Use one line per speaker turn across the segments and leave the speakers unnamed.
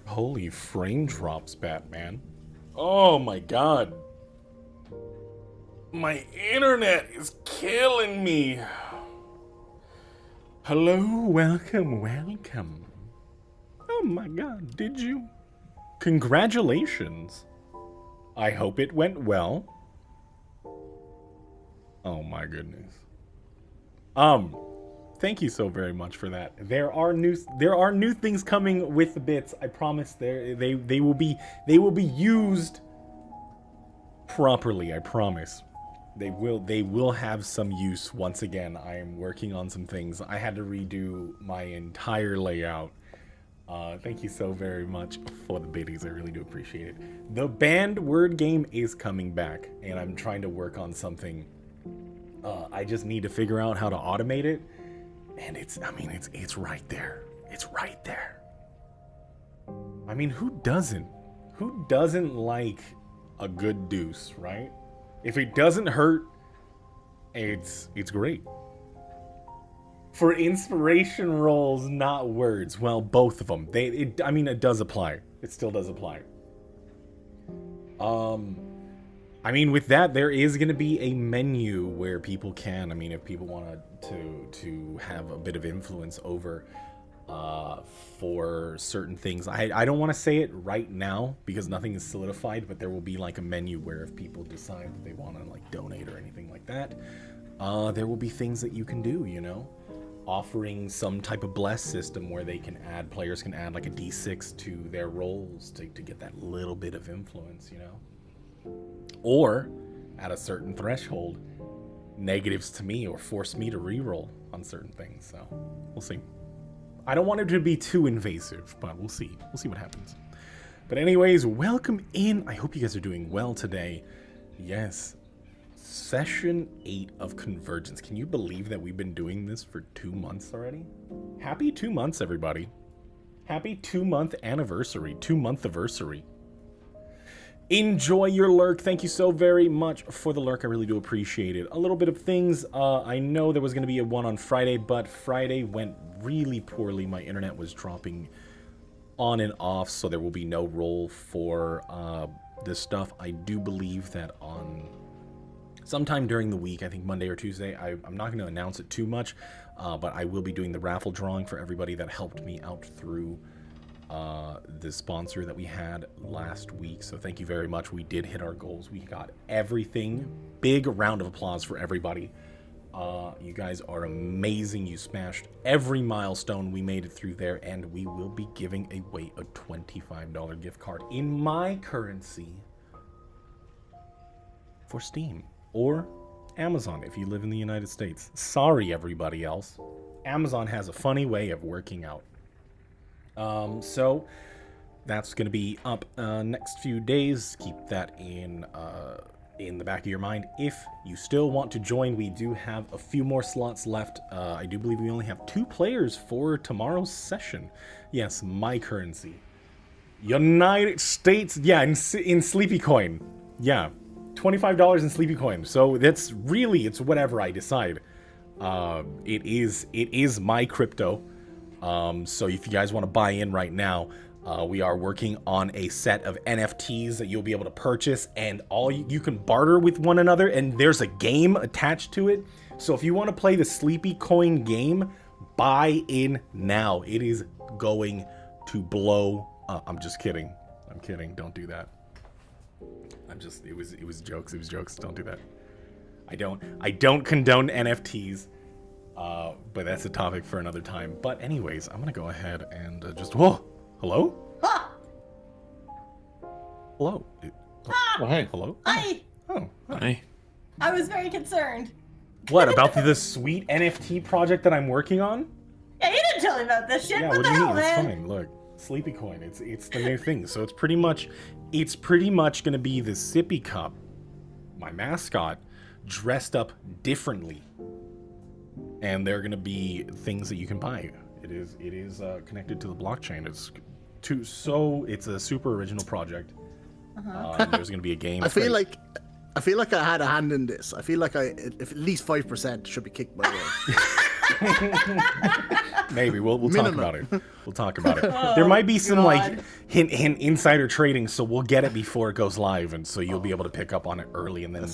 Holy frame drops, Batman. Oh my god. My internet is killing me. Hello, welcome, welcome. Oh my god, did you? Congratulations. I hope it went well. Oh my goodness. Thank you so very much for that. There are new things coming with the bits. I promise they will be used properly, I promise. They will have some use once again. I am working on some things. I had to redo my entire layout. Thank you so very much for the biddies. I really do appreciate it. The banned word game is coming back, and I'm trying to work on something. I just need to figure out how to automate it. And it's right there. It's right there. I mean, who doesn't? Who doesn't like a good deuce, right? If it doesn't hurt, it's great. For inspiration rolls, not words. Well, both of them. It does apply. It still does apply. I mean, with that, there is going to be a menu where people can, if people want to have a bit of influence over for certain things. I don't want to say it right now because nothing is solidified, but there will be like a menu where if people decide that they want to like donate or anything like that, there will be things that you can do, offering some type of bless system where players can add like a D6 to their rolls to get that little bit of influence, or at a certain threshold, negatives to me or force me to reroll on certain things. So we'll see. I don't want it to be too invasive, but we'll see. We'll see what happens. But anyways, welcome in. I hope you guys are doing well today. Yes, session 8 of Convergence. Can you believe that we've been doing this for 2 months already? Happy 2 months, everybody. Happy 2-month anniversary, 2-month anniversary. Enjoy your lurk. Thank you so very much for the lurk. I really do appreciate it. A little bit of things. I know there was going to be a one on Friday, but Friday went really poorly. My internet was dropping on and off, so there will be no roll for this stuff. I do believe that on sometime during the week, I think Monday or Tuesday, I'm not going to announce it too much, but I will be doing the raffle drawing for everybody that helped me out through the sponsor that we had last week. So thank you very much. We did hit our goals. We got everything. Big round of applause for everybody. You guys are amazing. You smashed every milestone. We made it through there, and we will be giving away a $25 gift card in my currency for Steam or Amazon if you live in the United States. Sorry, everybody else. Amazon has a funny way of working out. So that's going to be up next few days. Keep that in the back of your mind. If you still want to join, we do have a few more slots left. I do believe we only have 2 players for tomorrow's session. Yes, my currency. United States, yeah, in Sleepy Coin. Yeah, $25 in Sleepy Coin. So that's really, it's whatever I decide. It is my crypto. So if you guys want to buy in right now, we are working on a set of NFTs that you'll be able to purchase, and all you can barter with one another, and there's a game attached to it. So if you want to play the Sleepy Coin game, buy in now. It is going to blow up. I'm just kidding. I'm kidding. Don't do that. It was jokes. It was jokes. Don't do that. I don't condone NFTs. But that's a topic for another time. But anyways, I'm gonna go ahead and just... Whoa! Hello?
Ah!
Hello?
Ah!
Oh, hey.
Hello?
Hi!
Oh,
Hi.
I was very concerned.
what, about the sweet NFT project that I'm working on?
Yeah, you didn't tell me about this shit.
Yeah,
what
what
the
do you
hell,
mean? It's
man?
fine. Look, Sleepy Coin, it's the new thing. So it's pretty much gonna be the sippy cup, my mascot, dressed up differently. And they're going to be things that you can buy. It is connected to the blockchain. It's a super original project. There's going to be a game.
I feel like I had a hand in this. I feel like if at least 5% should be kicked my way.
Maybe we'll talk about it. We'll talk about it.
Oh,
there might be some
God.
like hint insider trading, so we'll get it before it goes live, and so you'll be able to pick up on it early, and then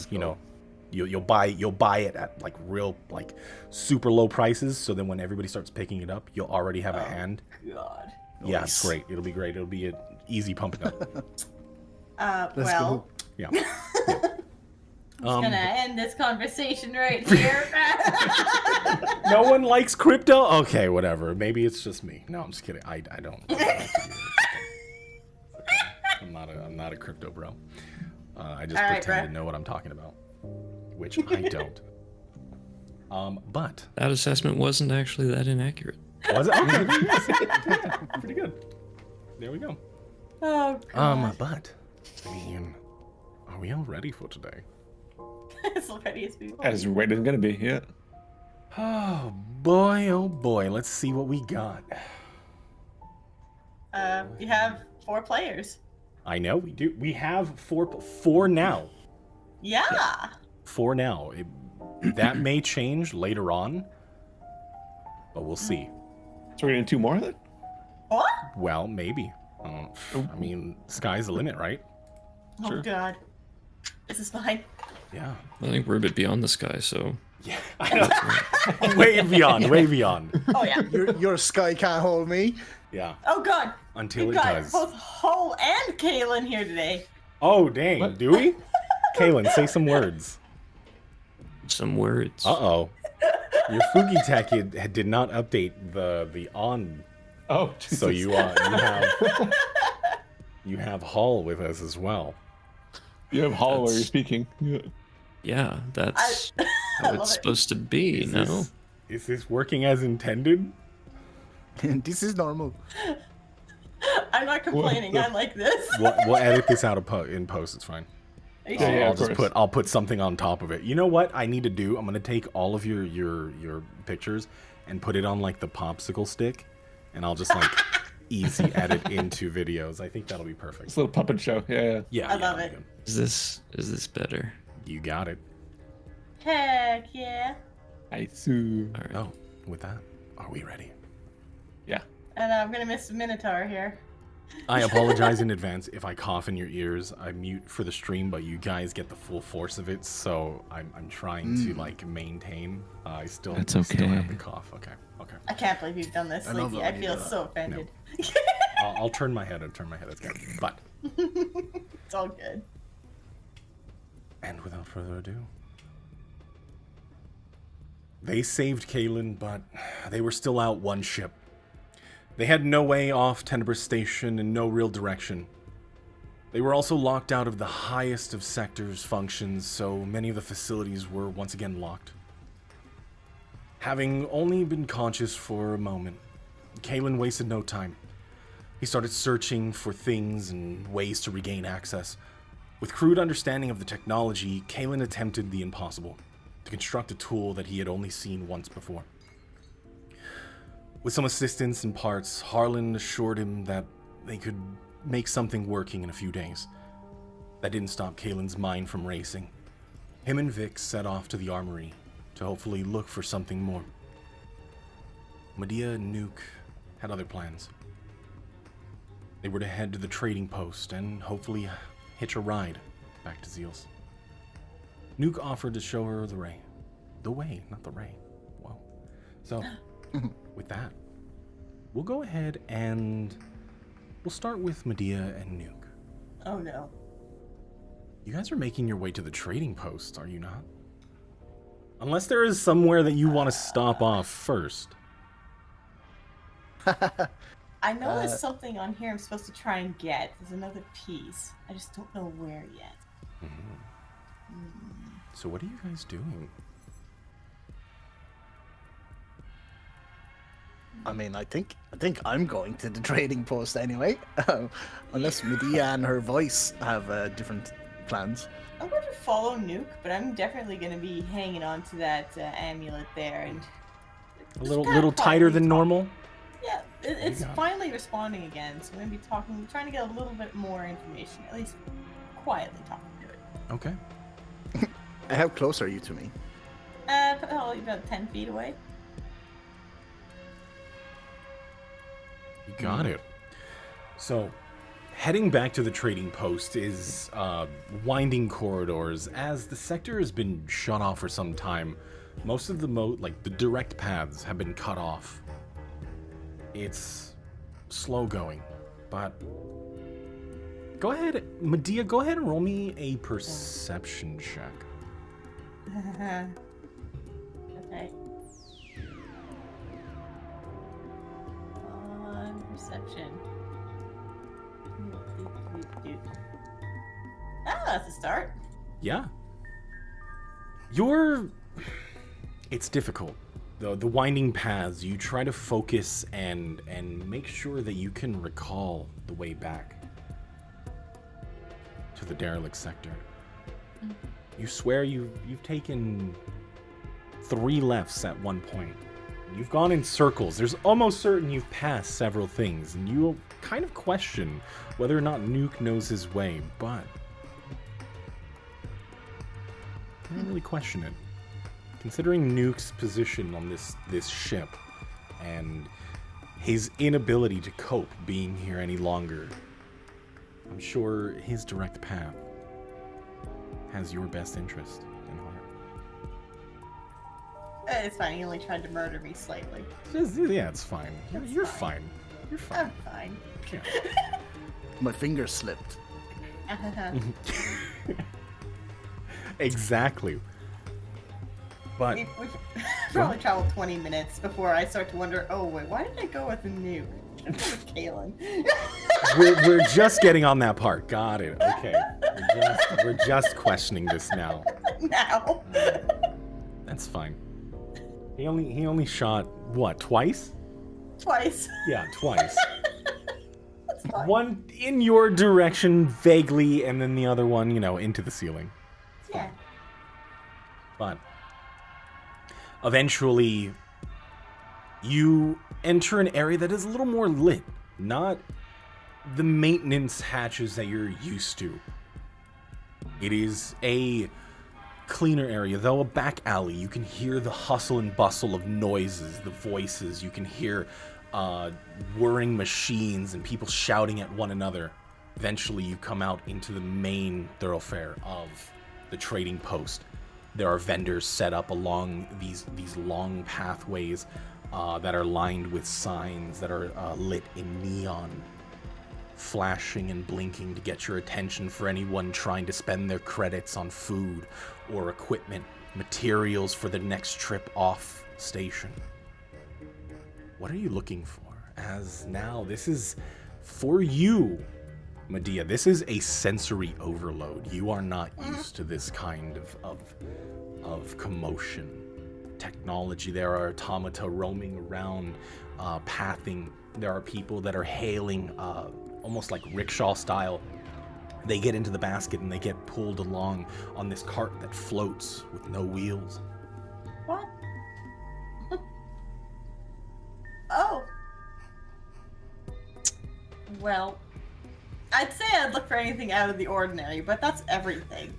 You'll buy it at like real like super low prices, so then when everybody starts picking it up, you'll already have a hand.
God.
Yeah, it's great. It'll be great. It'll be an easy pumping up.
Let's go.
Yeah.
I'm gonna end this conversation right here.
No one likes crypto? Okay, whatever. Maybe it's just me. No, I'm just kidding. I don't. I'm not a crypto bro. I just pretend to know what I'm talking about, which I don't. But
That assessment wasn't actually that inaccurate.
was it? Okay. Pretty good. There we go.
Oh, God.
But I mean, are we all ready for today?
As ready as people.
As right as gonna be, yeah.
Oh boy, let's see what we got.
You have 4 players.
I know we do. We have four now.
Yeah.
4 now. That may change later on, but we'll see.
So we're gonna do 2 more then?
What?
Well, maybe. I mean, sky's the limit, right?
Oh,
Sure.
God. This is fine.
Yeah.
I think we're a bit beyond the sky, so
Yeah. I know. Way beyond. Way beyond.
Oh, yeah.
Your sky can't hold me.
Yeah.
Oh, God.
Until
We've
it
got
does.
both Hull and Kaylin here today.
Oh dang!
What?
Do we? Kaylin, say some words.
some words.
Uh-oh. Your Fuki Tech did not update the on,
Oh,
so you have Hull with us as well.
You have hollow where you're
That's-
speaking. Yeah. Yeah, that's
I
how
love
it's
it.
supposed to be, no?
Is this working as intended?
This is normal.
I'm not complaining. I like this.
We'll edit this out in post. It's fine.
Are you
Yeah,
sure?
yeah,
I'll
of
just
course.
I'll put something on top of it. You know what I need to do? I'm gonna take all of your pictures and put it on like the popsicle stick, and I'll just like easy edit into videos. I think that'll be perfect.
It's a little puppet show. Yeah.
Yeah,
I
yeah,
love
that'll
it.
be
Is this better?
good. You got it.
Heck yeah.
I see. All right.
Oh, with that, are we ready?
Yeah.
And I'm gonna miss the Minotaur here.
I apologize in advance if I cough in your ears. I mute for the stream, but you guys get the full force of it, so I'm trying to like maintain. I still
That's
still have
okay.
the cough. Okay.
I can't believe you've done this,
I love
Sleepy.
it
I
when you
feel
do that.
so offended.
I'll turn my head. That's good. But
It's all good.
and without further ado, they saved Kalen, but they were still out one ship. They had no way off Tenebrous Station and no real direction. They were also locked out of the highest of sectors functions, so many of the facilities were once again locked. Having only been conscious for a moment, Kalen wasted no time. He started searching for things and ways to regain access. With crude understanding of the technology, Kalen attempted the impossible, to construct a tool that he had only seen once before. With some assistance and parts, Harlan assured him that they could make something working in a few days. That didn't stop Kalen's mind from racing. Him and Vic set off to the armory to hopefully look for something more. Madia and Nuke had other plans. They were to head to the trading post and hopefully hitch a ride back to Zieals. Nuke offered to show her the way. The way, not the ray. Wow. So, with that, we'll go ahead and we'll start with Madia and Nuke.
Oh no.
You guys are making your way to the trading post, are you not? Unless there is somewhere that you want to stop off first.
I know there's something on here I'm supposed to try and get. There's another piece. I just don't know where yet.
So what are you guys doing?
I mean, I think I'm going to the trading post anyway, unless Medea and her voice have different plans.
I'm going to follow Nuke, but I'm definitely going to be hanging on to that amulet there. And
A little
kinda
tighter
quietly
than
talk.
normal?
Yeah, it's
go.
finally responding again, so I'm going to be trying to get a little bit more information, at least quietly talking to it.
Okay.
How close are you to me?
Probably about 10 feet away.
You got it. So, heading back to the trading post is winding corridors. As the sector has been shut off for some time, most of the the direct paths have been cut off. It's slow going, but go ahead, Medea. Go ahead and roll me a perception check.
Okay. Perception. Ah, that's a start.
Yeah. It's difficult. The winding paths, you try to focus and make sure that you can recall the way back to the derelict sector. You swear you've taken 3 lefts at one point. You've gone in circles. There's almost certain you've passed several things, and you kind of question whether or not Nuke knows his way, but I don't really question it. Considering Nuke's position on this ship and his inability to cope being here any longer, I'm sure his direct path has your best interest in heart.
It's fine. He only tried to murder me slightly.
Yeah, it's fine. You're
fine.
fine. You're fine.
I'm fine.
Yeah.
My finger slipped.
Exactly. But
We've probably traveled 20 minutes before I start to wonder, oh wait, why did I go with the Nuke? I went with Kalen.
we're just getting on that part. Got it. Okay. We're just questioning this now.
Now.
That's fine. He only shot what, twice?
Twice.
Yeah, twice.
That's fine.
One in your direction vaguely, and then the other one, into the ceiling.
Yeah.
But eventually, you enter an area that is a little more lit. Not the maintenance hatches that you're used to. It is a cleaner area, though a back alley. You can hear the hustle and bustle of noises, the voices. You can hear whirring machines and people shouting at one another. Eventually, you come out into the main thoroughfare of the trading post. There are vendors set up along these long pathways that are lined with signs that are lit in neon, flashing and blinking to get your attention for anyone trying to spend their credits on food or equipment, materials for their next trip off station. What are you looking for? As now, this is for you, Madia. This is a sensory overload. You are not used to this kind of commotion. Technology. There are automata roaming around, pathing. There are people that are hailing, almost like rickshaw style. They get into the basket and they get pulled along on this cart that floats with no wheels.
What? Oh. Well, I'd say I'd look for anything out of the ordinary, but that's everything.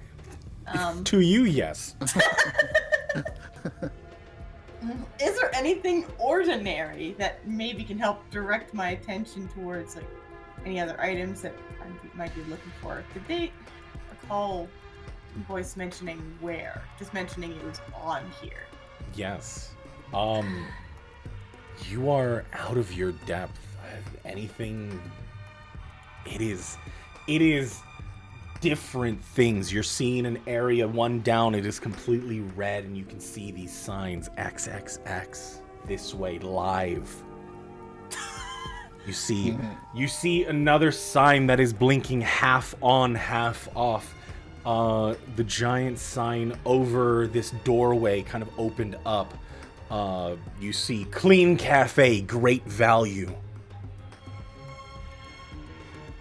To you, yes.
Is there anything ordinary that maybe can help direct my attention towards like any other items that I might be looking for? Did they recall voice mentioning where? Just mentioning it was on here.
Yes. You are out of your depth. Anything. It is different things. You're seeing an area, one down, it is completely red, and you can see these signs, XXX, this way, live. You see another sign that is blinking half on, half off. The giant sign over this doorway kind of opened up. You see Clean Cafe, great value.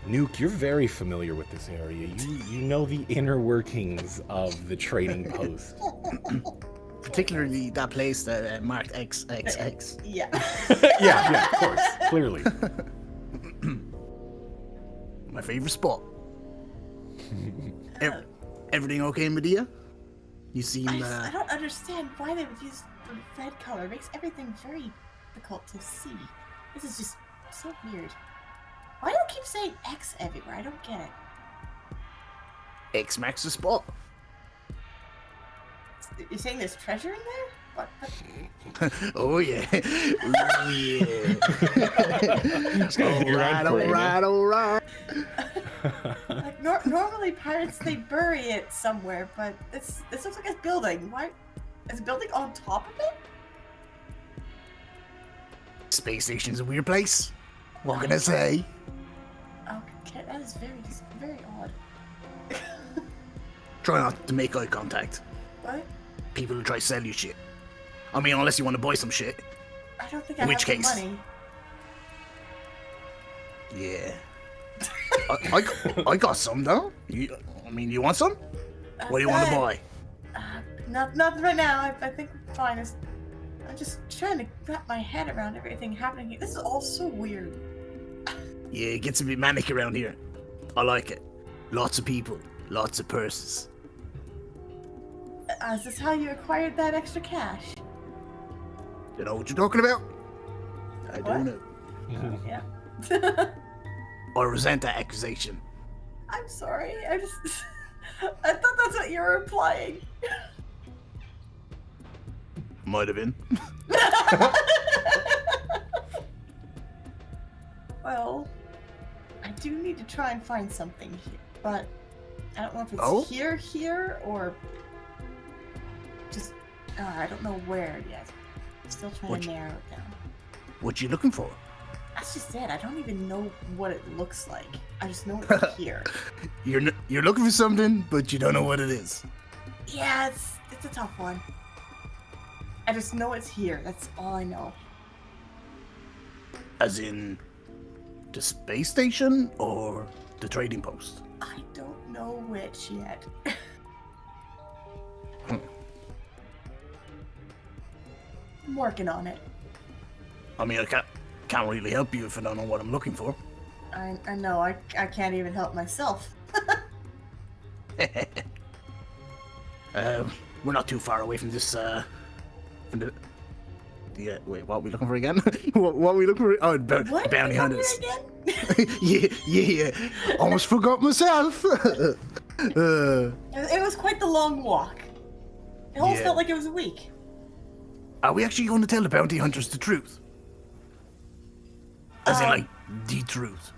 Nuke, you're very familiar with this area. You know the inner workings of the trading post.
Particularly that place that marked XXX.
Yeah.
yeah, of course, clearly.
My favorite spot. Everything okay, Medea? You seem.
I don't understand why they would use the red color. It makes everything very difficult to see. This is just so weird. Why do they keep saying X everywhere? I don't get it.
X marks the spot.
You're saying there's treasure in there? What?
Oh yeah. Oh yeah. All right.
Like normally pirates they bury it somewhere, but this looks like a building. Why? Is a building on top of it?
Space station's a weird place. What can I say?
Okay, that is very odd.
Try not to make eye contact.
What?
People will try to sell you shit. I mean, unless you want to buy some shit.
I don't think
In
I
which
have the
case?
money.
Yeah. I got some though. You want some? What do you want to buy?
Not right now. I think I'm fine. I'm just trying to wrap my head around everything happening here. This is all so weird.
Yeah, it gets a bit manic around here. I like it. Lots of people, lots of purses.
Is this how you acquired that extra cash?
You know what you're talking about? I
What?
do know.
Yeah.
I resent that accusation.
I'm sorry. I thought that's what you were implying.
Might have been.
Well, I do need to try and find something here, but I don't know if it's
Oh?
here, or just I don't know where yet. Still trying
What
to
you-
narrow it down.
What you looking for?
That's just it. I don't even know what it looks like. I just know it's here.
You're looking for something, but you don't know what it is.
Yeah, it's a tough one. I just know it's here. That's all I know.
As in the space station or the trading post?
I don't know which yet. I'm working on it.
I mean, I can't really help you if I don't know what I'm looking for.
I know. I can't even help myself.
We're not too far away from this. From the wait, what are we looking for again? what are we looking for? Oh,
What?
bounty
Come
hunters.
here again?
yeah. Almost forgot myself.
It was quite the long walk. It almost
Yeah.
felt like it was a week.
Are we actually going to tell the bounty hunters the truth? As in, like, the truth.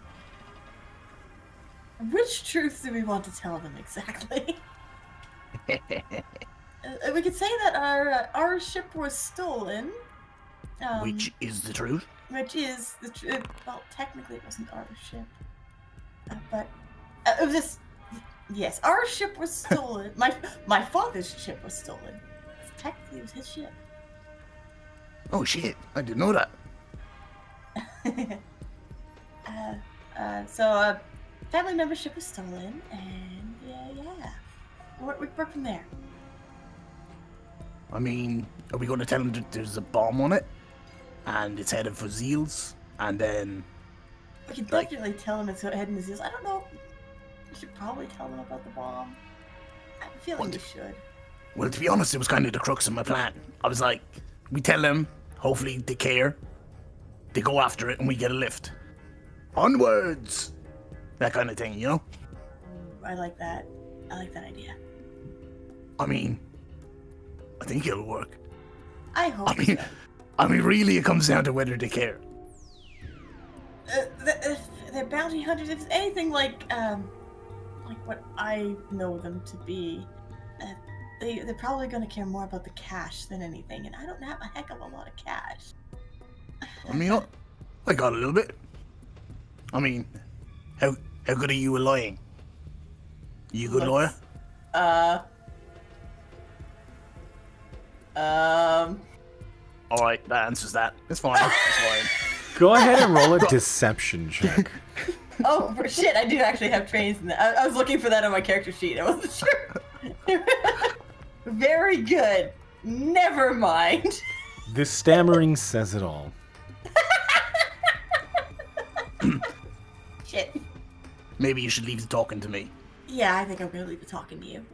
Which truth do we want to tell them exactly? We could say that our ship was stolen.
Which is the truth?
Which is the truth. Well, technically it wasn't our ship, but it was just. Yes, our ship was stolen. My father's ship was stolen. Technically, it was his ship.
Oh shit! I didn't know that.
So family membership was stolen, and yeah, we work from there.
I mean, are we going to tell them that there's a bomb on it, and it's headed for Zieals, and then?
We can
Like-
definitely tell them it's heading to Zieals. I don't know. We should probably tell them about the bomb. I have a feeling we should.
Well, to be honest, it was kind of the crux of my plan. I was like, we tell them, hopefully they care, they go after it, and we get a lift. Onwards! That kind of thing, you know?
I like that. I like that idea.
I mean, I think it'll work.
I hope.
I mean, really, it comes down to whether they care.
If they're bounty hunters, if it's anything like what I know them to be, they're probably going to care more about the cash than anything, and I don't have a heck of a lot of cash.
I mean, I got a little bit. I mean, how good are you at lying? You a good lawyer? Alright, that answers that. It's fine. It's fine.
Go ahead and roll a deception check.
Oh, shit, I do actually have trains in that. I was looking for that on my character sheet. I wasn't sure. Very good. Never mind.
The stammering says it all.
Shit.
Maybe you should leave the talking to me.
Yeah, I think I'm gonna leave it talking to you.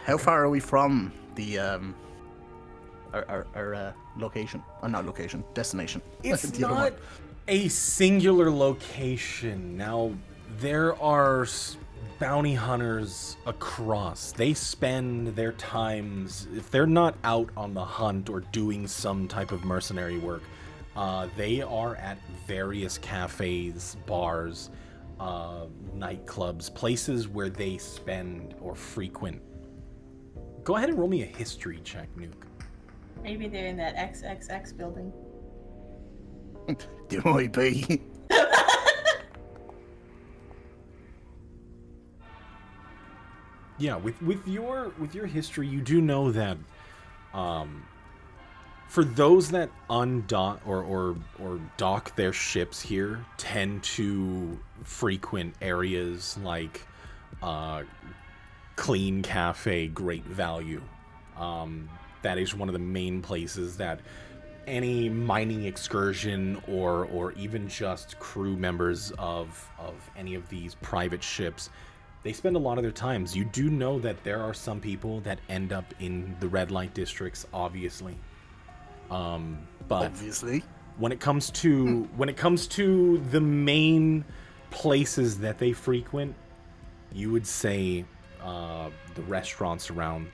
How far are we from the our location? Not location, destination.
It's
The other
not
one.
a singular location. Now, there are bounty hunters across. They spend their times, if they're not out on the hunt or doing some type of mercenary work, they are at various cafes, bars, nightclubs, places where they spend or frequent. Go ahead and roll me a history check, Nuke.
Maybe they're in that XXX building.
There might be.
Yeah, with your history, you do know that for those that undock or dock their ships here tend to frequent areas like Clean Cafe, Great Value. That is one of the main places that any mining excursion or even just crew members of any of these private ships, they spend a lot of their times. You do know that there are some people that end up in the red light districts, obviously. But
Obviously.
when it comes to the main places that they frequent, you would say the restaurants around.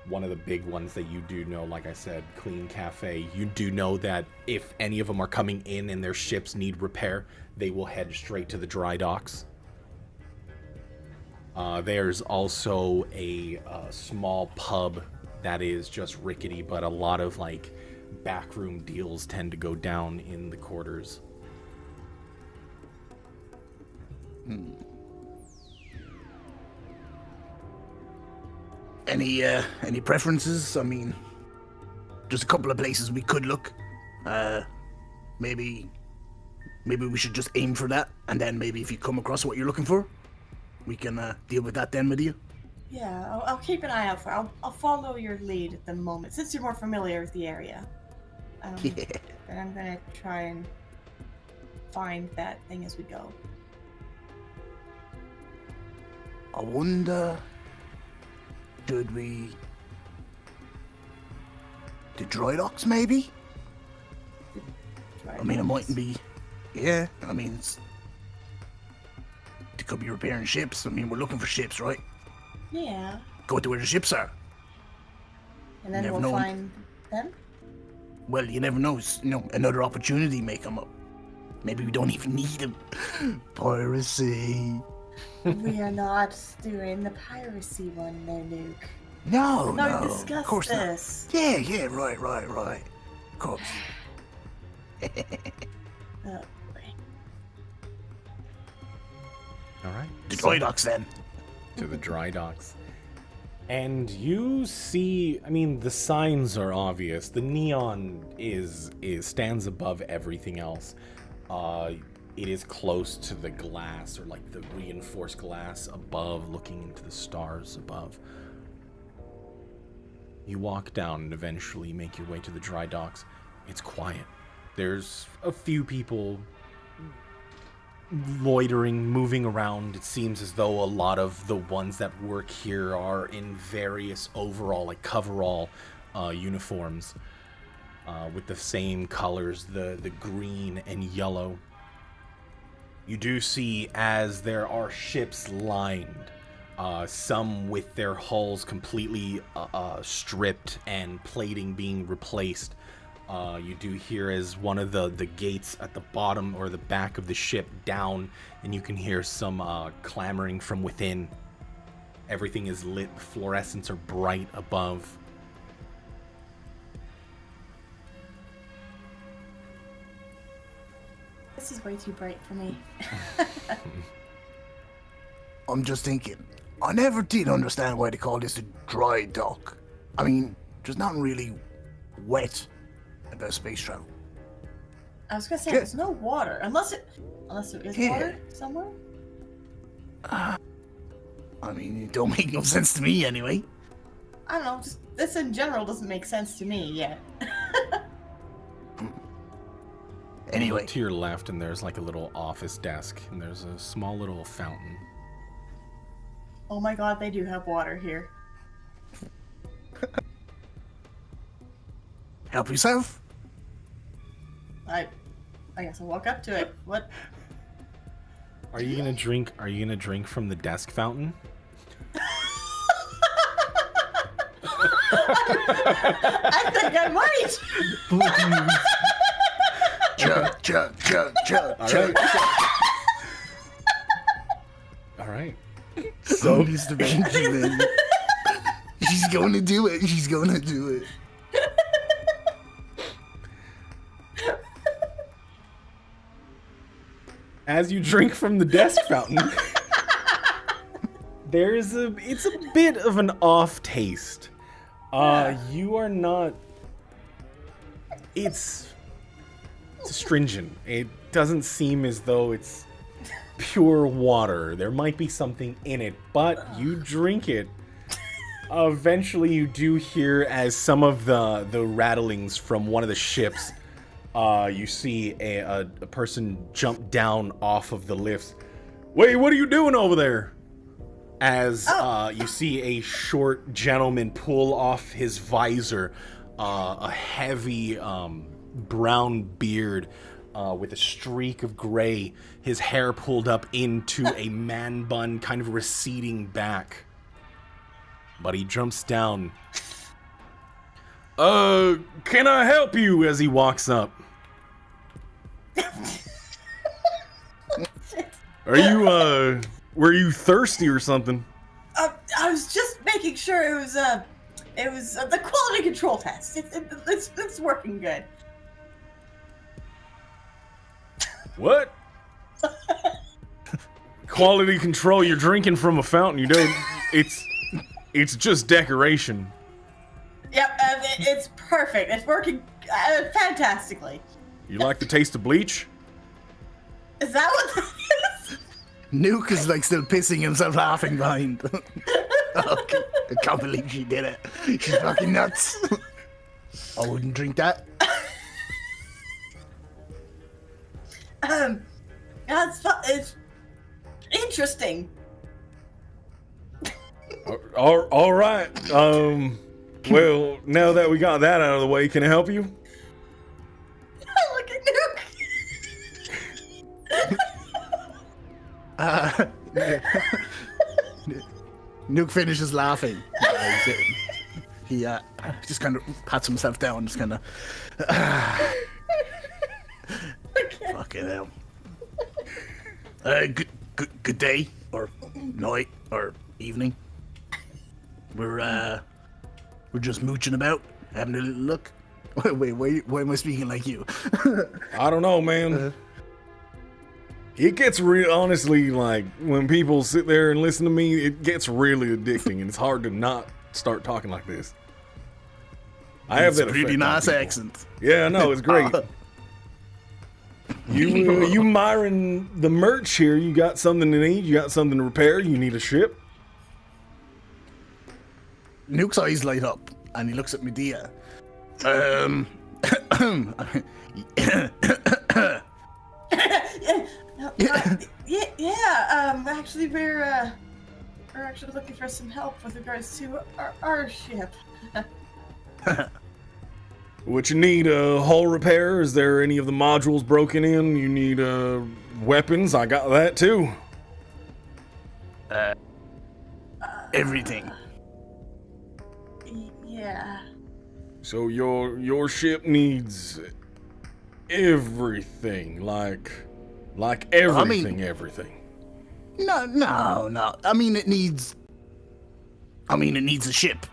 One of the big ones that you do know, like I said, Clean Cafe. You do know that if any of them are coming in and their ships need repair, they will head straight to the dry docks. There's also a small pub that is just rickety, but a lot of like backroom deals tend to go down in the quarters.
Any preferences? I mean, just a couple of places we could look. Maybe we should just aim for that, and then maybe if you come across what you're looking for, we can deal with that then, Madia.
Yeah, I'll keep an eye out for. I'll follow your lead at the moment, since you're more familiar with the area.
Yeah.
And I'm gonna try and find that thing as we go.
I wonder, should we... The Droidox, maybe? I mean, it mightn't be... Yeah, I mean, they could be repairing ships. I mean, we're looking for ships, right?
Yeah.
Go to where the ships are.
And then
Never
we'll
known.
find them?
Well, you never know. Another opportunity may come up. Maybe we don't even need them. Piracy.
We are not doing the piracy one, no, Nuke.
No,
No,
no,
we
of
discussed
course not.
this.
Yeah, right. Of course.
Oh, boy.
All right.
The Droidox then.
To the dry docks. And you see, I mean, the signs are obvious. The neon stands above everything else. It is close to the glass, or like the reinforced glass above, looking into the stars above. You walk down and eventually make your way to the dry docks. It's quiet. There's a few people loitering, moving around. It seems as though a lot of the ones that work here are in various overall, like coverall uniforms with the same colors, the green and yellow. You do see, as there are ships lined, some with their hulls completely stripped and plating being replaced. You do hear as one of the gates at the bottom or the back of the ship down, and you can hear some clamoring from within. Everything is lit. The fluorescents are bright above.
This is way too bright for me.
I'm just thinking, I never did understand why they call this a dry dock. I mean, there's nothing really wet about space travel.
I was gonna say
Good.
there's no water, unless there is
Yeah.
water somewhere.
I mean, it don't make no sense to me anyway.
I don't know. Just this in general doesn't make sense to me yet.
Anyway,
To your left, and there's like a little office desk, and there's a small little fountain.
Oh my god, they do have water here.
help yourself.
I guess I'll walk up to it. What?
Are you gonna drink? Are you gonna drink from the desk fountain?
I think I might.
Chug.
All right.
So, Mr. Benjamin. She's gonna do it.
As you drink from the desk fountain, it's a bit of an off taste. You are not. It's astringent. It doesn't seem as though it's pure water. There might be something in it, but you drink it. Eventually, you do hear as some of the rattlings from one of the ships. You see a person jump down off of the lifts. Wait, what are you doing over there? As you see a short gentleman pull off his visor, a heavy brown beard with a streak of gray, his hair pulled up into a man bun, kind of receding back. But he jumps down. Can I help you? As he walks up. Are you, were you thirsty or something?
I was just making sure it was It was the quality control test. It's working good.
What? Quality control? You're drinking from a fountain. You don't. It's just decoration.
Yep, it's perfect. It's working fantastically.
You like the taste of bleach?
Is that what that is?
Nuke is like still pissing himself laughing behind. I can't believe she did it. She's fucking nuts. I wouldn't drink that.
It's interesting.
All right. Well, now that we got that out of the way, can I help you?
Look at Nuke.
Nuke finishes laughing. He just kind of pats himself down, just kind of. Fucking hell. Good day, or night, or evening. We're just mooching about, having a little look. Wait, why am I speaking like you?
I don't know, man. It gets real, honestly, like, when people sit there and listen to me, it gets really addicting, and it's hard to not start talking like this. I have that
pretty
effect on
nice
people.
accent.
Yeah, no, it's great. You miring the merch here, you got something to need, you got something to repair, you need a ship.
Nuke's eyes light up, and he looks at Medea.
Actually, we're actually looking for some help with regards to our ship.
What you need, hull repair? Is there any of the modules broken in? You need weapons? I got that too.
Everything.
Yeah.
So your ship needs everything, like everything, everything.
No. I mean, it needs a ship.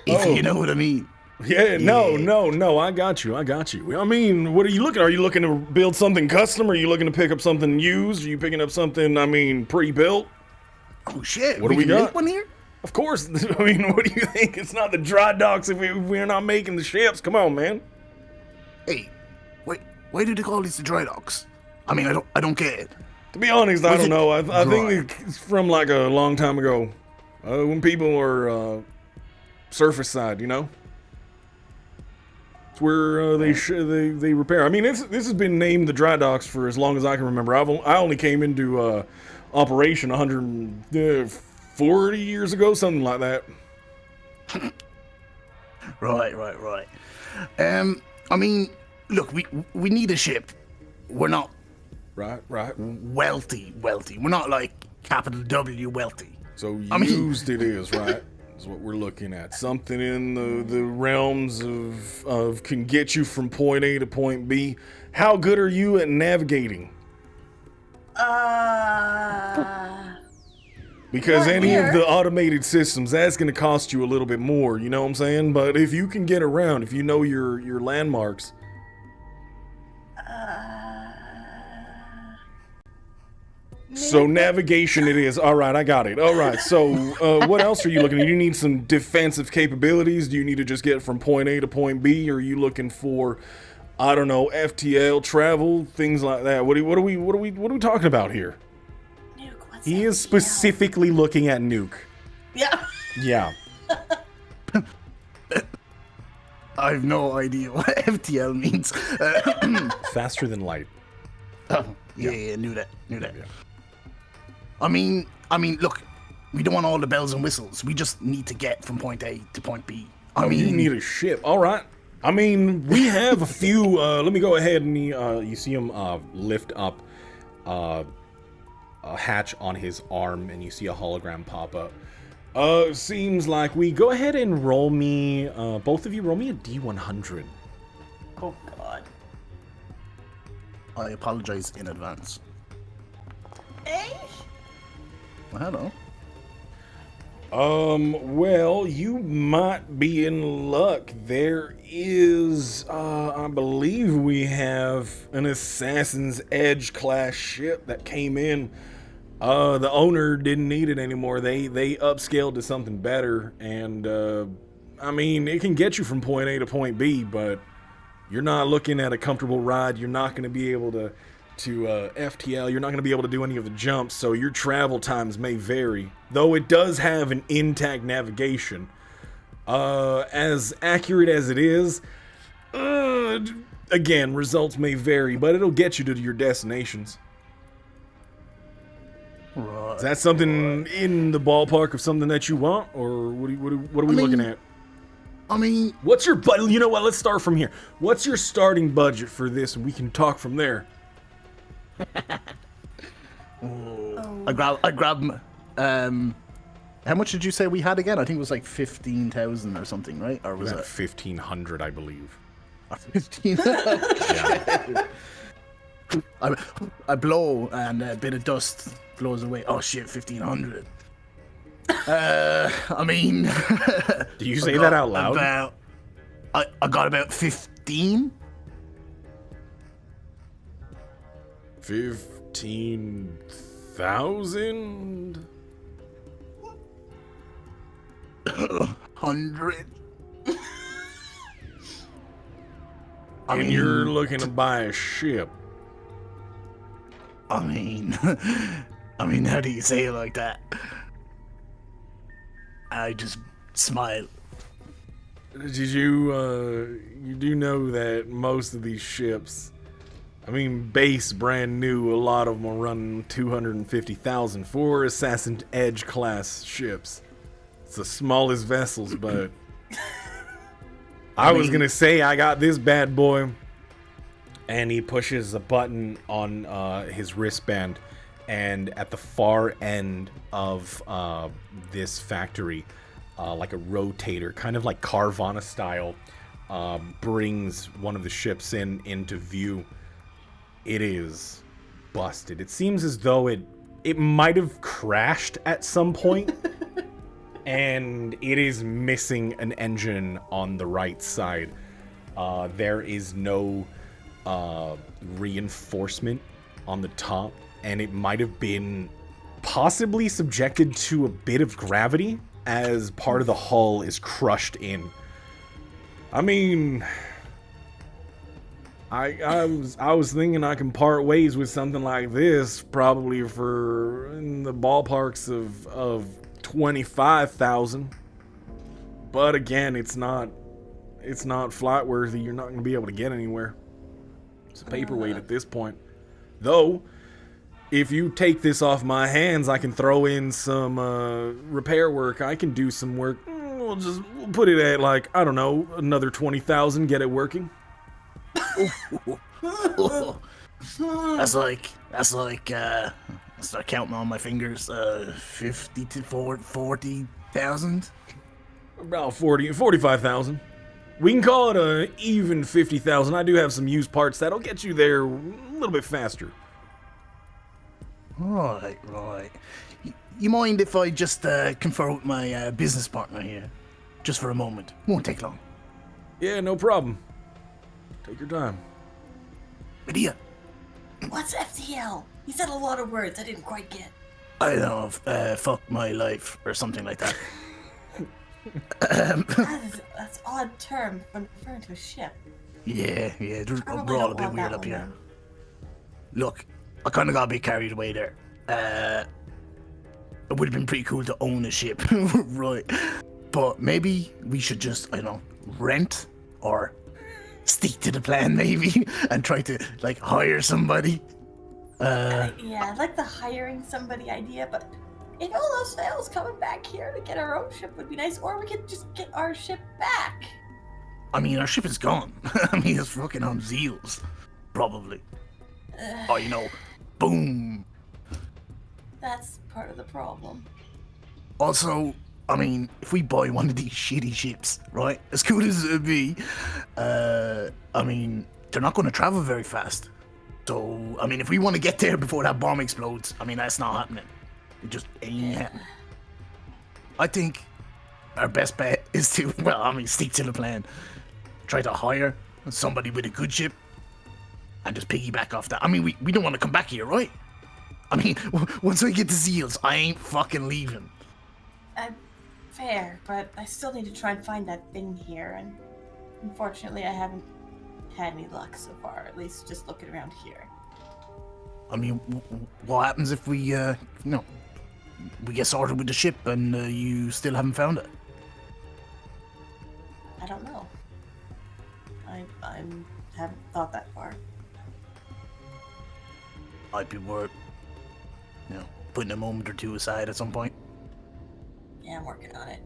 If you know what I mean.
Yeah, no, I got you. I mean, what are you looking? Are you looking to build something custom? Are you looking to pick up something used? Are you picking up something, pre-built?
Oh shit!
What do we
can
got?
Make one here?
Of course. I mean, what do you think? It's not the dry docks if we're not making the ships. Come on, man.
Hey, wait. Why do they call these the dry docks? I mean, I don't get it.
To be honest, I don't know. I
dry?
think it's from like a long time ago, when people were surface side, you know. It's where they repair. I mean, this has been named the dry docks for as long as I can remember. I only came into operation 140 years ago, something like that.
Right. I mean, look, we need a ship. We're not
Right.
wealthy. We're not like capital W wealthy.
So
I mean-
used it is, right? Is what we're looking at. Something in the realms of can get you from point A to point B. How good are you at navigating? Because
Not
any
here.
of the automated systems, that's going to cost you a little bit more, you know what I'm saying? But if you can get around, if you know your landmarks. So navigation it is. All right, I got it. All right, so what else are you looking at? Do you need some defensive capabilities? Do you need to just get from point A to point B? Or are you looking for, I don't know, FTL, travel, things like that? What are we talking about here?
Nuke, what's
He
that?
is specifically looking at Nuke.
Yeah.
Yeah.
I have no idea what FTL means.
Faster than light.
Yeah, knew that.
Yeah.
I mean, look, we don't want all the bells and whistles. We just need to get from point A to point B. I mean,
you need a ship. All right. I mean, we have a few. Let me go ahead and you see him lift up a hatch on his arm, and you see a hologram pop up. Seems like we go ahead and roll me. Both of you roll me a D100.
Oh God.
I apologize in advance.
Hey.
Well, hello.
Well, you might be in luck. There is, I believe we have an Assassin's Edge class ship that came in. The owner didn't need it anymore. They upscaled to something better, and, I mean, it can get you from point A to point B, but you're not looking at a comfortable ride. You're not going to be able to FTL. You're not going to be able to do any of the jumps, so your travel times may vary. Though it does have an intact navigation. As accurate as it is, again, results may vary, but it'll get you to your destinations.
Right.
Is that something in the ballpark of something that you want, or what are we looking at?
I mean,
What's your budget? You know what? Let's start from here. What's your starting budget for this, and we can talk from there.
I grab. How much did you say we had again? I think it was like 15,000 or something, right? Or was
About
it
1,500, I believe.
15?
Yeah.
I blow and a bit of dust blows away. Oh shit, 1,500. I mean,
Do you say that out loud?
I got about 15.
15,000?
100.
And you're looking to buy a ship.
I mean, how do you say it like that? I just smile.
Did you do know that most of these ships, I mean, base brand new, a lot of them are running 250,000 for Assassin's Edge class ships. It's the smallest vessels, but I was gonna say I got this bad boy, and he pushes a button on his wristband, and at the far end of this factory, like a rotator, kind of like Carvana style, brings one of the ships into view. It is busted. It seems as though it might have crashed at some point. And it is missing an engine on the right side. There is no reinforcement on the top, and it might have been possibly subjected to a bit of gravity as part of the hull is crushed in. I mean, I was thinking I can part ways with something like this probably for in the ballparks of 25,000, but again, it's not flight worthy. You're not going to be able to get anywhere. It's a paperweight at this point. Though, if you take this off my hands, I can throw in some repair work. I can do some work. We'll put it at like, I don't know, another 20,000. Get it working.
That's like start counting on my fingers. 50 to 40,000.
About 45,000. We can call it a even 50,000. I do have some used parts that'll get you there a little bit faster.
Right. You mind if I just confer with my business partner here, just for a moment? Won't take long.
Yeah, no problem. Take your time.
Madia.
What's FTL? He said a lot of words I didn't quite get.
I don't know, fuck my life or something like that.
That's odd term when referring to a ship.
Yeah, we're
Probably
all a
don't
bit
want
weird
that
up
one
here.
then.
Look, I kind of got a bit carried away there. It would have been pretty cool to own a ship, right? But maybe we should just, I don't know, rent or stick to the plan maybe and try to like hire somebody.
Yeah, I like the hiring somebody idea, but if all else fails, coming back here to get our own ship would be nice, or we could just get our ship back.
I mean, our ship is gone. I mean, it's fucking on Zieals, probably. Oh, you know, boom.
That's part of the problem.
Also, I mean, if we buy one of these shitty ships, right, as cool as it would be, I mean, they're not going to travel very fast. So, I mean, if we want to get there before that bomb explodes, I mean, that's not happening. It just ain't happening. I think our best bet is to, well, I mean, stick to the plan. Try to hire somebody with a good ship and just piggyback off that. I mean, we don't want to come back here, right? I mean, once we get to Zieals, I ain't fucking leaving.
Fair, but I still need to try and find that thing here, and unfortunately I haven't had any luck so far, at least just looking around here.
I mean, what happens if we, we get sorted with the ship and you still haven't found it?
I don't know. I haven't thought that far.
Might be worth, putting a moment or two aside at some point.
Yeah, I'm working on it.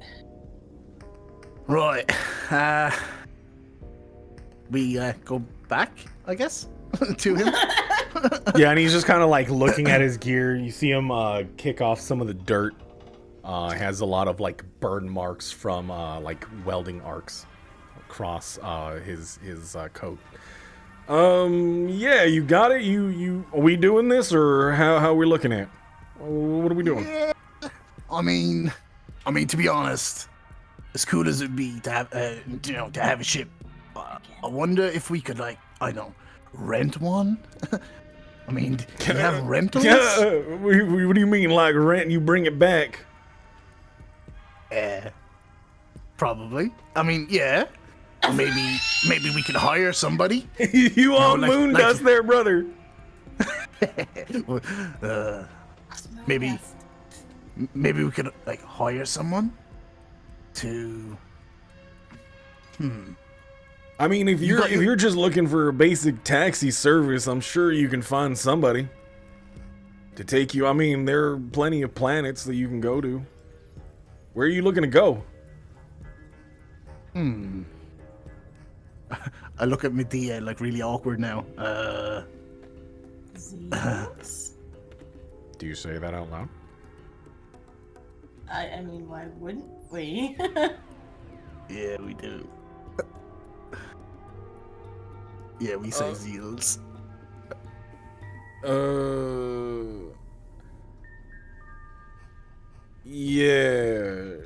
Right. We go back, I guess, to him.
Yeah, and he's just kind of like looking at his gear. You see him kick off some of the dirt. Has a lot of like burn marks from like welding arcs across his coat. Yeah, you got it. You are we doing this, or how are we looking at? What are we doing?
Yeah. I mean, to be honest, as cool as it'd be to have, to have a ship, I wonder if we could, like, I don't know, rent one. I mean, can you have rentals?
Yeah. What do you mean, like rent? And you bring it back?
Probably. I mean, yeah. Or maybe we could hire somebody.
You all
like-
moon
like-
dust there, brother.
Maybe we could like hire someone to.
I mean, if you're just looking for a basic taxi service, I'm sure you can find somebody to take you. I mean, there are plenty of planets that you can go to. Where are you looking to go?
I look at Medea like really awkward now.
Zieals?
Do you say that out loud?
I mean, why wouldn't we?
Yeah, we do. Yeah, we say Zieals.
Yeah.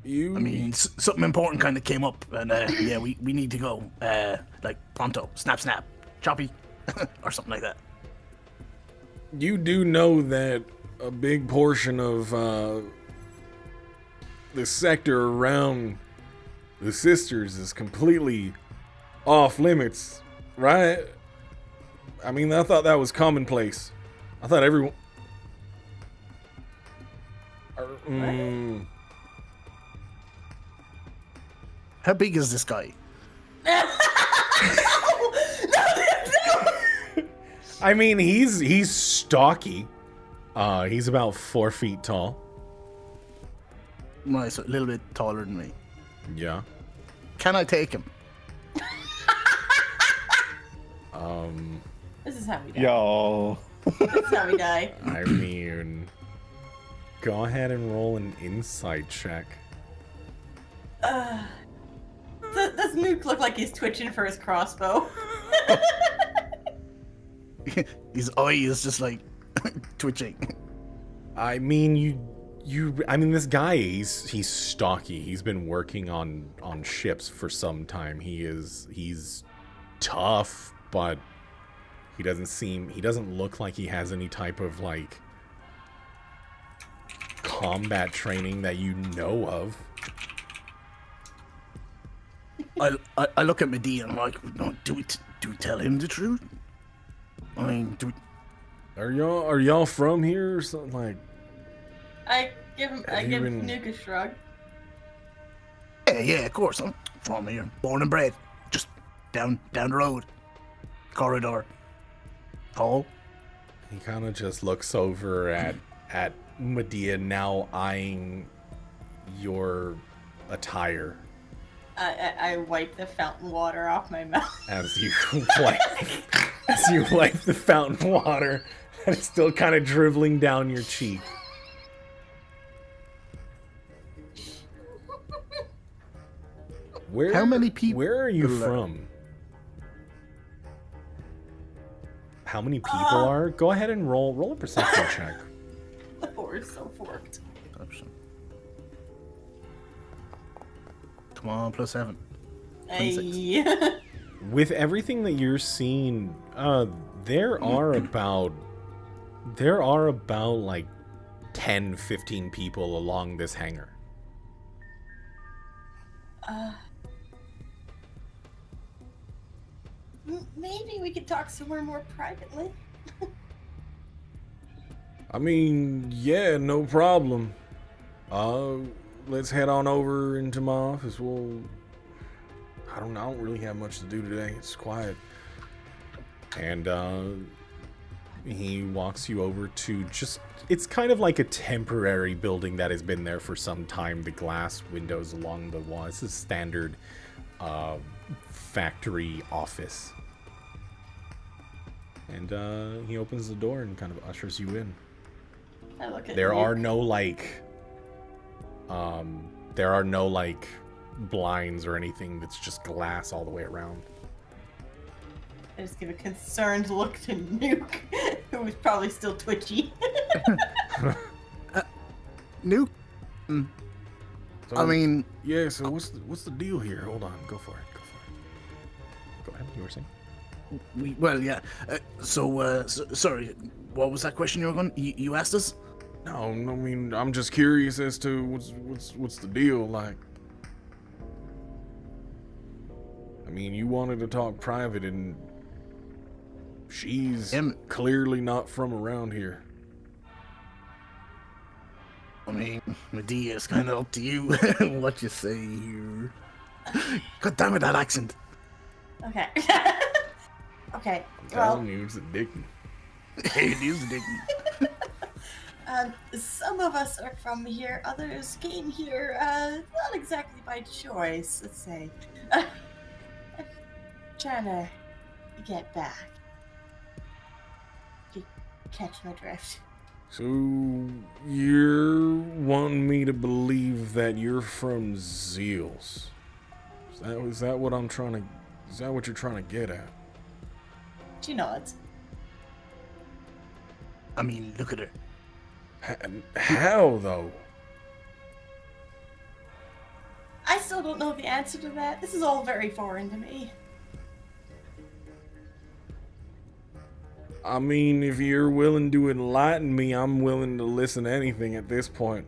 You.
I mean, something important kind of came up, and yeah, we need to go. Like pronto, snap, choppy, or something like that.
You do know that a big portion of the sector around the sisters is completely off limits, right? I mean, I thought that was commonplace. I thought everyone.
How big is this guy?
I mean, he's stocky. He's about 4 feet tall.
Right, so a little bit taller than me.
Yeah.
Can I take him?
This is how we die.
Yo.
This is how we die.
I mean, go ahead and roll an insight check.
Does Nuke look like he's twitching for his crossbow?
His eye is just like twitching.
I mean, I mean, this guy, he's stocky. He's been working on ships for some time. He's tough, but he doesn't look like he has any type of like combat training that you know of.
I look at Medea and I'm like, no, do we tell him the truth? I mean,
Are y'all from here or something like?
I give Nuke a shrug.
Yeah, of course. I'm from here, born and bred, just down the road, corridor. Oh,
He kind of just looks over at Medea, now eyeing your attire
I wipe the fountain water off my mouth.
as you wipe the fountain water and it's still kind of dribbling down your cheek.
How many people
Where are you
are-
from? How many people are? Go ahead and roll a perception check.
score is so forked.
Option. Come on, +7. 26.
Ay.
With everything that you're seeing, there are about like 10, 15 people along this hangar.
Maybe we could talk somewhere more privately.
I mean, yeah, no problem. Let's head on over into my office. I don't really have much to do today. It's quiet. And he walks you over to it's kind of like a temporary building that has been there for some time. The glass windows along the wall. It's a standard factory office. And he opens the door and kind of ushers you in.
I look at
There
Nuke.
are no like blinds or anything. That's just glass all the way around.
I just give a concerned look to Nuke, who is probably still twitchy.
Nuke.
So,
I mean,
yeah. So what's the deal here? Hold on. Go for it. Go ahead. You were saying?
yeah. Sorry. What was that question you were going? You asked us?
No, I mean, I'm just curious as to what's the deal like. I mean, you wanted to talk private, and she's clearly not from around here.
I mean, Madia, it's kind of up to you what you say here. God damn it, that accent.
Okay. Okay.
I'm telling you, it's addicting.
It is addicting.
Some of us are from here, others came here, not exactly by choice, let's say. Trying to get back. You catch my drift.
So you're wanting me to believe that you're from Zieals? Is that what I'm trying to? Is that what you're trying to get at?
She nods.
I mean, look at her.
How though?
I still don't know the answer to that. This is all very foreign to me.
I mean, if you're willing to enlighten me, I'm willing to listen to anything at this point.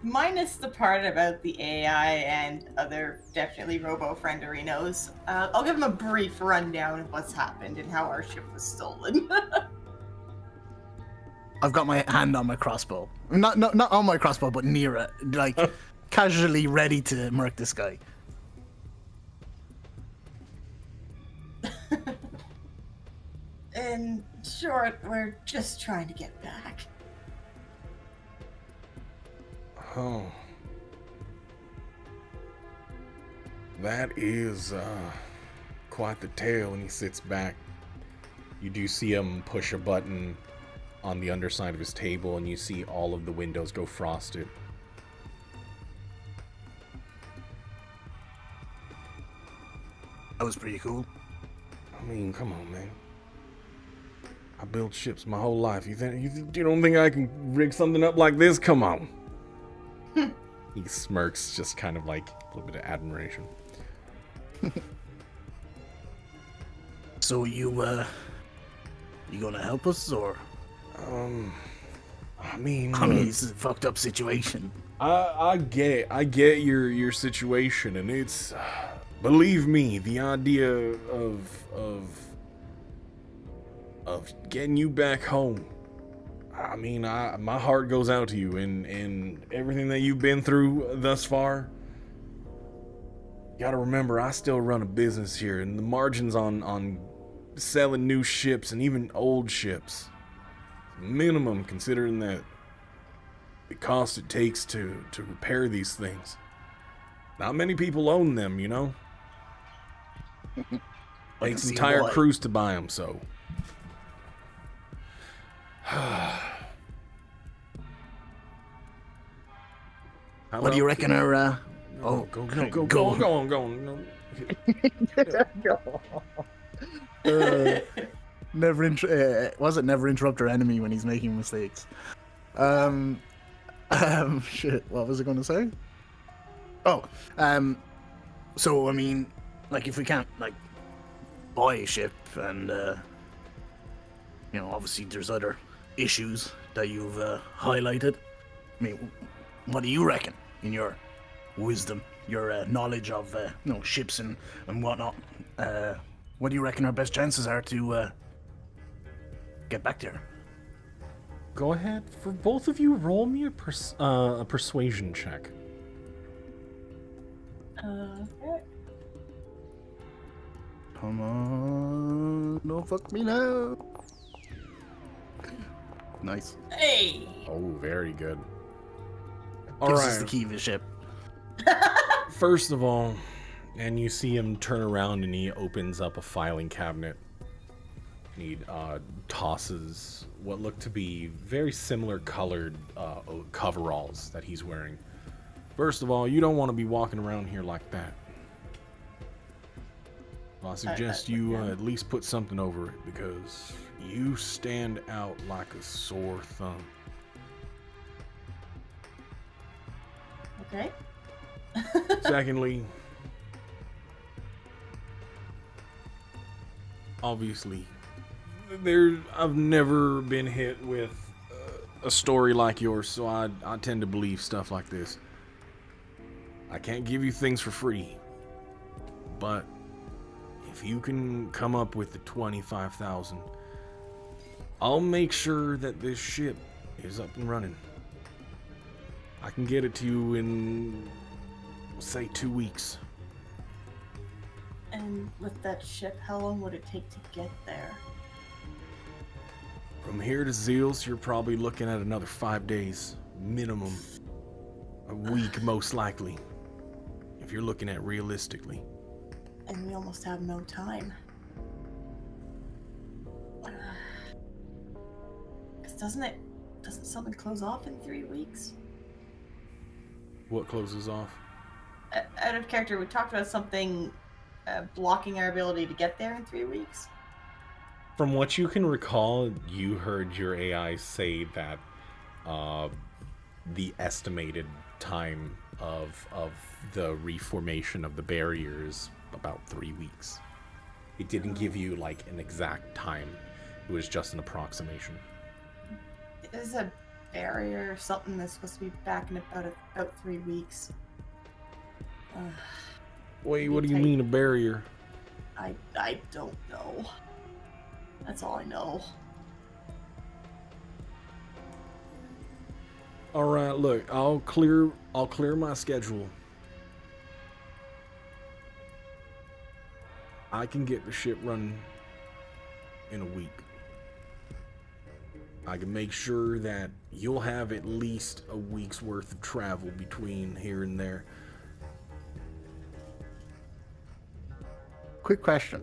Minus the part about the AI and other definitely robo-frienderinos, I'll give him a brief rundown of what's happened and how our ship was stolen.
I've got my hand on my crossbow. Not on my crossbow, but near it. Like, casually ready to murk this guy.
In short, we're just trying to get back.
Oh. That is quite the tale. And he sits back. You do see him push a button on the underside of his table, and you see all of the windows go frosted.
That was pretty cool.
I mean, come on, man. I built ships my whole life. You don't think I can rig something up like this? Come on. He smirks, just kind of like a little bit of admiration.
So you gonna help us, or?
I mean,
It's a fucked up situation.
I get your situation, and it's, believe me, the idea of getting you back home. I mean, my heart goes out to you, and everything that you've been through thus far. You gotta remember, I still run a business here, and the margins on selling new ships and even old ships, minimum, considering that the cost it takes to repair these things. Not many people own them, you know? Takes entire crews to buy them, so.
What do you reckon her?
Go on.
Never interrupt your enemy when he's making mistakes. Shit, what was I going to say? So I mean, like, if we can't like buy a ship, and obviously there's other issues that you've highlighted. I mean, what do you reckon, in your wisdom, your knowledge of ships and whatnot? What do you reckon our best chances are to get back there?
Go ahead. For both of you, roll me a persuasion check.
Okay.
Come on, don't fuck me now. Nice.
Hey.
Oh, very good.
Gives us the key of the ship.
First of all, and you see him turn around and he opens up a filing cabinet. He tosses what look to be very similar colored coveralls that he's wearing. First of all, you don't want to be walking around here like that. I suggest you at least put something over it, because you stand out like a sore thumb.
Okay.
Secondly, obviously, I've never been hit with a story like yours, so I tend to believe stuff like this. I can't give you things for free, but if you can come up with the 25,000, I'll make sure that this ship is up and running. I can get it to you in, say, 2 weeks.
And with that ship, how long would it take to get there?
From here to Zieals, you're probably looking at another 5 days, minimum. A week, most likely, if you're looking at realistically.
And we almost have no time. Because doesn't something close off in 3 weeks?
What closes off?
Out of character, we talked about something blocking our ability to get there in 3 weeks.
From what you can recall, you heard your AI say that the estimated time of the reformation of the barrier is about 3 weeks. It didn't give you like an exact time. It was just an approximation.
Is a barrier or something that's supposed to be back in about 3 weeks?
Wait, what do you mean a barrier?
I don't know. That's all I know.
All right, look, I'll clear my schedule. I can get the ship running in a week. I can make sure that you'll have at least a week's worth of travel between here and there.
Quick question.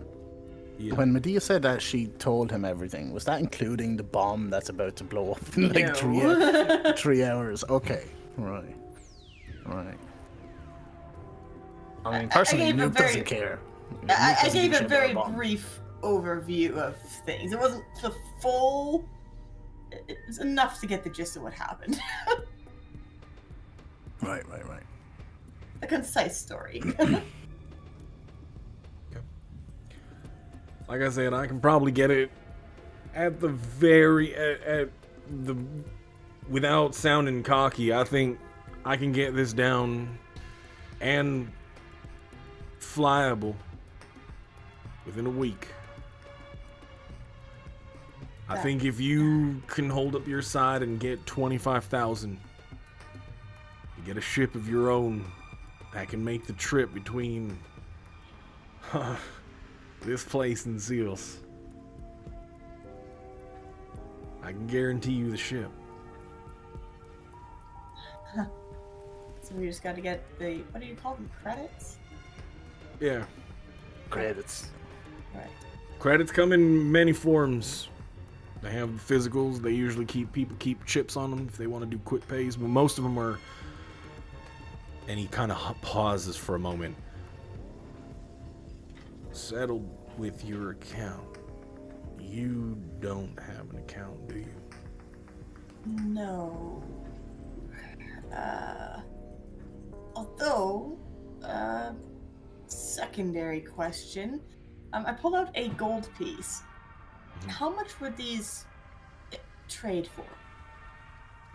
Yeah.
When Madia said that she told him everything, was that including the bomb that's about to blow up in like
No.
3 hours? Okay, right. I mean, personally, Nuke doesn't care.
I gave a very
bomb.
brief overview of things. It wasn't the full. It was enough to get the gist of what happened.
Right.
A concise story.
Like I said, I can probably get it at the without sounding cocky. I think I can get this down and flyable within a week. I think if you can hold up your side and get 25,000, you get a ship of your own that can make the trip between this place and Zieals. I can guarantee you the ship.
So we just got to get the, what do you call them, credits?
Yeah.
Credits.
Right.
Credits come in many forms. They have physicals. They usually people keep chips on them if they want to do quick pays, but most of them are. And he kind of pauses for a moment. settled with your account. You don't have an account, do you?
No. Although, secondary question. I pulled out a gold piece. How much would these trade for?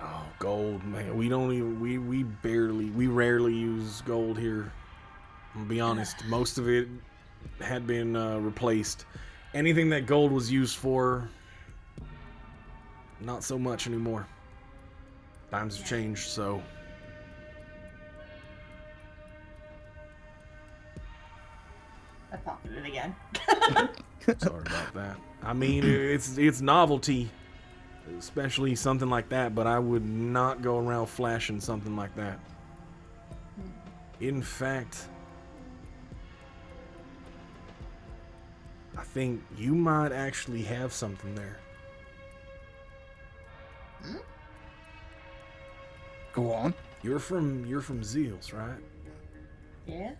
Oh, gold, man. We don't even, we rarely use gold here. I'm gonna be honest. Most of it had been replaced. Anything that gold was used for, not so much anymore. Times have changed, so.
I pocketed it again.
Sorry about that. I mean, it's novelty, especially something like that, but I would not go around flashing something like that. In fact, I think you might actually have something there.
Go on.
You're from Zieals, right?
Yeah?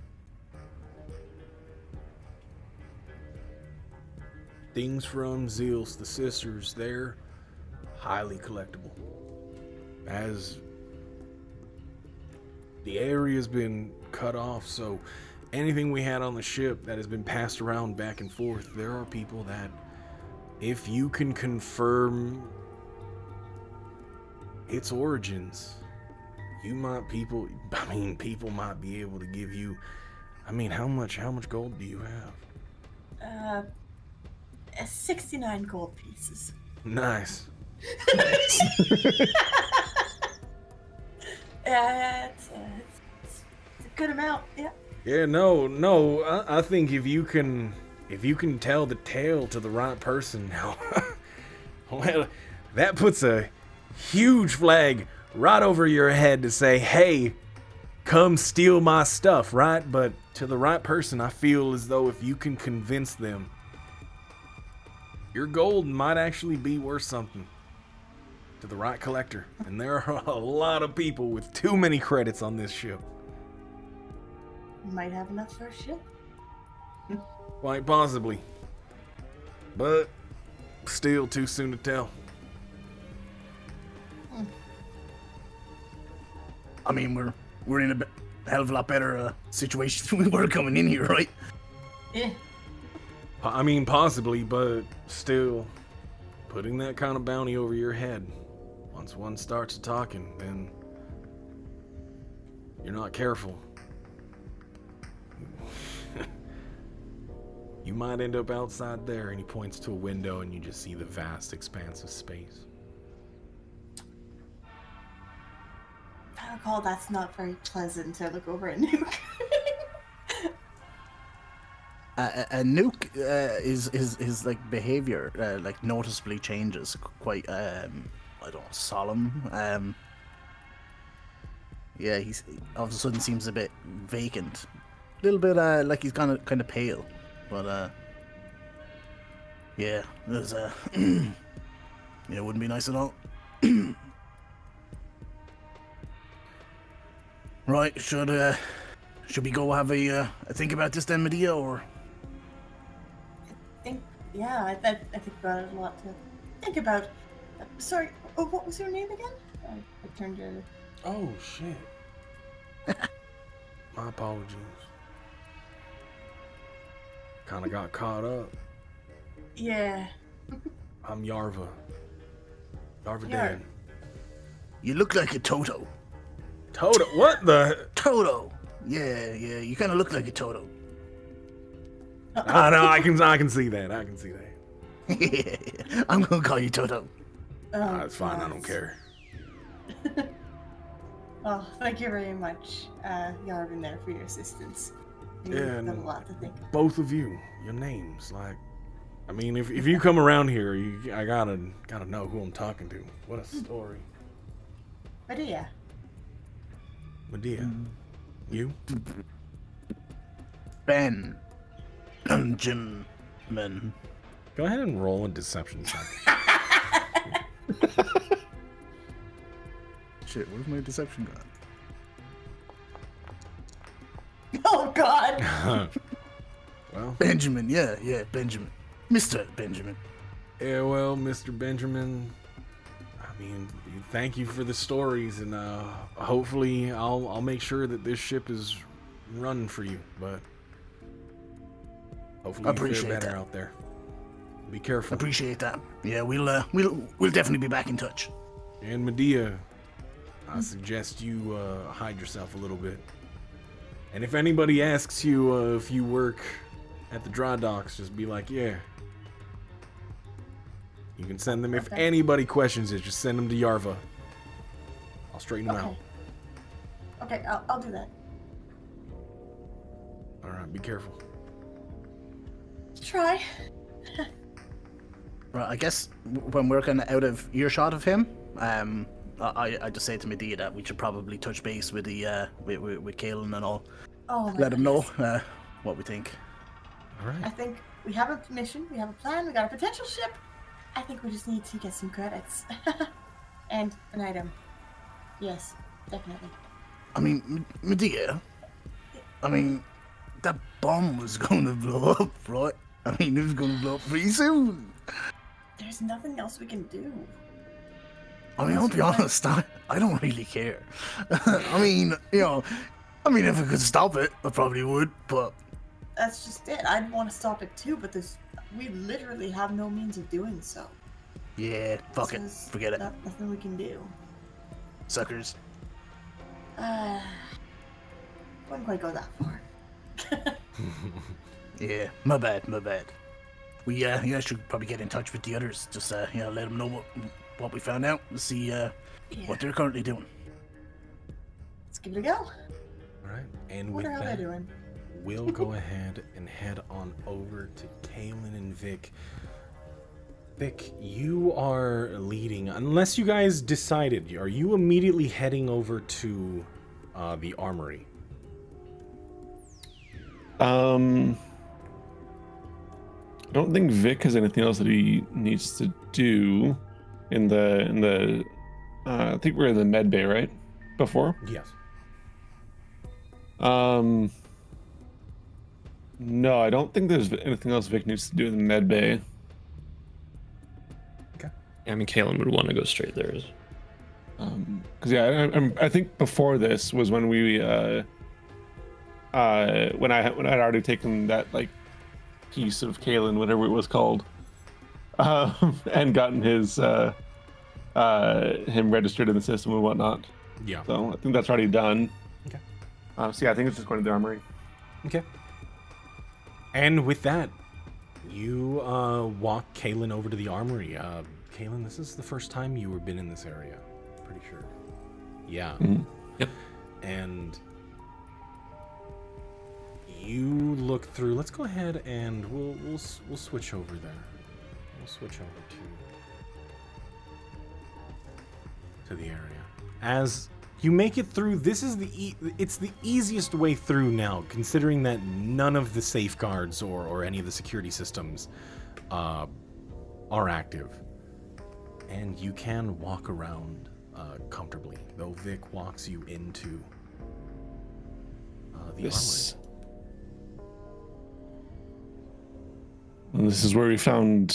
Things from Zieals, the sisters, they're highly collectible. As the area's been cut off, so anything we had on the ship that has been passed around back and forth, there are people that, if you can confirm its origins, people might be able to give you, how much gold do you have?
69 gold pieces.
Nice.
It's a good amount, yeah.
Yeah, no. I think if you can tell the tale to the right person now, well, that puts a huge flag right over your head to say, hey, come steal my stuff, right? But to the right person, I feel as though if you can convince them, your gold might actually be worth something to the right collector. And there are a lot of people with too many credits on this ship.
Might have enough for a ship.
Quite possibly. But still too soon to tell.
I mean, we're in a hell of a lot better situation than we were coming in here, right?
Yeah.
Possibly, but still, putting that kind of bounty over your head, once one starts talking, then you're not careful. You might end up outside there, and he points to a window, and you just see the vast expanse of space.
I recall that's not very pleasant to look over at Nuke.
Nuke his like behavior like noticeably changes, quite I don't know, solemn. Yeah, he's all of a sudden seems a bit vacant, a little bit like he's kind of pale, but yeah, there's yeah, it wouldn't be nice at all. Right, should we go have a think about this then, Madia, or?
I think about it a lot to think about. Sorry, what was your name again? I turned your...
Oh, shit. My apologies. Kinda got caught up.
Yeah.
I'm Yarva. Yarva
Yarv.
Dan.
You look like a Toto.
Toto? What the?
Toto. Yeah, you kind of look like a Toto.
I know, I can see that. I can see that.
I'm gonna call you Toto.
Oh,
It's fine, I don't care.
Oh, thank you very much, Yarvin, there, for your assistance. You've
Yeah,
got a lot to think about.
Both of you, your names, like, if you come around here, I gotta know who I'm talking to. What a story.
Madia.
Medea. You?
Benjamin.
Go ahead and roll a deception check.
Shit, where's my deception gone?
Oh, God!
Well, Well,
Benjamin, yeah, Benjamin. Mr. Benjamin.
yeah, well, Mr. Benjamin, I mean, thank you for the stories, and hopefully I'll make sure that this ship is running for you, but hopefully you fare
Appreciate
better
that.
out there. Be careful.
Appreciate that. Yeah, we'll definitely be back in touch.
And Medea, I suggest you hide yourself a little bit. And if anybody asks you if you work at the dry docks, just be like, yeah. You can send them. If
Okay.
anybody questions it, just send them to Yarva. I'll straighten them out.
Okay, I'll do that.
All right, be careful.
Try.
Right, I guess when we're kind of out of earshot of him, I just say to Medea that we should probably touch base with the with Kalen and all.
Oh, my
Let him know
goodness.
what we think.
All right.
I think we have a mission, we have a plan, we got a potential ship. I think we just need to get some credits. And an item. Yes, definitely.
I mean, Medea. I mean, that bomb was going to blow up, right? I mean, it was going to blow up pretty soon.
There's nothing else we can do.
I mean, I'll be honest, I don't really care. I mean, if I could stop it, I probably would, but
That's just it. I'd want to stop it too, but we literally have no means of doing so.
yeah, fuck it.
There's
Forget it.
Nothing we can do.
Suckers.
Wouldn't quite go that far.
Yeah, my bad. We should probably get in touch with the others. Just let them know what we found out. And see
Yeah.
what they're currently doing.
Let's give it a go.
All right. And with
Wonder how they're
that,
doing.
we'll go ahead and head on over to Kaylin and Vic. Vic, you are leading. Unless you guys decided, are you immediately heading over to the armory?
I don't think Vic has anything else that he needs to do in the I think we're in the med bay, right? Before?
Yes.
No, I don't think there's anything else Vic needs to do in the med bay.
Okay.
I mean, Kalen would want to go straight there. Because I think before this was when we when I'd already taken that like piece of Kalen, whatever it was called, and gotten his him registered in the system and whatnot.
Yeah.
So I think that's already done.
Okay.
So yeah, I think it's just going to the armory.
Okay. And with that, you walk Kaylin over to the armory. Kaylin, this is the first time you have been in this area. Pretty sure. Yeah.
Mm-hmm. Yep.
And you look through. Let's go ahead and we'll switch over there. We'll switch over to the area. As you make it through, this is it's the easiest way through now, considering that none of the safeguards or any of the security systems are active, and you can walk around comfortably. Though Vic walks you into the
This
armory.
is where we found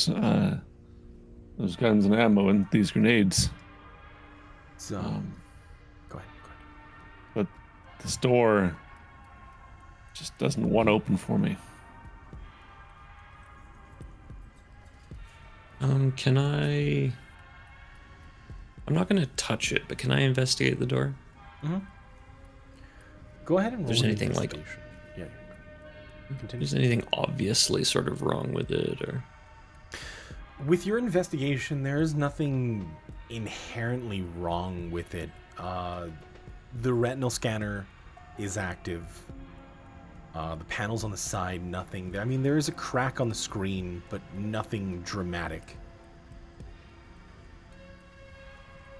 those guns and ammo and these grenades.
So, go ahead.
But this door just doesn't want to open for me.
Can I? I'm not gonna touch it, but can I investigate the door?
Mm-hmm. Go ahead and roll
There's
an
anything like-
investigation. Yeah. Continue.
Is anything obviously sort of wrong with it, or?
With your investigation, there is nothing inherently wrong with it. The retinal scanner is active. The panels on the side, nothing. I mean, there is a crack on the screen, but nothing dramatic.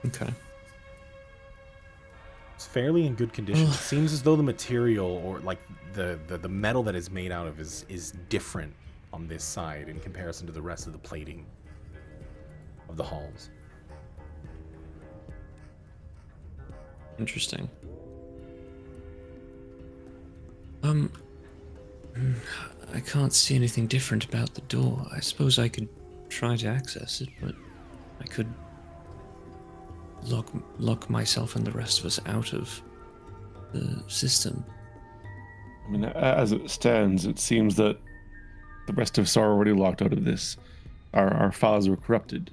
Okay.
It's fairly in good condition. It seems as though the material, or like the metal that is made out of, is different on this side in comparison to the rest of the plating of the halls.
Interesting. I can't see anything different about the door. I suppose I could try to access it, but I could lock myself and the rest of us out of the system.
I mean, as it stands, it seems that the rest of us are already locked out of this. Our files were corrupted.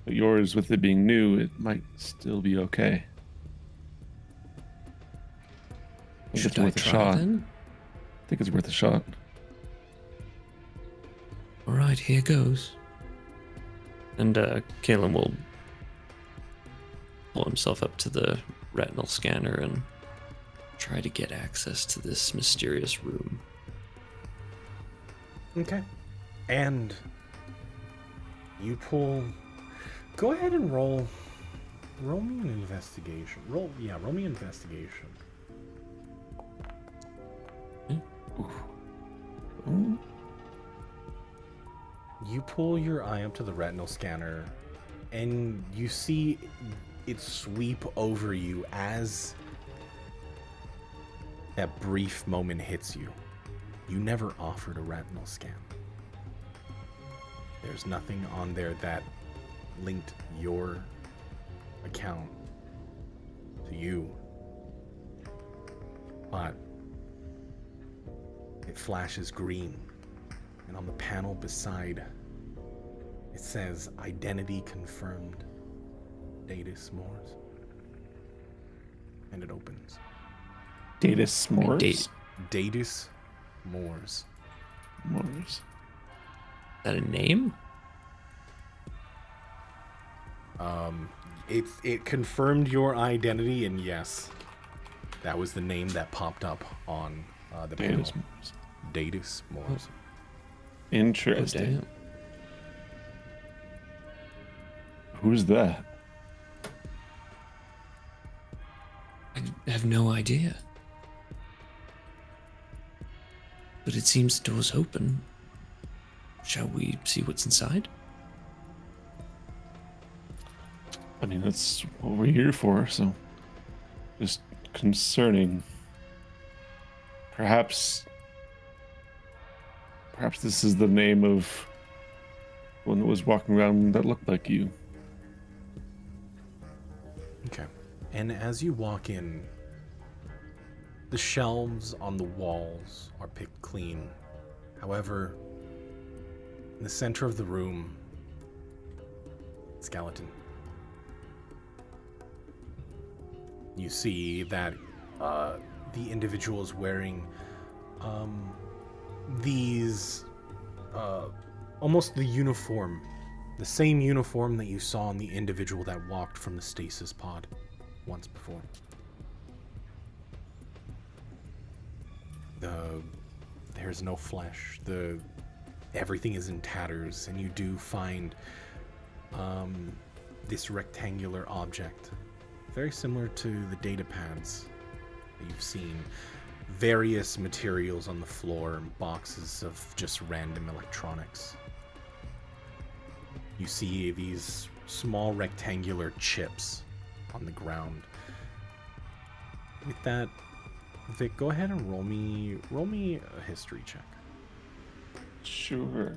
But yours, with it being new, it might still be okay. I think
Should
it's
I
worth a
try
shot.
then?
I think it's worth a shot.
All right, here goes. And Kalen will pull himself up to the retinal scanner and try to get access to this mysterious room.
Okay. And you pull. Go ahead and roll. Roll me an investigation. Roll me an investigation.
Ooh.
You pull your eye up to the retinal scanner, and you see it sweep over you as that brief moment hits you. You never offered a retinal scan. There's nothing on there that linked your account to you. But it flashes green, and on the panel beside it says identity confirmed, Datus Moores. And it opens.
Data s'mores?
Datus Moores.
S'mores.
Is that a name?
It confirmed your identity, and yes, that was the name that popped up on the
Data
panel.
s'mores.
Datus Moores.
Oh,
Interesting.
damn.
Who's that?
I have no idea. But it seems the door's open. Shall we see what's inside?
I mean, that's what we're here for, so just concerning. Perhaps this is the name of one that was walking around that looked like you.
Okay. And as you walk in, the shelves on the walls are picked clean. However, in the center of the room, skeleton. You see that the individual is wearing these almost the uniform, the same uniform that you saw on the individual that walked from the stasis pod once before. There's no flesh. Everything is in tatters, and you do find this rectangular object, very similar to the data pads that you've seen. Various materials on the floor and boxes of just random electronics. You see these small rectangular chips on the ground. With that, Vic, go ahead and roll me a history check.
Sure.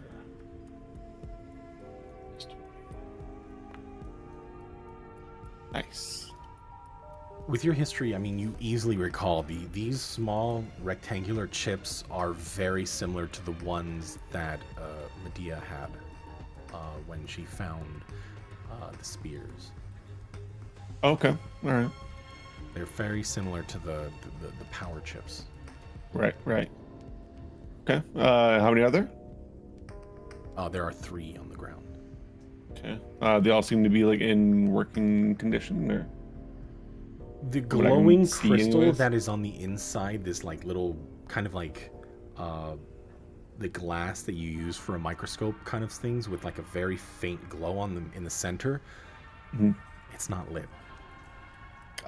Nice.
With your history, I mean, you easily recall these small rectangular chips are very similar to the ones that Madia had when she found the spears.
Okay. All right.
They're very similar to the power chips.
Right. Okay. How many other?
There are 3 on the ground.
Okay. They all seem to be like in working condition, or
The
What I can
glowing
see
crystal
anyways.
that is on the inside, this like little kind of like the glass that you use for a microscope kind of things with like a very faint glow on them in the center.
Mhm.
It's not lit.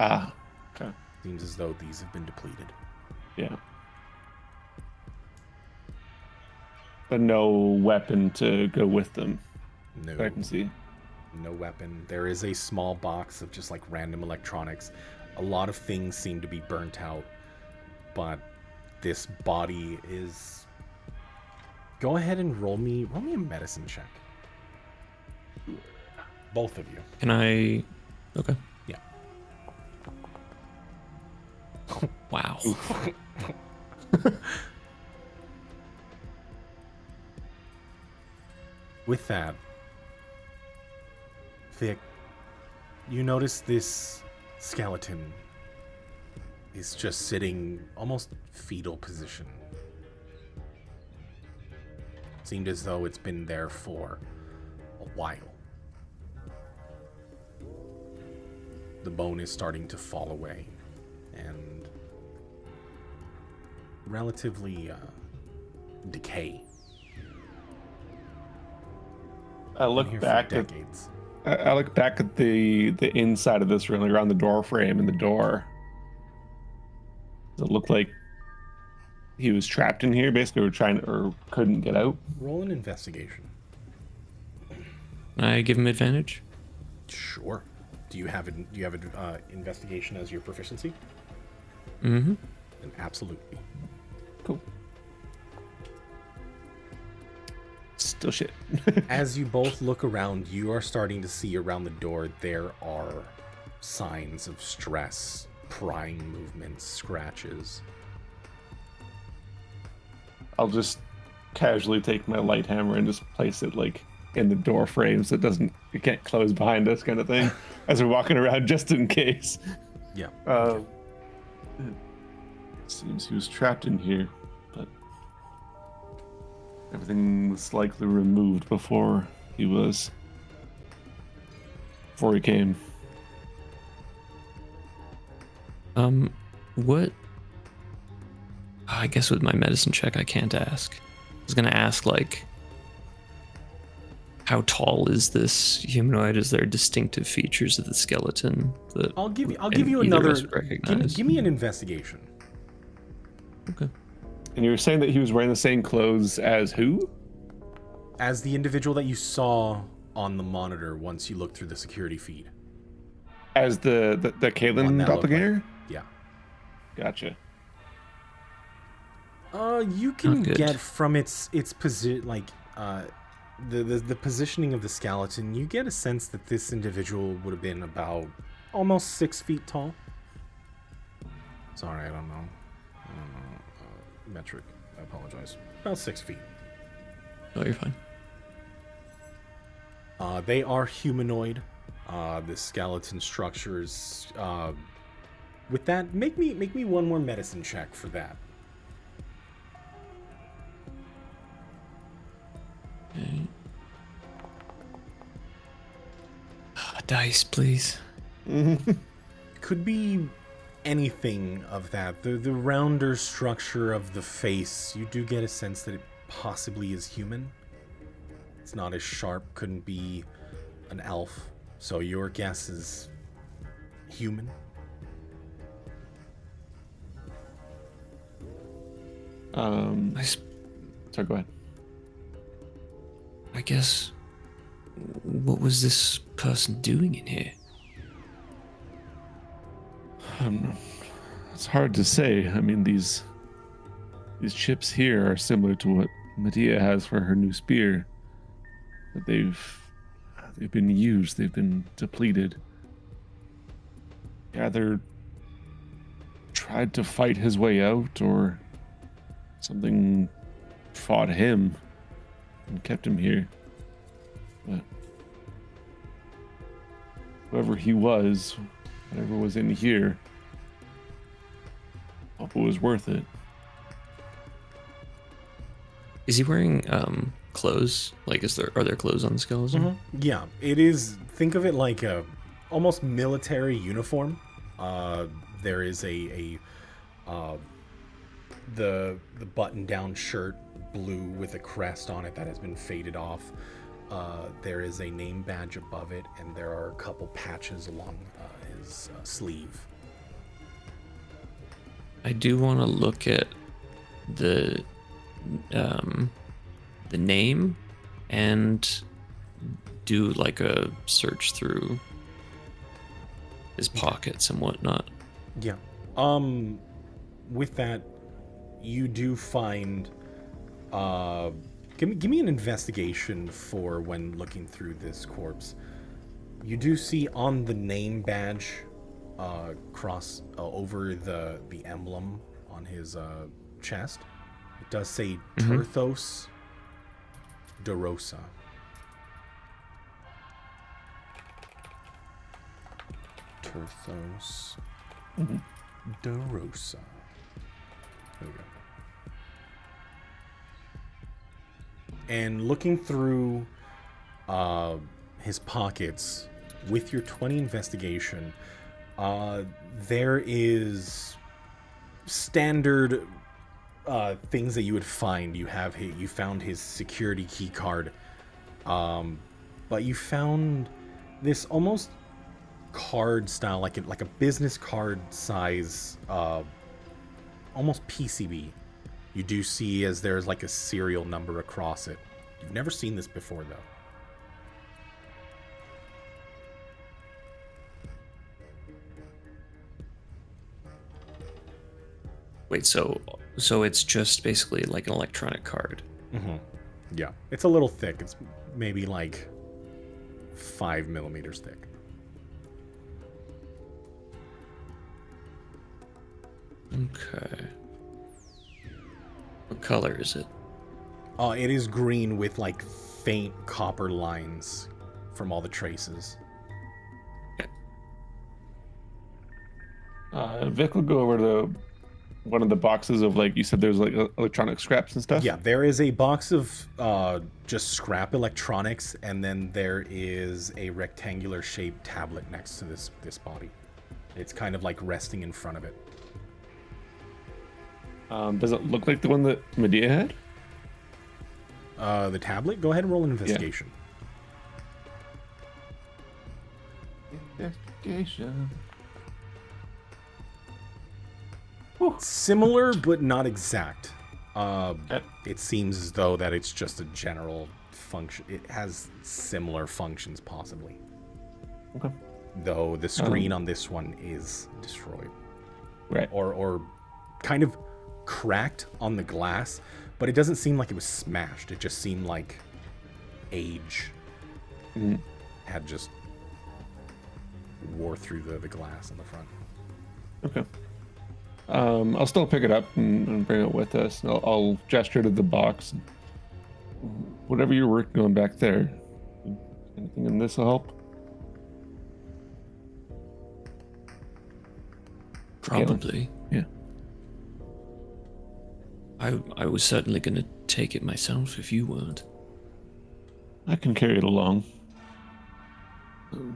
Okay.
Seems as though these have been depleted.
Yeah. But no weapon to go with them.
No,
that I can see.
no weapon. There is a small box of just like random electronics. A lot of things seem to be burnt out, but this body is Go ahead and roll me a medicine check. Both of you.
Can I? Okay.
Yeah.
Wow.
With that, Vic, you notice this skeleton is just sitting almost fetal position. Seemed as though it's been there for a while. The bone is starting to fall away and relatively decay.
I look
Been here
back
for
at
decades.
I look back at the inside of this room, like around the door frame and the door. Does it look like he was trapped in here, basically, or couldn't get out?
Roll an investigation.
Can I give him advantage?
Sure. Do you have investigation as your proficiency?
Mm-hmm.
Then absolutely.
Cool. Still shit.
As you both look around, you are starting to see around the door there are signs of stress, prying movements, scratches.
I'll just casually take my light hammer and just place it like in the door frame so it can't close behind us, kind of thing, as we're walking around, just in case.
Yeah.
It seems he was trapped in here, but everything was likely removed before he came.
What? I guess with my medicine check, I can't ask. I was gonna ask, like, how tall is this humanoid? Is there distinctive features of the skeleton that
I'll give you
either of
another.
us would recognize?
Give me an investigation.
Okay.
And you were saying that he was wearing the same clothes as who?
As the individual that you saw on the monitor once you looked through the security feed.
As the
One
Caitlyn
that looked
doppelganger?
Yeah.
Gotcha.
You can
Not good.
get from its position, like the positioning of the skeleton. You get a sense that this individual would have been about almost 6 feet tall. Sorry, I don't know. Metric. I apologize. About 6 feet.
Oh, you're fine.
They are humanoid. The skeleton structures. With that, make me one more medicine check for that.
Okay. Dice, please.
Could be anything of that. The rounder structure of the face, you do get a sense that it possibly is human. It's not as sharp, couldn't be an elf. So your guess is human?
Sorry, go ahead.
I guess. What was this person doing in here?
It's hard to say. I mean, these chips here are similar to what Madia has for her new spear. But they've been used. They've been depleted. Either tried to fight his way out, or something fought him and kept him here. But whoever he was, whatever was in here, hope it was worth it.
Is he wearing clothes? Like, are there clothes on the skeleton?
Yeah, it is. Think of it like a almost military uniform. There is the button-down shirt, blue with a crest on it that has been faded off. There is a name badge above it, and there are a couple patches along his sleeve.
I do want to look at the name and do like a search through his pockets and whatnot.
Yeah. With that, you do find Give me an investigation for when looking through this corpse. You do see on the name badge, cross over the emblem on his chest, it does say Turthos Dorosa. Turthos Dorosa. There we go. And looking through his pockets with your 20 investigation, there is standard things that you would find. You found his security key card, but you found this almost card style, like a business card size, almost PCB. You do see as there's like a serial number across it. You've never seen this before, though.
Wait, so it's just basically like an electronic card.
Mm-hmm. Yeah, it's a little thick. It's maybe like 5 millimeters thick.
Okay. What color is it?
It is green with like faint copper lines from all the traces.
Vic will go over to one of the boxes of, like you said, there's like electronic scraps and stuff.
Yeah, there is a box of just scrap electronics, and then there is a rectangular shaped tablet next to this body. It's kind of like resting in front of it.
Does it look like the one that Madia had?
The tablet? Go ahead and roll an investigation.
Investigation.
Similar, but not exact.
Okay.
It seems as though that it's just a general function. It has similar functions, possibly.
Okay.
Though the screen on this one is destroyed.
Right.
Or kind of cracked on the glass, but it doesn't seem like it was smashed. It just seemed like age had just wore through the glass on the front.
Okay. I'll still pick it up and bring it with us. I'll gesture to the box. Whatever you're working on back there. Anything in this will help?
Probably.
Yeah.
I was certainly going to take it myself if you weren't.
I can carry it along.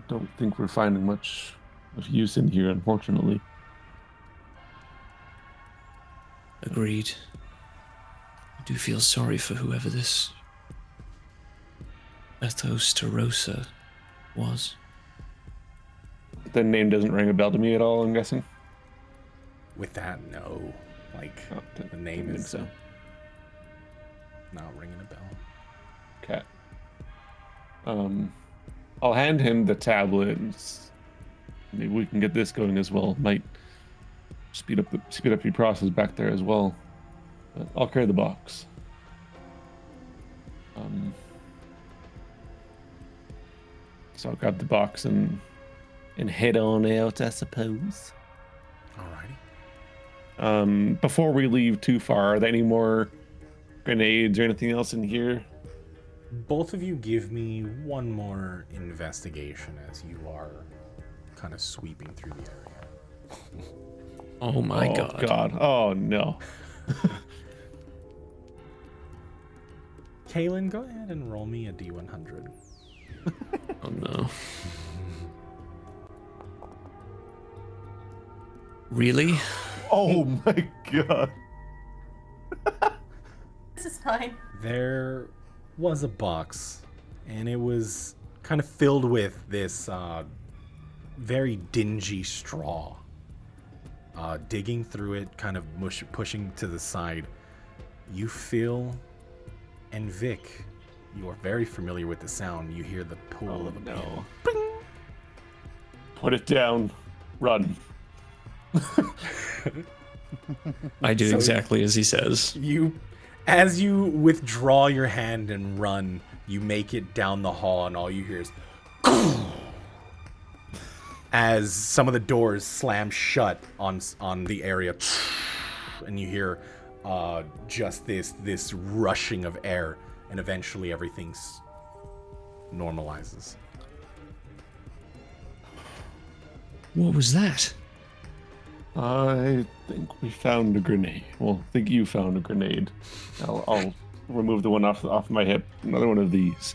Don't think we're finding much of use in here, unfortunately.
Agreed. I do feel sorry for whoever this Ethos Tarosa was.
The name doesn't ring a bell to me at all, I'm guessing.
With that, no. Like, the name
think
is
so.
not ringing a bell.
Okay. I'll hand him the tablet, and maybe we can get this going as well. Might speed up your process back there as well. But I'll carry the box. So I'll grab the box and head on out, I suppose.
Alrighty.
Before we leave too far, are there any more grenades or anything else in here?
Both of you give me one more investigation as you are kind of sweeping through the area.
Oh my god.
Oh no.
Kaylin, go ahead and roll me a D100.
Oh no. Really?
Oh my god.
This is fine.
There was a box, and it was kind of filled with this very dingy straw. Digging through it, kind of pushing to the side, you feel, and Vic, you are very familiar with the sound. You hear the pull of a pin. Bing!
Put it down. Run.
I do exactly as he says.
You, As you withdraw your hand and run, you make it down the hall, and all you hear is as some of the doors slam shut on the area, and you hear just this rushing of air, and eventually everything normalizes.
What was that?
I think we found a grenade. Well, I think you found a grenade. I'll remove the one off my hip. Another one of these.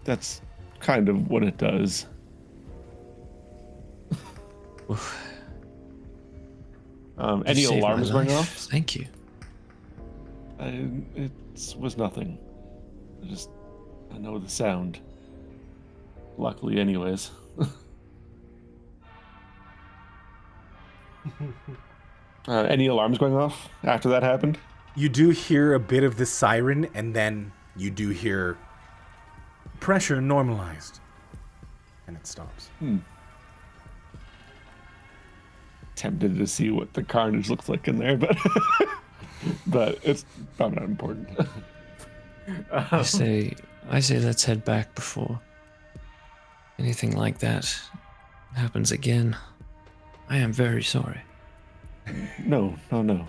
That's kind of what it does. Any
You saved my
alarms going
life.
off?
Thank you.
It was nothing. I know the sound. Luckily, anyways. Any alarms going off after that happened?
You do hear a bit of the siren, and then you do hear pressure normalized, and it stops.
Tempted to see what the carnage looks like in there, but but it's probably not important.
I say let's head back before anything like that happens again. I am very sorry.
No. It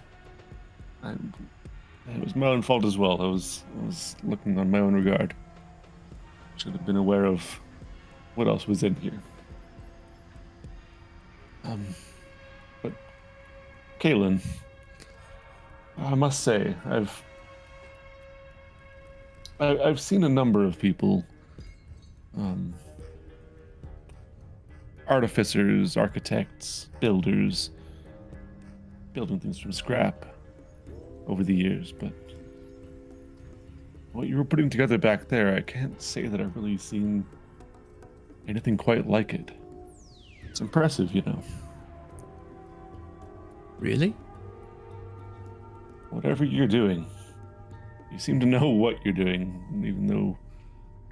was my own fault as well. I was looking on my own regard. Should have been aware of what else was in here. But Kaylin, I must say, I've seen a number of people, artificers, architects, builders, building things from scrap over the years, but what you were putting together back there, I can't say that I've really seen anything quite like it. It's impressive, you know.
Really?
Whatever you're doing, you seem to know what you're doing,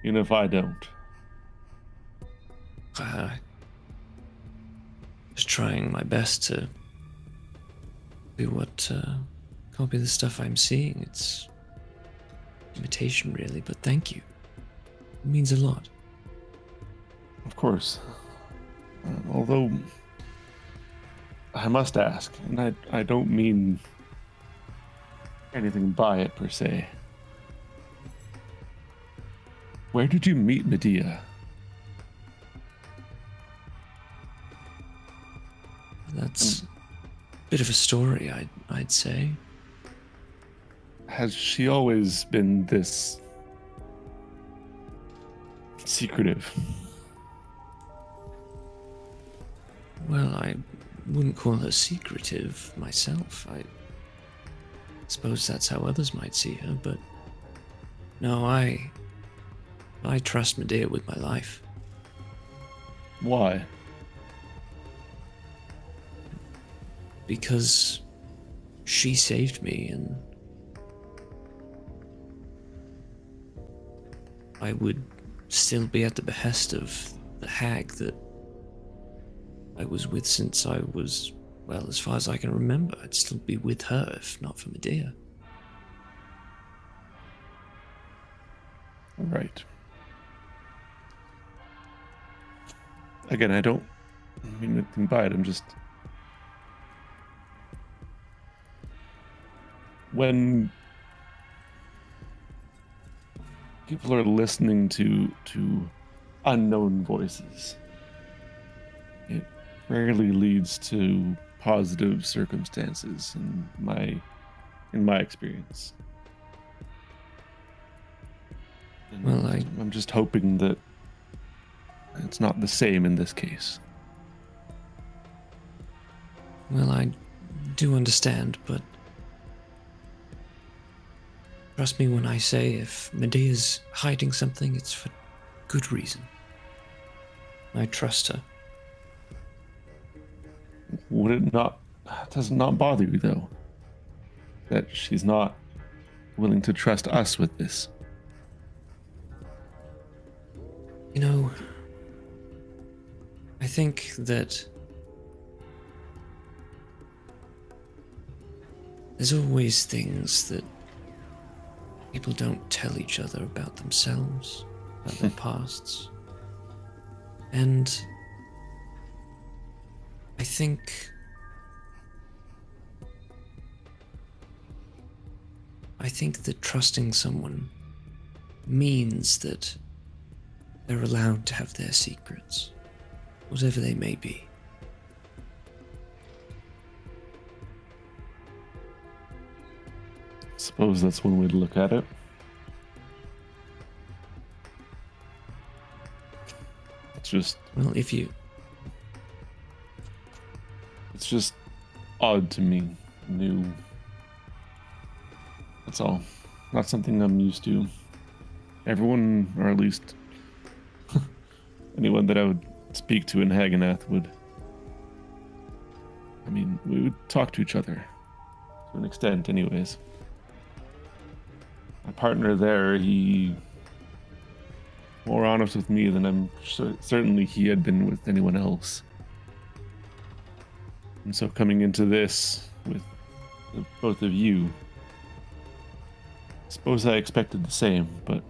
even if I don't.
Just trying my best to do what copy the stuff I'm seeing. It's imitation, really, but thank you. It means a lot.
Of course. Although, I must ask, and I don't mean anything by it per se. Where did you meet Madia?
That's a bit of a story, I'd say.
Has she always been this secretive?
Well, I wouldn't call her secretive myself. I suppose that's how others might see her, but no, I trust Medea with my life.
Why?
Because she saved me, and I would still be at the behest of the hag that I was with since I was, well, as far as I can remember. I'd still be with her if not for Medea.
Right. Again, I don't mean anything by it. I'm just... When people are listening to unknown voices, it rarely leads to positive circumstances in my experience. And
Well,
I'm just hoping that it's not the same in this case.
Well, I do understand, but trust me when I say if Medea's hiding something, it's for good reason. I trust her.
Does it not bother you, though, that she's not willing to trust us with this?
You know, I think that there's always things that people don't tell each other about themselves, about their pasts. And I think that trusting someone means that they're allowed to have their secrets, whatever they may be.
Suppose that's one way to look at it. It's just
Well, if you...
It's just odd to me. New. That's all. Not something I'm used to. Everyone, or at least anyone that I would speak to in Hagenath would. I mean, we would talk to each other. To an extent, anyways. My partner there, he. More honest with me than I'm certainly he had been with anyone else. And so coming into this with both of you, I suppose I expected the same, but I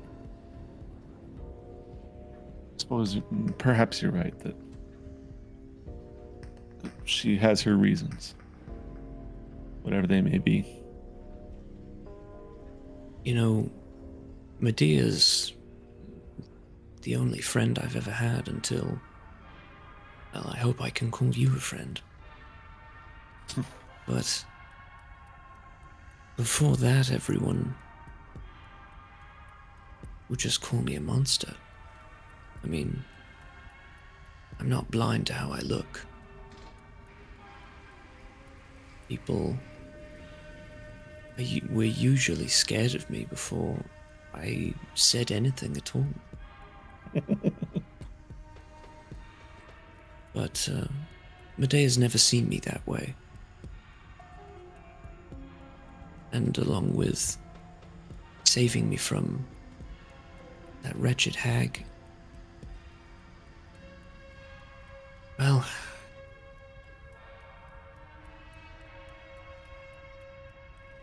suppose perhaps you're right that she has her reasons, whatever they may be.
You know, Media's the only friend I've ever had until, well, I hope I can call you a friend. But before that, everyone would just call me a monster. I mean, I'm not blind to how I look. People were usually scared of me before I said anything at all. But Medea's never seen me that way. And along with saving me from that wretched hag, well,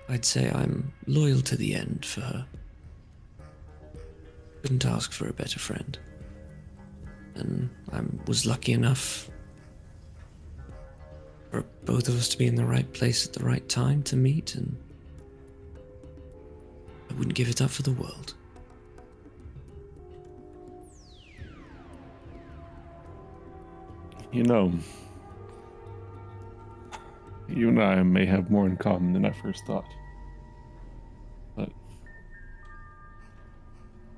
I'd say I'm loyal to the end for her. Couldn't ask for a better friend. And I was lucky enough for both of us to be in the right place at the right time to meet, and I wouldn't give it up for the world.
You know, you and I may have more in common than I first thought. But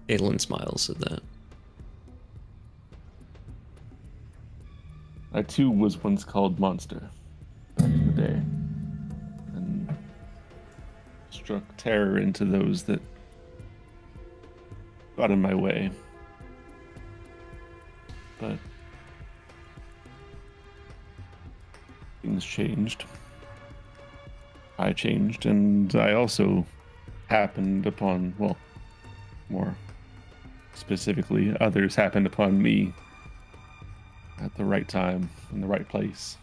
Aelin smiles at that.
I too was once called Monster back in the day, and struck terror into those that got in my way. But things changed. I changed, and I also happened upon, well, more specifically, others happened upon me at the right time, in the right place,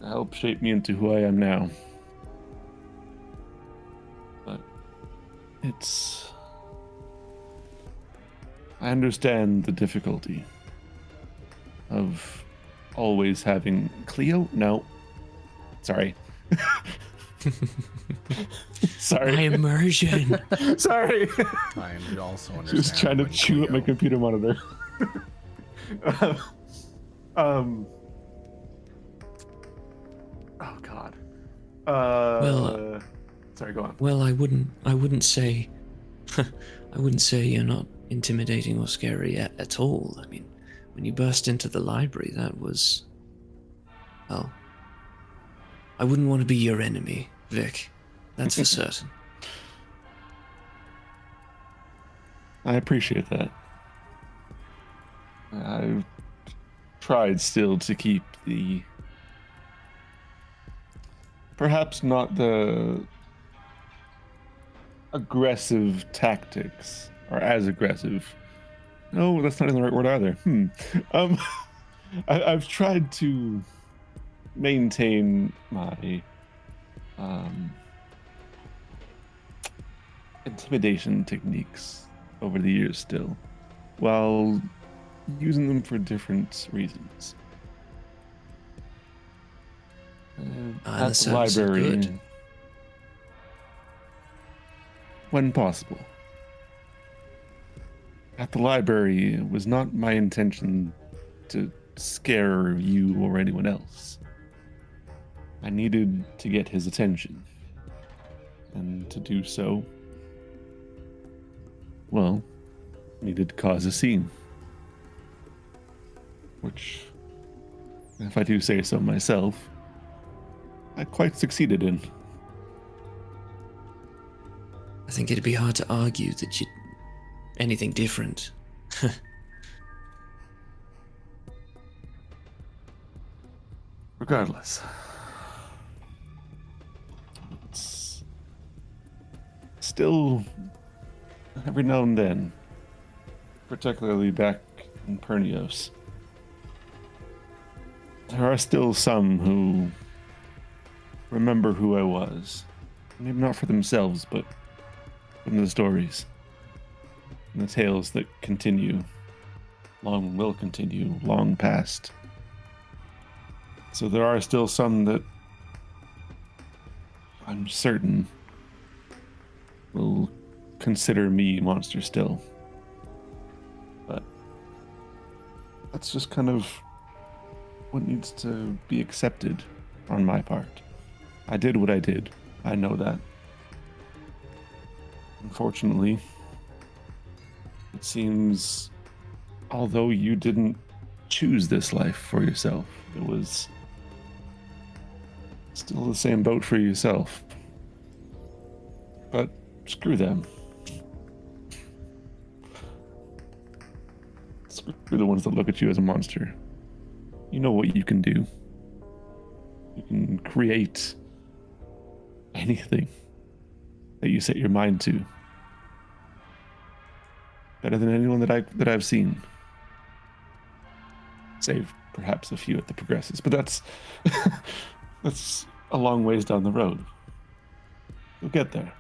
to help shape me into who I am now. But I understand the difficulty of always having Cleo? No. Sorry. Sorry.
My immersion.
Sorry.
I also understand.
Just trying to
when
chew up my
Cleo-
computer monitor. Oh God.
Well,
sorry, go on.
Well, I wouldn't say you're not intimidating or scary at all. I mean, when you burst into the library, that was, well, I wouldn't want to be your enemy, Vic. That's for certain.
I appreciate that. I've tried still to keep the, perhaps not the aggressive tactics, or as aggressive. No, that's not even the right word either. I've tried to maintain my intimidation techniques over the years still, while using them for different reasons.
The
At the
service is
library,
good.
when possible. At the library, it was not my intention to scare you or anyone else. I needed to get his attention. And to do so, well, needed to cause a scene. Which, if I do say so myself, I quite succeeded in.
I think it'd be hard to argue that you'd anything different.
Regardless, it's still every now and then, particularly back in Pernios, there are still some who remember who I was. Maybe not for themselves, but from the stories and the tales that continue, will continue, long past. So there are still some that I'm certain will consider me a monster still. But that's just kind of what needs to be accepted on my part. I did what I did. I know that. Unfortunately, it seems, although you didn't choose this life for yourself, it was still the same boat for yourself. But screw them. Screw the ones that look at you as a monster. You know what you can do. You can create anything that you set your mind to. Better than anyone that I've seen. Save perhaps a few at the progresses, but that's that's a long ways down the road. You'll get there.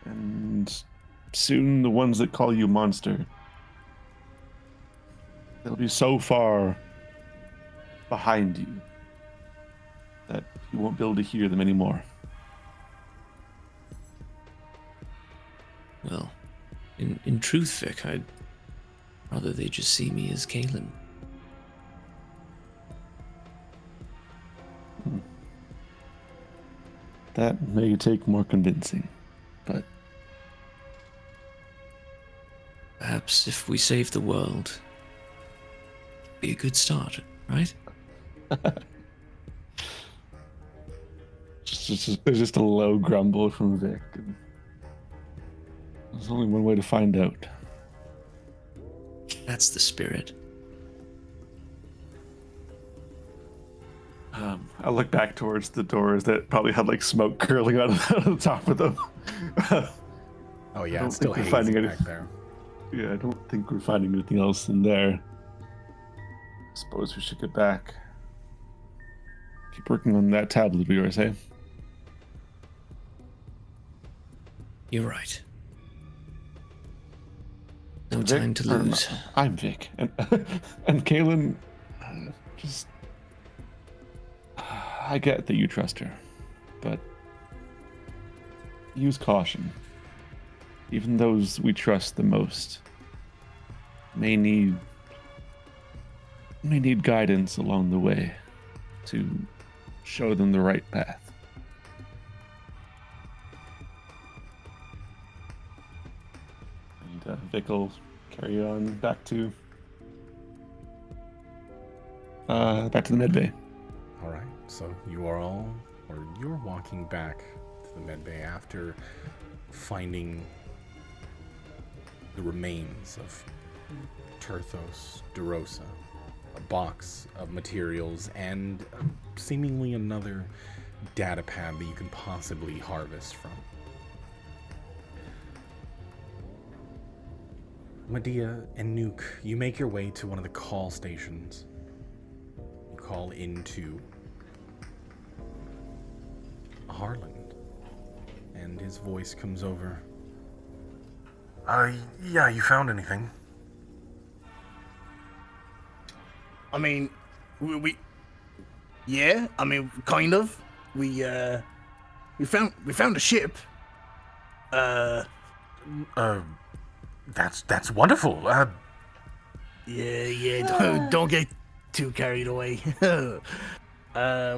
And soon the ones that call you monster, they'll be so far behind you that you won't be able to hear them anymore.
Well, in truth, Vic, I'd rather they just see me as Kalen.
That may take more convincing, but
Perhaps if we save the world, be a good start, right?
there's just a low grumble from Vic. And there's only one way to find out.
That's the spirit.
I look back towards the doors that probably had like smoke curling out of the top of them.
Oh
I
yeah,
don't
it's still
think we're
hazy
finding
back there.
Yeah, I don't think we're finding anything else in there. Suppose we should get back. Keep working on that tablet of yours, eh?
You're right. No
Vic,
time to
or
lose.
no, I'm Vic, and and Kaylin, just I get that you trust her, but use caution. Even those we trust the most may need guidance along the way to show them the right path. And Vic will carry on back to the medbay.
All right, so you're walking back to the medbay after finding the remains of Turthos Derosa, a box of materials, and seemingly another data pad that you can possibly harvest from. Madia and Nuke, you make your way to one of the call stations. You call into Harlan, and his voice comes over. Yeah, you found anything?
I mean, yeah, I mean, kind of. We found a ship.
That's wonderful.
Yeah, don't get too carried away.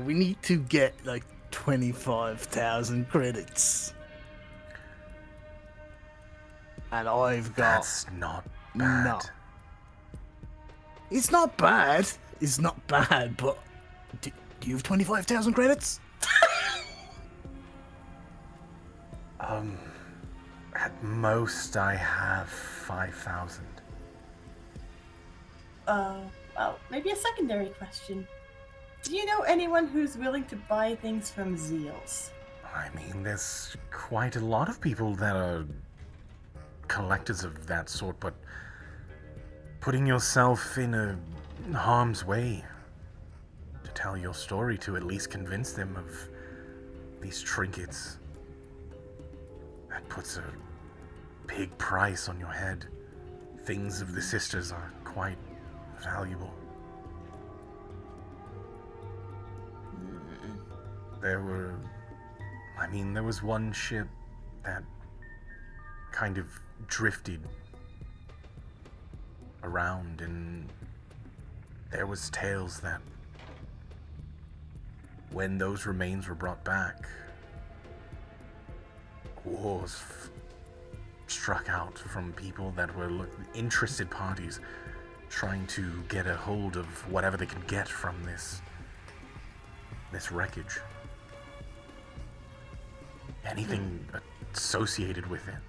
We need to get like 25,000 credits. And I've got...
That's not bad.
No. It's not bad. It's not bad, but do you have 25,000 credits?
At most, I have 5,000.
Well, maybe a secondary question. Do you know anyone who's willing to buy things from Zieals?
I mean, there's quite a lot of people that are collectors of that sort, but putting yourself in a harm's way to tell your story, to at least convince them of these trinkets, that puts a big price on your head. Things of the sisters are quite valuable. There was one ship that kind of drifted around, and there was tales that when those remains were brought back, wars struck out from people that were interested parties trying to get a hold of whatever they could get from this wreckage. Anything associated with it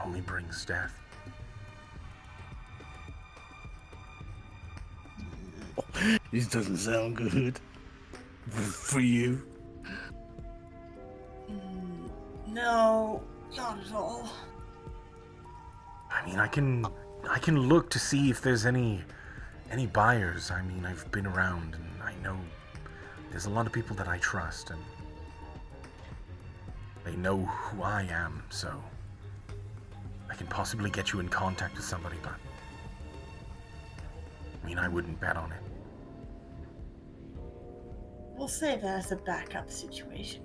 only brings death.
This doesn't sound good. For you.
No, not at all.
I mean, I can look to see if there's any buyers. I mean, I've been around and I know there's a lot of people that I trust, and they know who I am, so I can possibly get you in contact with somebody, but I mean, I wouldn't bet on it.
We'll save that as a backup situation.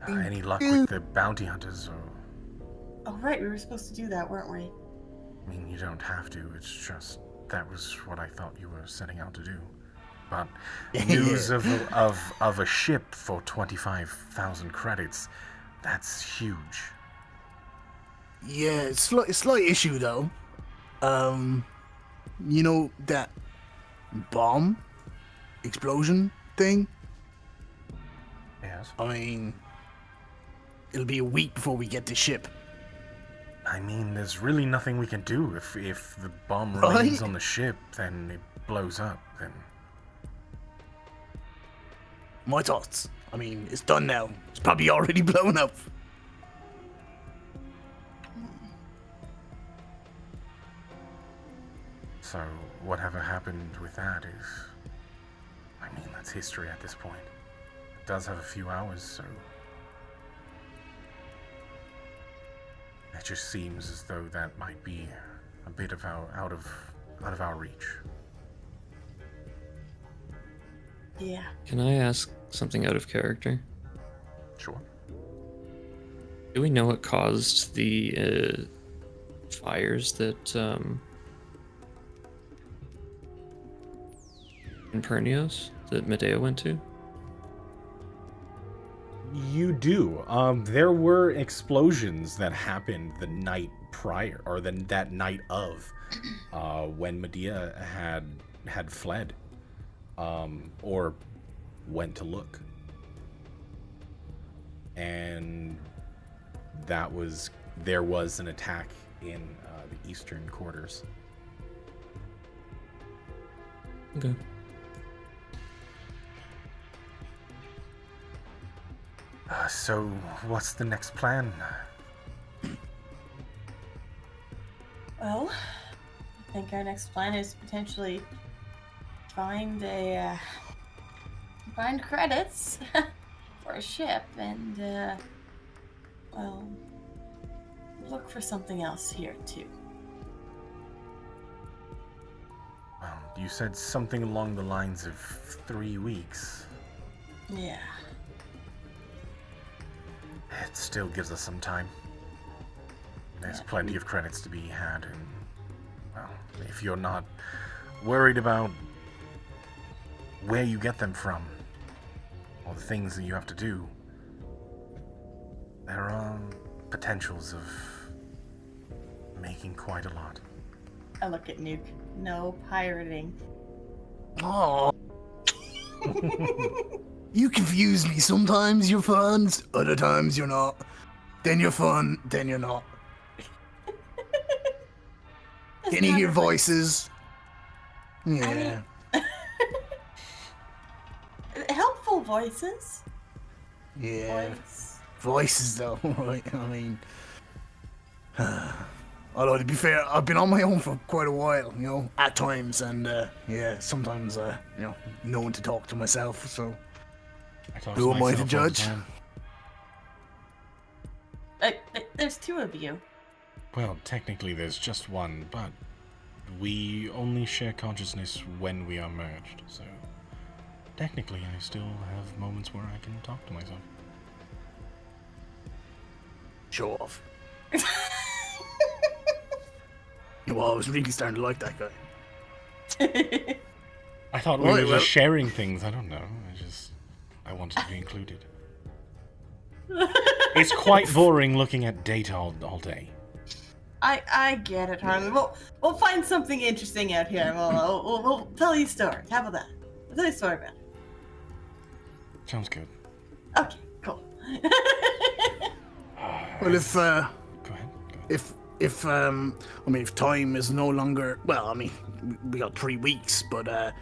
Any luck with the bounty hunters? Or,
Oh, right, we were supposed to do that, weren't we?
I mean, you don't have to. It's just that was what I thought you were setting out to do. But news of a ship for 25,000 credits, that's huge.
Yeah, it's slight issue though. You know that bomb explosion thing?
Yes.
I mean, it'll be a week before we get the ship.
I mean, there's really nothing we can do. If the bomb remains on the ship, then it blows up, then...
My thoughts. I mean, it's done now. It's probably already blown up.
So, whatever happened with that is... I mean, that's history at this point. It does have a few hours, so... It just seems as though that might be a bit of out of our reach.
Yeah.
Can I ask something out of character?
Sure.
Do we know what caused the fires that in Pernios that Medea went to?
You do. There were explosions that happened the night prior, or that night of, when Medea had fled, or went to look, and there was an attack in the eastern quarters.
Okay.
So, what's the next plan?
Well, I think our next plan is potentially find credits for a ship and well, look for something else here too.
Well, you said something along the lines of 3 weeks.
Yeah.
It still gives us some time. There's plenty of credits to be had, and, well, if you're not worried about where you get them from, or the things that you have to do, there are potentials of making quite a lot.
I look at Nuke. No pirating.
Oh. You confuse me. Sometimes you're fun, other times you're not. Then you're fun, then you're not. Can you hear voices? Yeah.
Helpful voices.
Yeah. Voices, though, right? I mean, although to be fair, I've been on my own for quite a while, you know, at times, and yeah, sometimes, you know, no one to talk to myself, so who am I to judge?
There's two of you.
Well, technically there's just one, but we only share consciousness when we are merged, so technically I still have moments where I can talk to myself.
Show off. Well, I was really starting to like that guy.
I thought we were just sharing things, I don't know, I wanted to be included. It's quite boring looking at data all day.
I get it, Harlan. We'll find something interesting out here. We'll tell you stories. How about that? We'll tell you a story about it.
Sounds good.
Okay, cool.
Well, if
Go ahead.
if time is no longer, well, I mean, we got 3 weeks, but I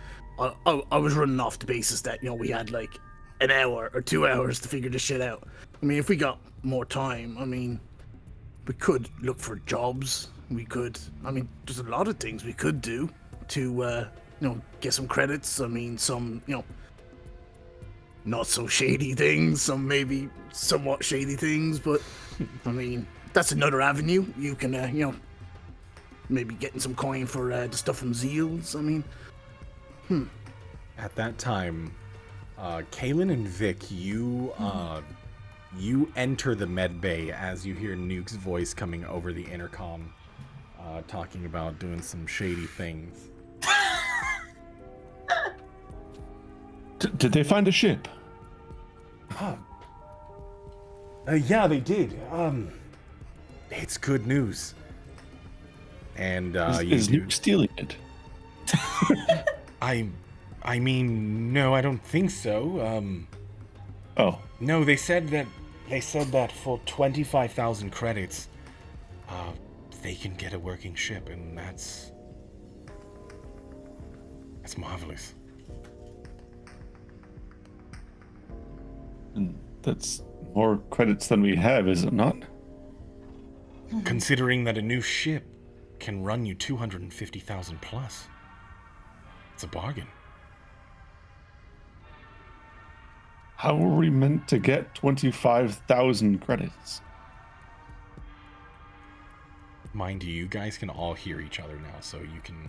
was running off the basis that, you know, we had like an hour or 2 hours to figure this shit out. I mean, if we got more time, I mean, we could look for jobs. We could, I mean, there's a lot of things we could do to, you know, get some credits. I mean, some, you know, not so shady things, some maybe somewhat shady things, but I mean, that's another avenue. You can, you know, maybe getting some coin for the stuff from Zieals. I mean,
At that time, Kaylin and Vic, you enter the med bay as you hear Nuke's voice coming over the intercom, talking about doing some shady things.
Did they find a ship?
Yeah, they did. It's good news. And
Is Nuke stealing it?
I mean, no, I don't think so.
Oh,
No, they said that for 25,000 credits, they can get a working ship, and that's marvelous.
and that's more credits than we have, is it not?
Considering that a new ship can run you 250,000 plus, it's a bargain.
How were we meant to get 25,000 credits?
Mind you, you guys can all hear each other now, so you can.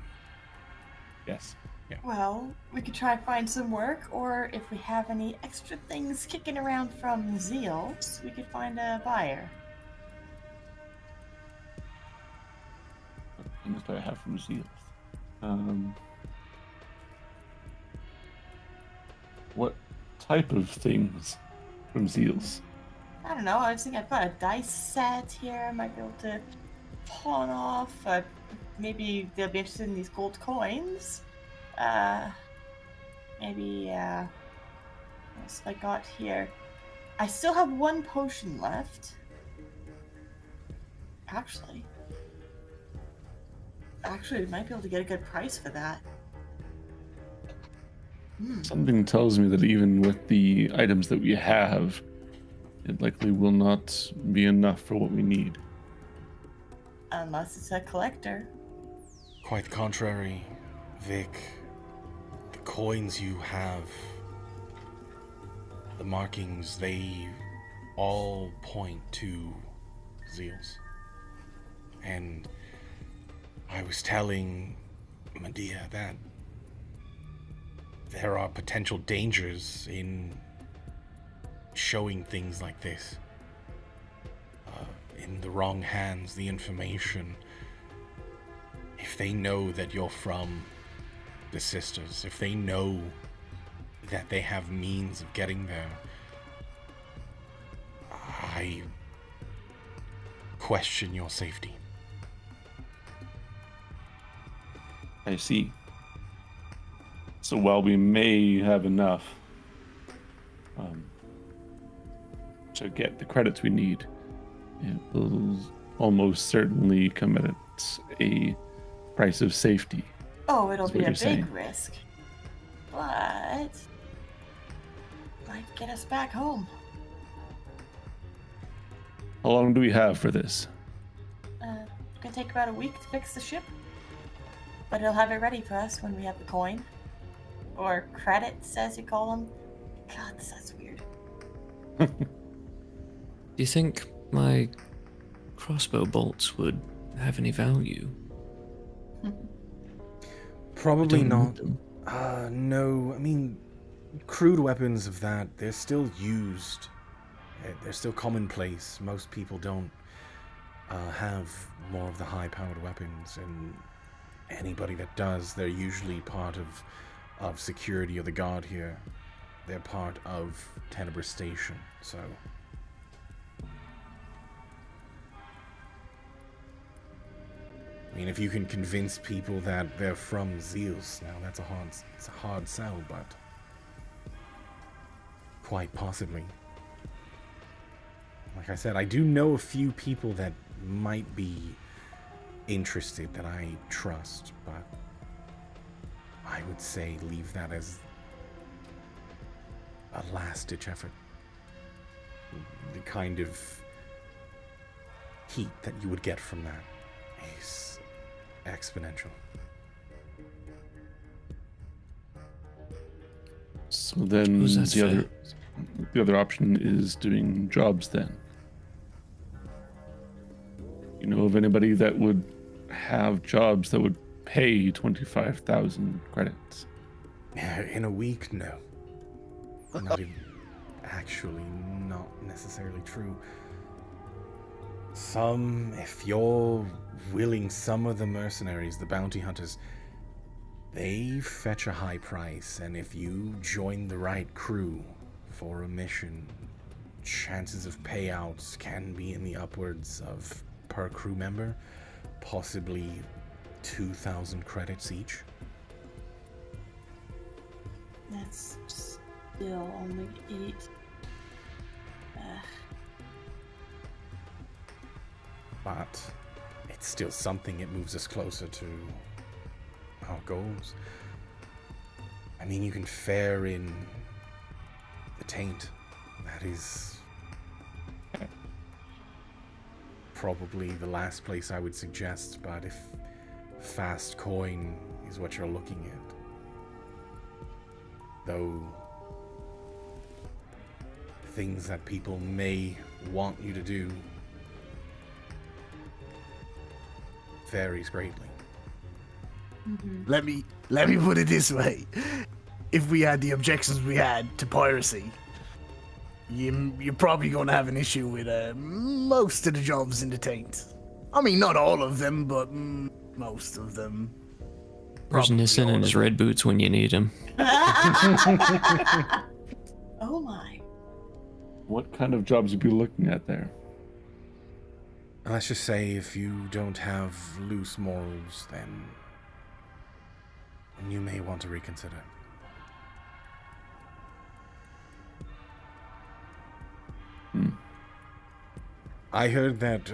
Yes.
Well, we could try and find some work, or if we have any extra things kicking around from Zieals, we could find a buyer.
What things do I have from Zieals? What type of things from Zieals?
I don't know. I was thinking I've got a dice set here. I might be able to pawn off. Maybe they'll be interested in these gold coins. Maybe, what else have I got here? I still have 1 potion left. Actually, we might be able to get a good price for that.
Something tells me that even with the items that we have, it likely will not be enough for what we need.
Unless it's a collector.
Quite the contrary, Vic. The coins you have, the markings, they all point to Zieals. And I was telling Madia that there are potential dangers in showing things like this. In the wrong hands, the information, if they know that you're from the sisters, if they know that they have means of getting there, I question your safety.
I see. So while we may have enough to get the credits we need, it will almost certainly come at a price of safety.
Oh, it'll
That's
be
what
a
you're
big
saying.
risk. But might get us back home.
How long do we have for this?
Gonna take about a week to fix the ship. But he'll have it ready for us when we have the coin. Or credits, as you call them. God, that's weird.
Do you think my crossbow bolts would have any value?
Probably
Don't
not.
need them.
No, I mean, crude weapons of that, they're still used. They're still commonplace. Most people don't have more of the high-powered weapons, and anybody that does, they're usually part of security or the guard here. They're part of Tenebris Station, so... I mean, if you can convince people that they're from Zieals, now that's it's a hard sell, but quite possibly. Like I said, I do know a few people that might be interested that I trust, but I would say leave that as a last-ditch effort. The kind of heat that you would get from that is exponential.
So then
Suppose that's
the other option is doing jobs then. You know of anybody that would have jobs that would pay 25,000 credits?
In a week, no. Not even, actually, not necessarily true. Some, if you're willing, some of the mercenaries, the bounty hunters, they fetch a high price, and if you join the right crew for a mission, chances of payouts can be in the upwards of, per crew member, possibly 2,000 credits each.
That's still only 8.
But it's still something. It moves us closer to our goals. I mean, you can fare in the Taint. That is probably the last place I would suggest, but if fast coin is what you're looking at, though things that people may want you to do varies greatly.
Let me put it this way: if we had the objections we had to piracy, you're probably going to have an issue with most of the jobs in the Taint. I mean, not all of them, but most of them.
Where's
Probably
Nissen
all
and
of
his
them.
red boots when you need him?
Oh my.
What kind of jobs would you be looking at there?
Let's just say if you don't have loose morals, then you may want to reconsider. I heard that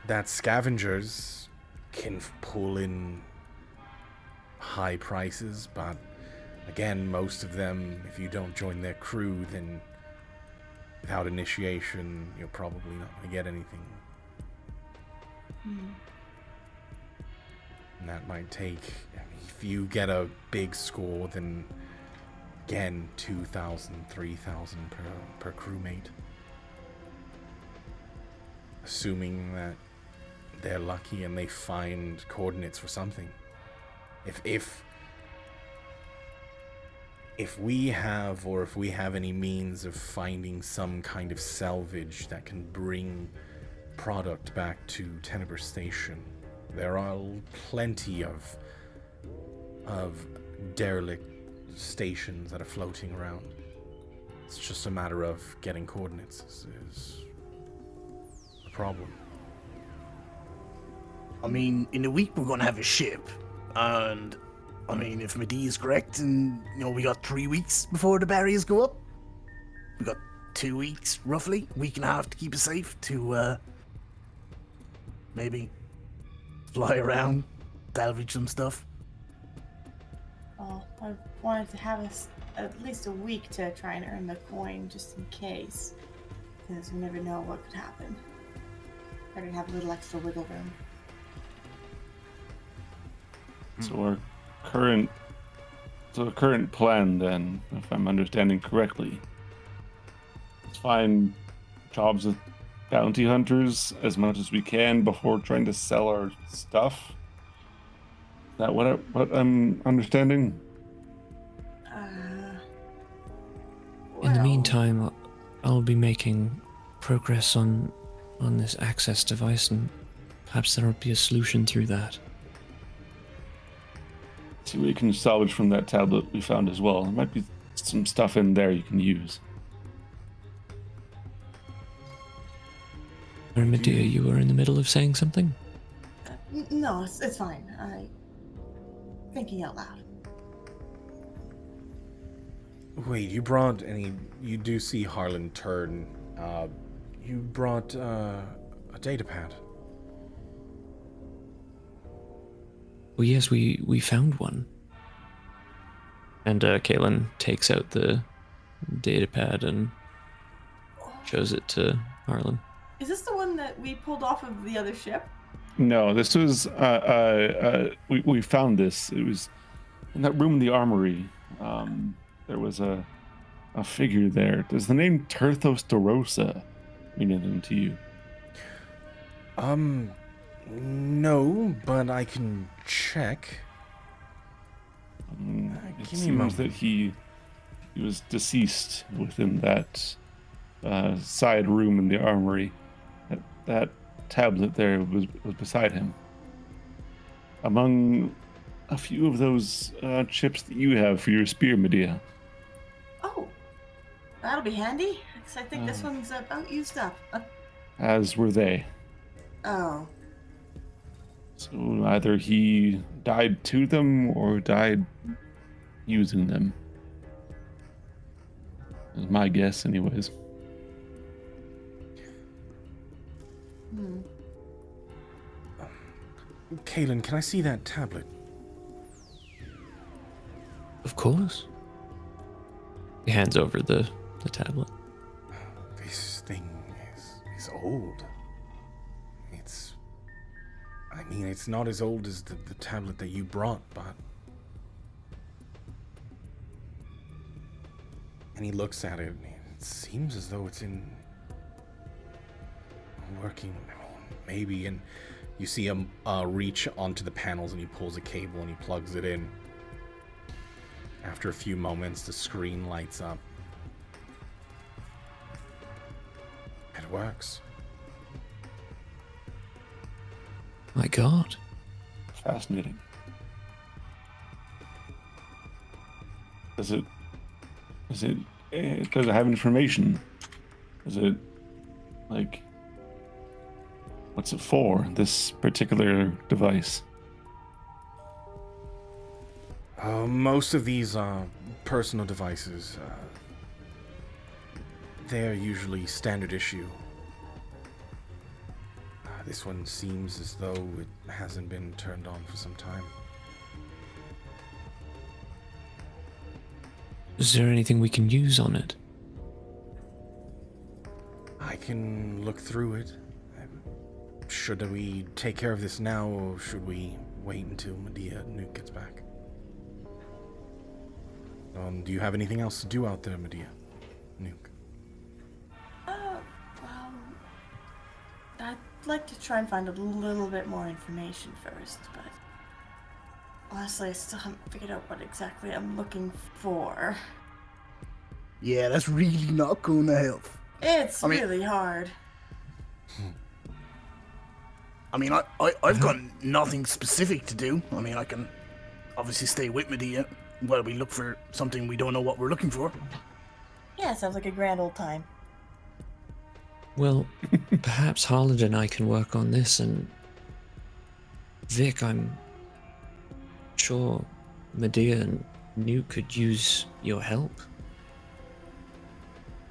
that scavengers can pull in high prices, but again, most of them, if you don't join their crew, then without initiation, you're probably not going to get anything. And that might take, if you get a big score, then again, 2,000, 3,000 per crewmate. Assuming that they're lucky and they find coordinates for something. If we have any means of finding some kind of salvage that can bring product back to Tenebrae Station, there are plenty of derelict stations that are floating around. It's just a matter of getting coordinates is the problem.
I mean, in a week we're gonna have a ship, and I mean, if Madia is correct, and we got 3 weeks before the barriers go up. We got 2 weeks, roughly, week and a half to keep us safe to maybe fly around, salvage some stuff.
Well, I wanted to have us at least a week to try and earn the coin, just in case, because we never know what could happen. Better to have a little extra wiggle room.
So our current plan, then, if I'm understanding correctly, is find jobs with bounty hunters as much as we can before trying to sell our stuff. Is that what I'm understanding?
In the
Well,
meantime, I'll be making progress on this access device, and perhaps there'll be a solution through that.
See what you can salvage from that tablet we found as well. There might be some stuff in there you can use.
Medea, you were in the middle of saying something?
No, it's fine. Thinking out loud.
Wait, you do see Harlan turn. You brought a datapad.
Well, yes, we found one. And Caitlin takes out the datapad and shows it to Harlan.
Is this the one that we pulled off of the other ship?
No, this was we found this. It was in that room in the armory. There was a figure there. Does the name Terthos de Rosa mean anything to you?
No, but I can check.
It
Give me a
seems
moment.
that he was deceased within that side room in the armory. That tablet there was beside him. Among a few of those chips that you have for your spear, Medea.
Oh, that'll be handy. 'Cause I think this one's about used up.
As were they.
Oh,
So either he died to them or died using them. Is my guess, anyways.
Kaylin, can I see that tablet?
Of course. He hands over the tablet.
This thing is old. It's not as old as the tablet that you brought, but... And he looks at it, and it seems as though it's in... working, maybe, and you see him reach onto the panels, and he pulls a cable, and he plugs it in. After a few moments, the screen lights up. It works.
My God.
Fascinating. Does it have information? Is it like, what's it for, this particular device?
Most of these are personal devices. They're usually standard issue. This one seems as though it hasn't been turned on for some time.
Is there anything we can use on it?
I can look through it. Should we take care of this now, or should we wait until Medea and Nuke gets back. Do you have anything else to do out there, Medea? Nuke.
Well, I'd like to try and find a little bit more information first, but honestly, I still haven't figured out what exactly I'm looking for.
Yeah, that's really not gonna help.
It's
I mean-
really hard.
I mean, I've got nothing specific to do. I mean, I can obviously stay with Medea while we look for something we don't know what we're looking for.
Yeah, sounds like a grand old time.
Well, perhaps Harland and I can work on this, and Vic, I'm sure Medea and Nuke could use your help.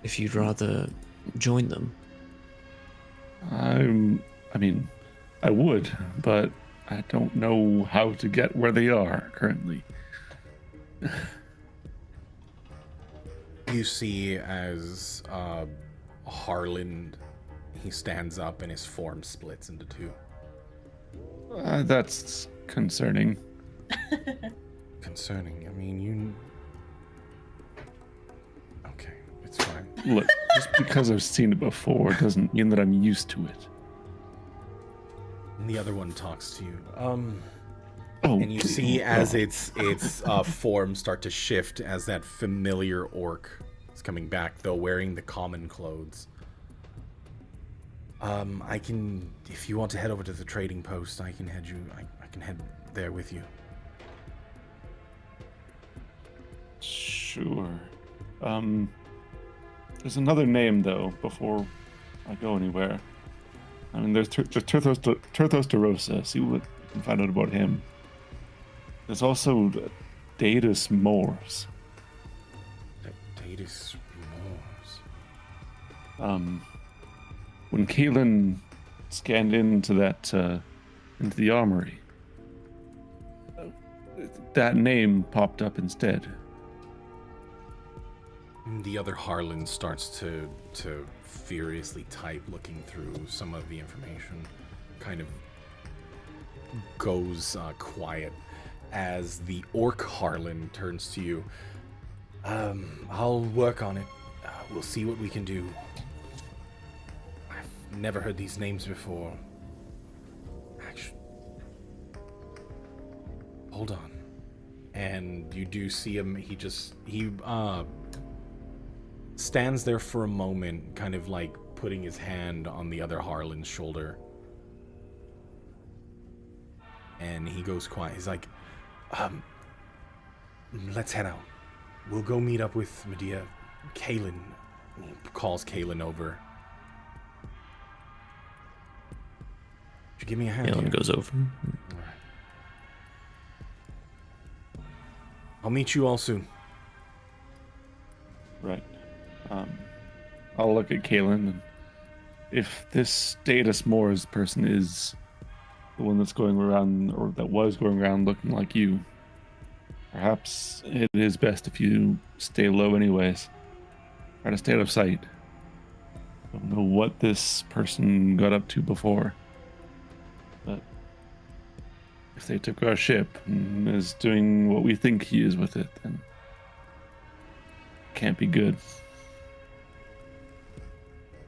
If you'd rather join them.
I mean, I would, but I don't know how to get where they are currently.
You see as Harland, he stands up and his form splits into two.
That's concerning.
Concerning, I mean, you... Okay, it's fine.
Look, just because I've seen it before doesn't mean that I'm used to it.
And the other one talks to you.
And
you see as its form start to shift as that familiar orc is coming back, though wearing the common clothes. I can, if you want to head over to the trading post, I can head there with you.
Sure. There's another name though before I go anywhere. I mean, there's Turthos de Rosa. See what you can find out about him. There's also Datus Moors.
Datus Moors.
When Kaelin scanned into into the armory, that name popped up instead.
The other Harlan starts to furiously type, looking through some of the information. Kind of goes quiet as the orc Harlan turns to you. I'll work on it. We'll see what we can do. I've never heard these names before. Actually, hold on. And you do see him. He stands there for a moment, kind of like putting his hand on the other Harlan's shoulder. And he goes quiet. He's like, let's head out. We'll go meet up with Medea. Kaelin. He calls Kaelin over. Would you give me a hand?
Kaelin
here?
goes over.
All right. I'll meet you all soon.
Right. I'll look at Kaelin, and if this Datus Moors person is the one that's going around, or that was going around looking like you, perhaps it is best if you stay low anyways. Try to stay out of sight. Don't know what this person got up to before, but if they took our ship and is doing what we think he is with it, then it can't be good.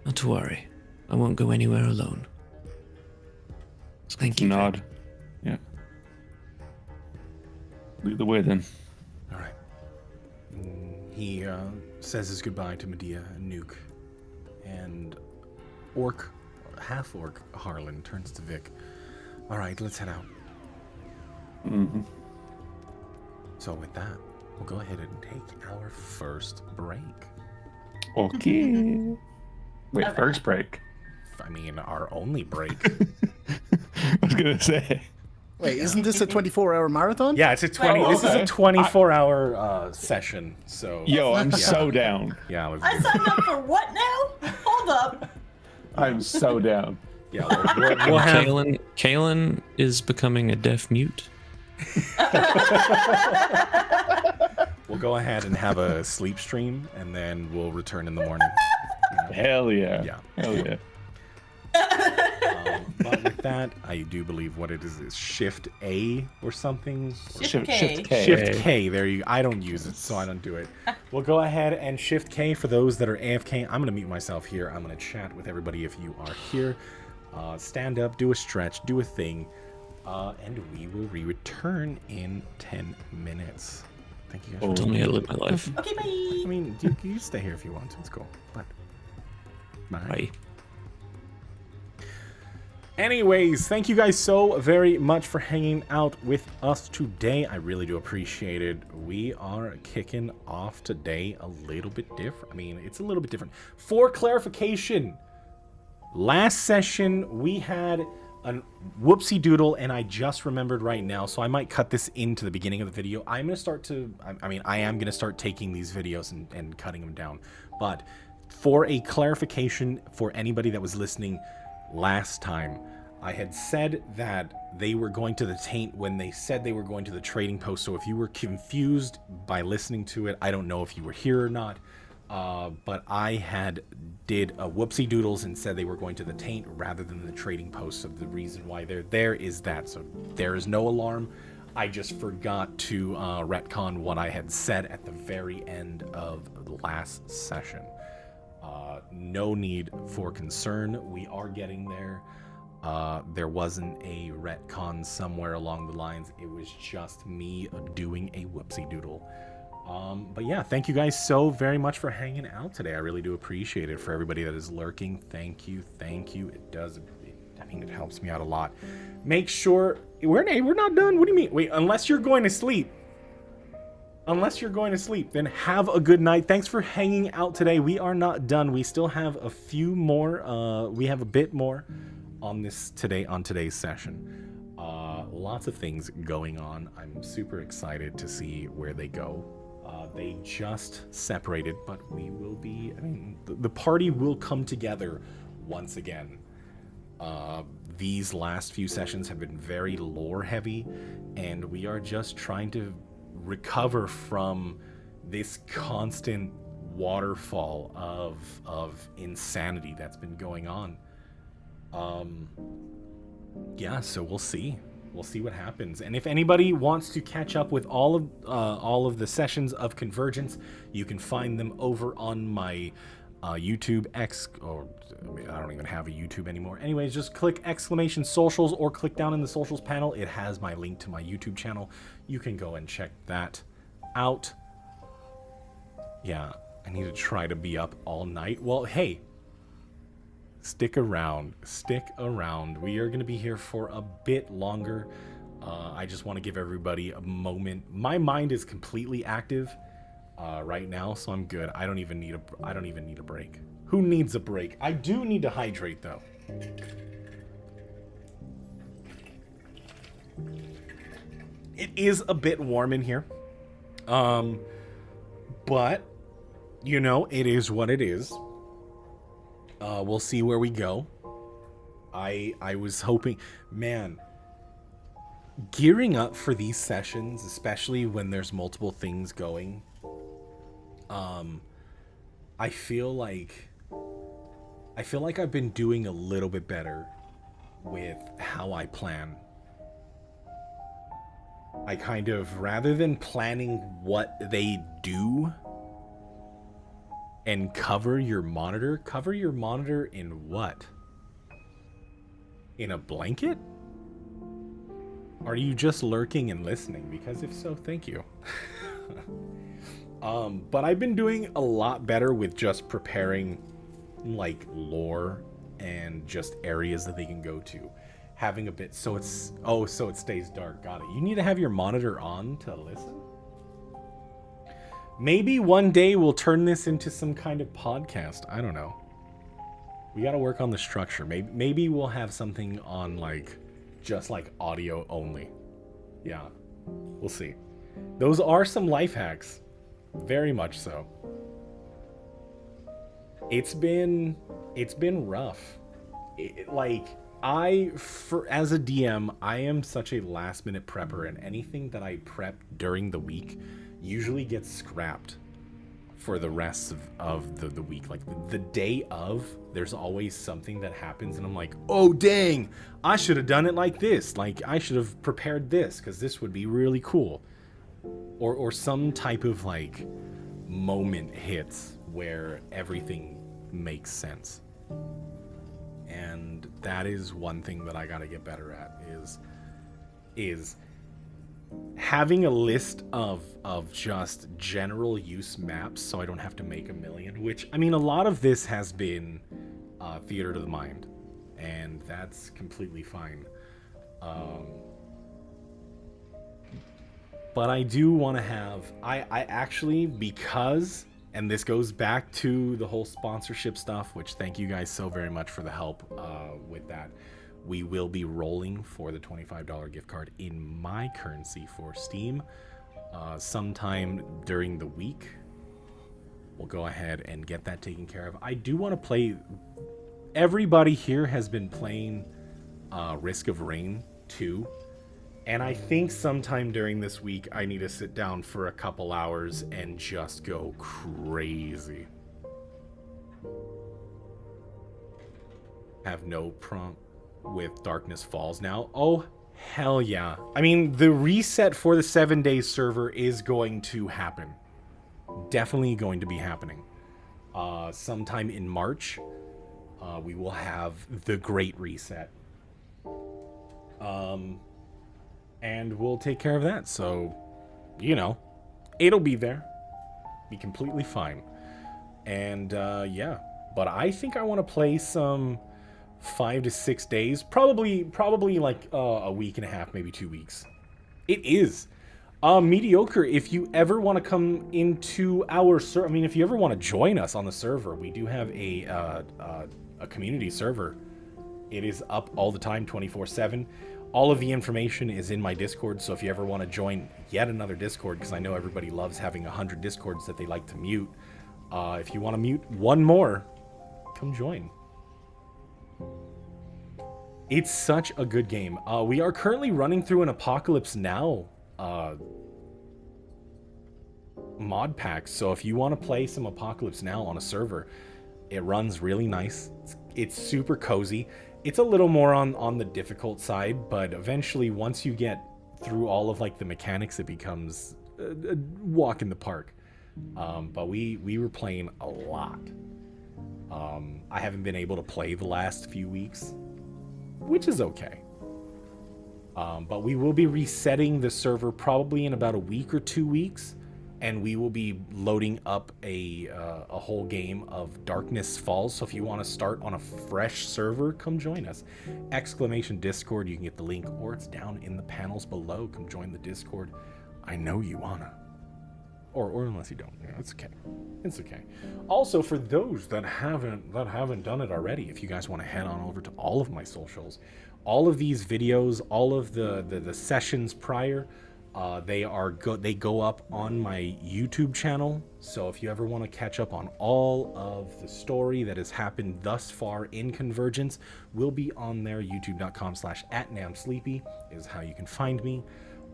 Not to worry. I won't go anywhere alone. Thank you.
Nod. Yeah. Lead the way then.
All right. He says his goodbye to Medea and Nuke, and half-orc Harlan turns to Vic. All right, let's head out.
Mm-hmm.
So with that, we'll go ahead and take our first break.
Okay. Wait,
Okay.
first break.
I mean, our only break.
I was gonna say.
Wait, isn't this a 24-hour marathon?
Yeah, it's a 20.
Wait,
This is a
okay.
24-hour session. So
Yo, I'm so down.
yeah, let's
I
do
signed up for what now? Hold up.
I'm so down.
yeah, we'll have
Kaelin is becoming a deaf mute.
we'll go ahead and have a sleep stream, and then we'll return in the morning.
Hell yeah.
Yeah.
Hell yeah.
But with that, I do believe what it is Shift A or something.
Shift K.
Shift K.
Shift K. There you. I don't use it, so I don't do it. We'll go ahead and Shift K for those that are AFK. I'm gonna mute myself here. I'm gonna chat with everybody if you are here. Stand up, do a stretch, do a thing, and we will return in 10 minutes. Thank you guys.
Tell me how to live my life.
Okay, bye.
I mean, you can stay here if you want to. It's cool. But bye.
Bye.
Anyways, thank you guys so very much for hanging out with us today. I really do appreciate it. We are kicking off today a little bit different. I mean, it's a little bit different. For clarification, last session we had a whoopsie doodle, and I just remembered right now, so I might cut this into the beginning of the video. I'm going to start to, I am going to start taking these videos and cutting them down. But for a clarification for anybody that was listening last time, I had said that they were going to the taint when they said they were going to the trading post. So if you were confused by listening to it, I don't know if you were here or not, but I had did a whoopsie doodles and said they were going to the taint rather than the trading post. So the reason why they're there is that. So there is no alarm. I just forgot to retcon what I had said at the very end of the last session. No need for concern. We are getting there. There wasn't a retcon somewhere along the lines. It was just me doing a whoopsie doodle. But yeah, thank you guys so very much for hanging out today. I really do appreciate it. For everybody that is lurking, thank you. It does. I mean, it helps me out a lot. Make sure we're not done. What do you mean? Wait, unless you're going to sleep. Then have a good night. Thanks for hanging out today. We are not done. We still have a few more. We have a bit more on today's session. Lots of things going on. I'm super excited to see where they go. They just separated, but we will be. I mean, the party will come together once again. These last few sessions have been very lore heavy, and we are just trying to recover from this constant waterfall of insanity that's been going on. Yeah, so we'll see what happens. And if anybody wants to catch up with all of the sessions of Convergence, you can find them over on my YouTube I don't even have a YouTube anymore. Anyways, just click !socials or click down in the socials panel. It has my link to my YouTube channel. You can go and check that out. Yeah, I need to try to be up all night. Well, hey, stick around. We are going to be here for a bit longer. I just want to give everybody a moment. My mind is completely active right now, so I'm good. I don't even need a break. Who needs a break? I do need to hydrate though. It is a bit warm in here. But you know, it is what it is. We'll see where we go. I was hoping, man, gearing up for these sessions, especially when there's multiple things going, I feel like I've been doing a little bit better with how I plan. I kind of, rather than planning what they do and cover your monitor in what? In a blanket? Are you just lurking and listening? Because if so, thank you. But I've been doing a lot better with just preparing like lore and just areas that they can go to. Having a bit, so it stays dark. Got it. You need to have your monitor on to listen. Maybe one day we'll turn this into some kind of podcast. I don't know. We got to work on the structure. Maybe we'll have something on like just like audio only. Yeah, we'll see. Those are some life hacks. Very much so. It's been rough. As a DM, I am such a last minute prepper, and anything that I prep during the week usually gets scrapped for the rest of the week. Like the day of, there's always something that happens and I'm like, oh dang, I should have done it like this. Like I should have prepared this because this would be really cool. Or some type of like moment hits where everything makes sense. And that is one thing that I gotta get better at is having a list of just general use maps so I don't have to make a million, which, I mean, a lot of this has been theater to the mind, and that's completely fine. But I do want to have, I actually, because, and this goes back to the whole sponsorship stuff, which thank you guys so very much for the help with that. We will be rolling for the $25 gift card in my currency for Steam sometime during the week. We'll go ahead and get that taken care of. I do want to play, everybody here has been playing Risk of Rain 2. And I think sometime during this week, I need to sit down for a couple hours and just go crazy. Have no prompt with Darkness Falls now. Oh, hell yeah. I mean, the reset for the 7-day server is going to happen. Definitely going to be happening. Sometime in March, we will have the Great Reset. And we'll take care of that. So, you know, it'll be there. Be completely fine. And, yeah. But I think I want to play some 5 to 6 days. Probably like a week and a half, maybe 2 weeks. It is. Mediocre, if you ever want to come into our server, I mean, if you ever want to join us on the server, we do have a community server. It is up all the time, 24/7. All of the information is in my Discord, so if you ever want to join yet another Discord, because I know everybody loves having 100 Discords that they like to mute. If you want to mute one more, come join. It's such a good game. We are currently running through an Apocalypse Now mod pack, so if you want to play some Apocalypse Now on a server, it runs really nice. It's super cozy. It's a little more on the difficult side, but eventually once you get through all of like the mechanics, it becomes a walk in the park. But we were playing a lot. I haven't been able to play the last few weeks, which is okay. But we will be resetting the server probably in about a week or 2 weeks, and we will be loading up a whole game of Darkness Falls. So if you want to start on a fresh server, come join us. !Discord, you can get the link, or it's down in the panels below. Come join the Discord. I know you wanna. Or unless you don't, yeah, it's okay. It's okay. Also, for those that haven't done it already, if you guys want to head on over to all of my socials, all of these videos, all of the sessions prior, they go up on my YouTube channel. So if you ever want to catch up on all of the story that has happened thus far in Convergence, will be on there. youtube.com/@namsleepy is how you can find me,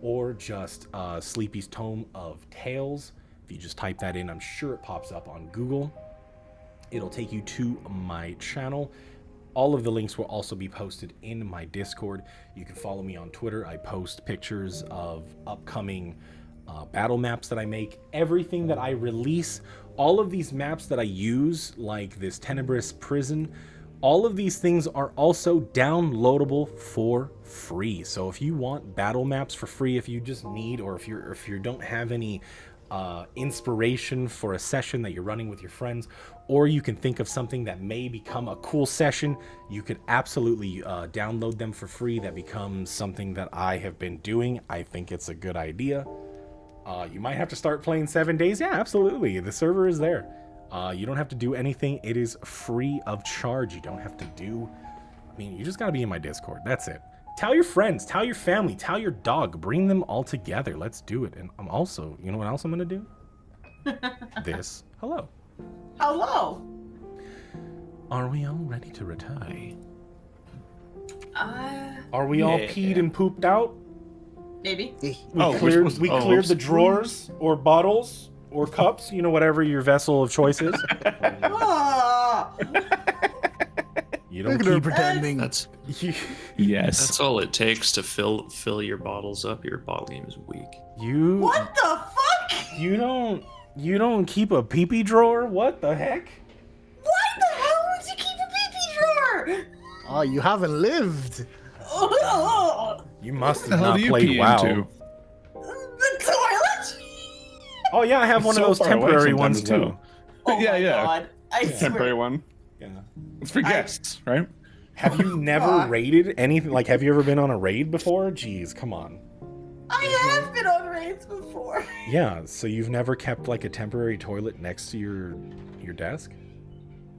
or just Sleepy's Tome of Tales. If you just type that in, I'm sure it pops up on Google. It'll take you to my channel. All of the links will also be posted in my Discord. You can follow me on Twitter. I post pictures of upcoming battle maps that I make. Everything that I release, all of these maps that I use, like this Tenebrous Prison, all of these things are also downloadable for free. So if you want battle maps for free, if you just need, or if you don't have any inspiration for a session that you're running with your friends, or you can think of something that may become a cool session, you could absolutely download them for free. That becomes something that I have been doing. I think it's a good idea. You might have to start playing 7 days. Yeah, absolutely. The server is there. You don't have to do anything. It is free of charge. You don't have to do, I mean, you just gotta be in my Discord. That's it. Tell your friends, tell your family, tell your dog, bring them all together. Let's do it. And I'm also, you know what else I'm gonna do? This. Hello.
Hello.
Are we all ready to retire?
Uh,
Are we all peed and pooped out?
maybe.
We cleared the drawers or bottles or cups, whatever your vessel of choice is.
Ah,
You
Look
don't
at her
keep
pretending.
That's
Yes.
all it takes to fill your bottles up. Your bottle game is weak.
you
what the fuck?
you don't keep a pee-pee drawer? What the heck?
Why the hell would you keep a pee-pee drawer?
Oh, you haven't lived.
You must
The
have
hell
not
do you
played
pee
WoW.
into?
The toilet?
Oh yeah, I have one
So
of those
far away
temporary
sometimes
ones
as
too.
well.
Oh
Yeah,
my
yeah.
god. I swear.
Temporary one.
Yeah.
It's for guests, right?
Have you never
Fuck.
raided anything? Like, have you ever been on a raid before? Jeez, come on.
I have been on raids before.
Yeah, so you've never kept like a temporary toilet next to your desk?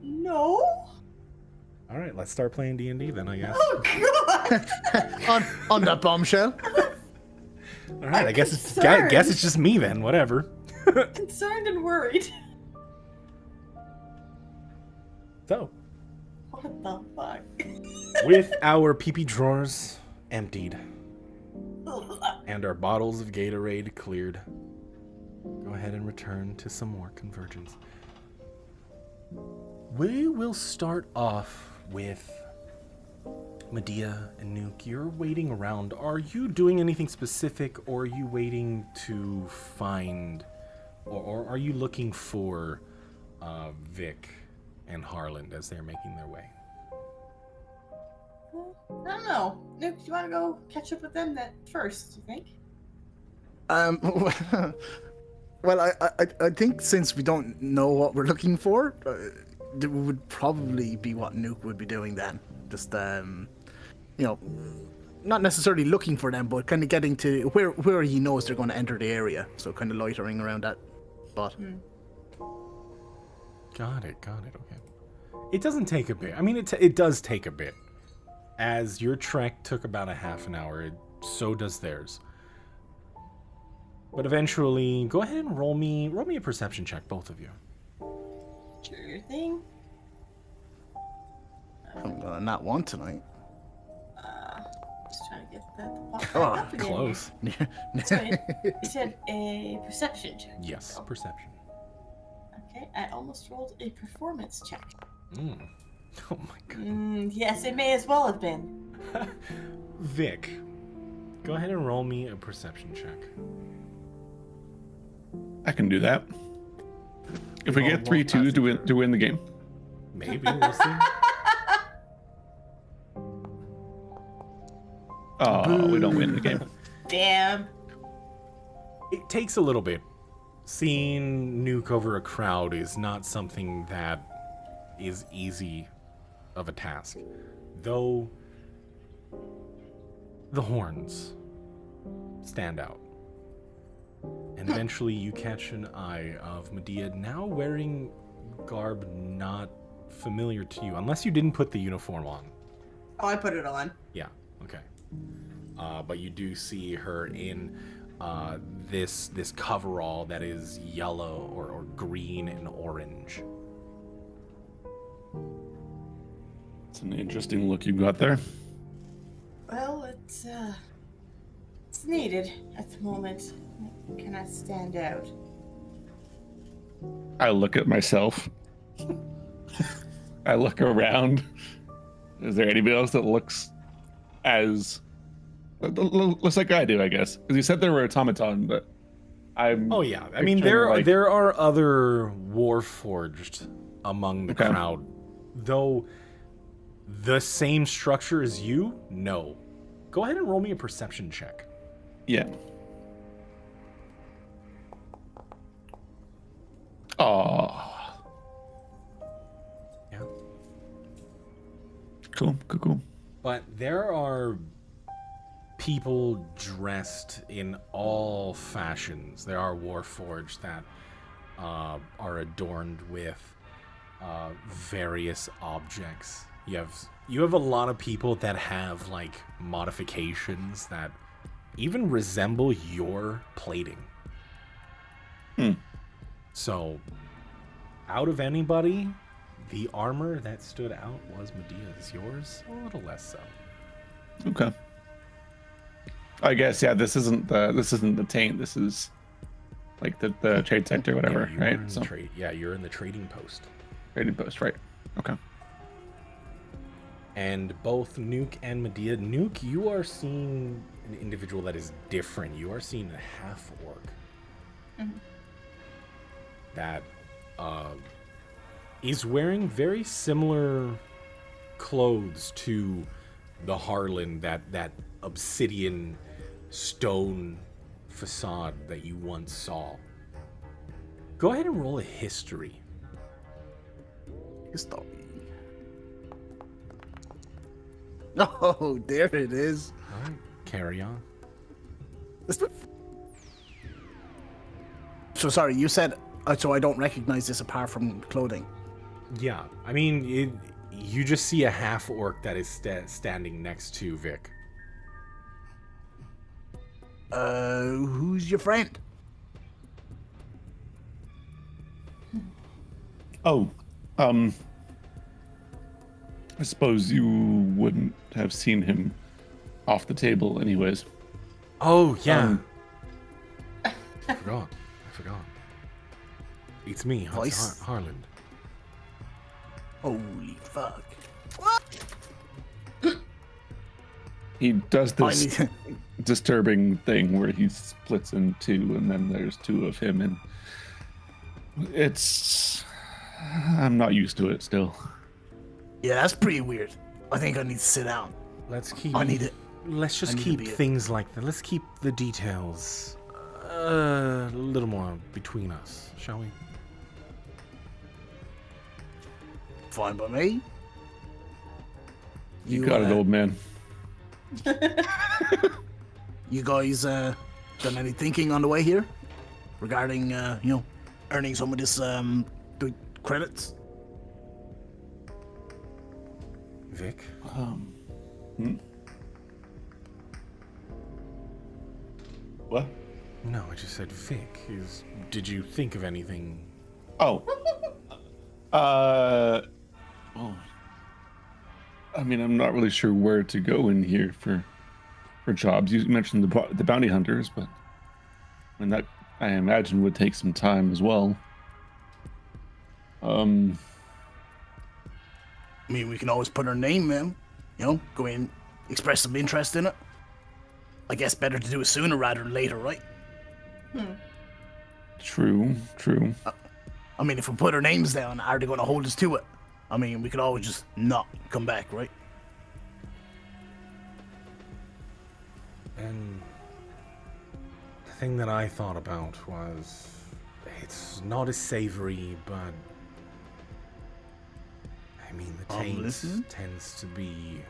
No?
All right, let's start playing D&D then, I guess.
Oh god.
on that bombshell.
All right, I guess it's
concerned.
guess it's just me then. Whatever.
Concerned and worried.
So,
What the fuck?
with our pee-pee drawers emptied and our bottles of Gatorade cleared, go ahead and return to some more Convergence. We will start off with Madia and Nuke. You're waiting around. Are you doing anything specific, or are you waiting to find, or are you looking for Vic and Harland as they're making their way?
I don't know. Nuke, do you want to go catch up with them first, you think?
Well, I think since we don't know what we're looking for, it would probably be what Nuke would be doing then. Just not necessarily looking for them, but kind of getting to where he knows they're going to enter the area. So kind of loitering around that spot.
Got it. Okay. It doesn't take a bit. I mean, it does take a bit. As your trek took about a half an hour, so does theirs. But eventually, go ahead and roll me a perception check, both of you.
Sure thing.
I'm gonna not want tonight.
Just trying to get that to pop
Oh,
back up again.
Close.
Sorry. You said a perception check.
Yes, perception.
Okay, I almost rolled a performance check.
Oh my god.
Yes, it may as well have been.
Vic, go ahead and roll me a perception check.
I can do that. If we
Roll
get 3 twos to win the game.
Maybe, we'll see.
Oh, we don't win the game.
Damn.
It takes a little bit. Seeing Nuke over a crowd is not something that is easy of a task. Though the horns stand out. And eventually you catch an eye of Madia now wearing garb not familiar to you, unless you didn't put the uniform on.
Oh, I put it on.
Yeah, okay. But you do see her in this coverall that is yellow or green and orange.
It's an interesting look you got there.
Well, it's needed at the moment. It cannot stand out.
I look at myself. I look around. Is there anybody else that looks like I do, I guess? Because you said there were automaton, but I'm...
Oh yeah, I mean
picturing,
there are other Warforged among the
Okay.
crowd, though the same structure as you. No, go ahead and roll me a perception check.
Yeah. Oh.
Yeah,
Cool.
but there are people dressed in all fashions. There are Warforged that are adorned with various objects. You have a lot of people that have like modifications that even resemble your plating. So, out of anybody, the armor that stood out was Media's. Yours, a little less so.
Okay. I guess, yeah, this isn't the taint. This is like the trade sector, whatever,
Yeah, you are
right?
in the trade. Yeah, you're in the trading post.
Trading post, right? Okay.
And both Nuke and Madia, Nuke, you are seeing an individual that is different. You are seeing a half orc that is wearing very similar clothes to the Harlan, that obsidian stone facade that you once saw. Go ahead and roll a history.
History. Oh, there it is.
All right, carry on.
So sorry, you said so I don't recognize this apart from clothing.
Yeah, I mean, you just see a half orc that is standing next to Vic.
Who's your friend?
Oh, I suppose you wouldn't have seen him off the table, anyways.
Oh yeah, I forgot. It's me,
Voice?
Harland.
Holy fuck!
He does
I
this
need-
disturbing thing where he splits in two, and then there's two of him, and I'm not used to it still.
Yeah, that's pretty weird. I think I need to sit down.
Let's keep.
I need it.
Let's just
I need to
keep
be it.
things like that. Let's keep the details a little more between us, shall we?
Fine by me.
You got it, old man.
You guys done any thinking on the way here regarding earning some of this the credits?
Vic?
What?
No, I just said Vic. Did you think of anything?
Oh. Oh. I mean, I'm not really sure where to go in here for jobs. You mentioned the bounty hunters, but I mean that I imagine would take some time as well.
I mean, we can always put our name in, go in, express some interest in it. I guess better to do it sooner rather than later, right?
True.
I mean, if we put our names down, are they going to hold us to it? I mean, we could always just not come back, right?
And the thing that I thought about was, it's not as savory, but I mean, the
I'm
taint
listening.
tends to be.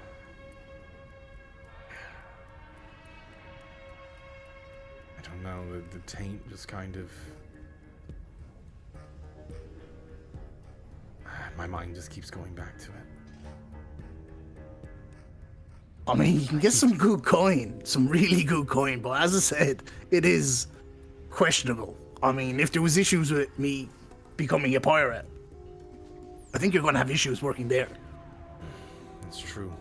I don't know, the taint just kind of. My mind just keeps going back to it.
I mean, you can get some good coin, some really good coin, but as I said, it is questionable. I mean, if there was issues with me becoming a pirate, I think you're going to have issues working there.
That's true.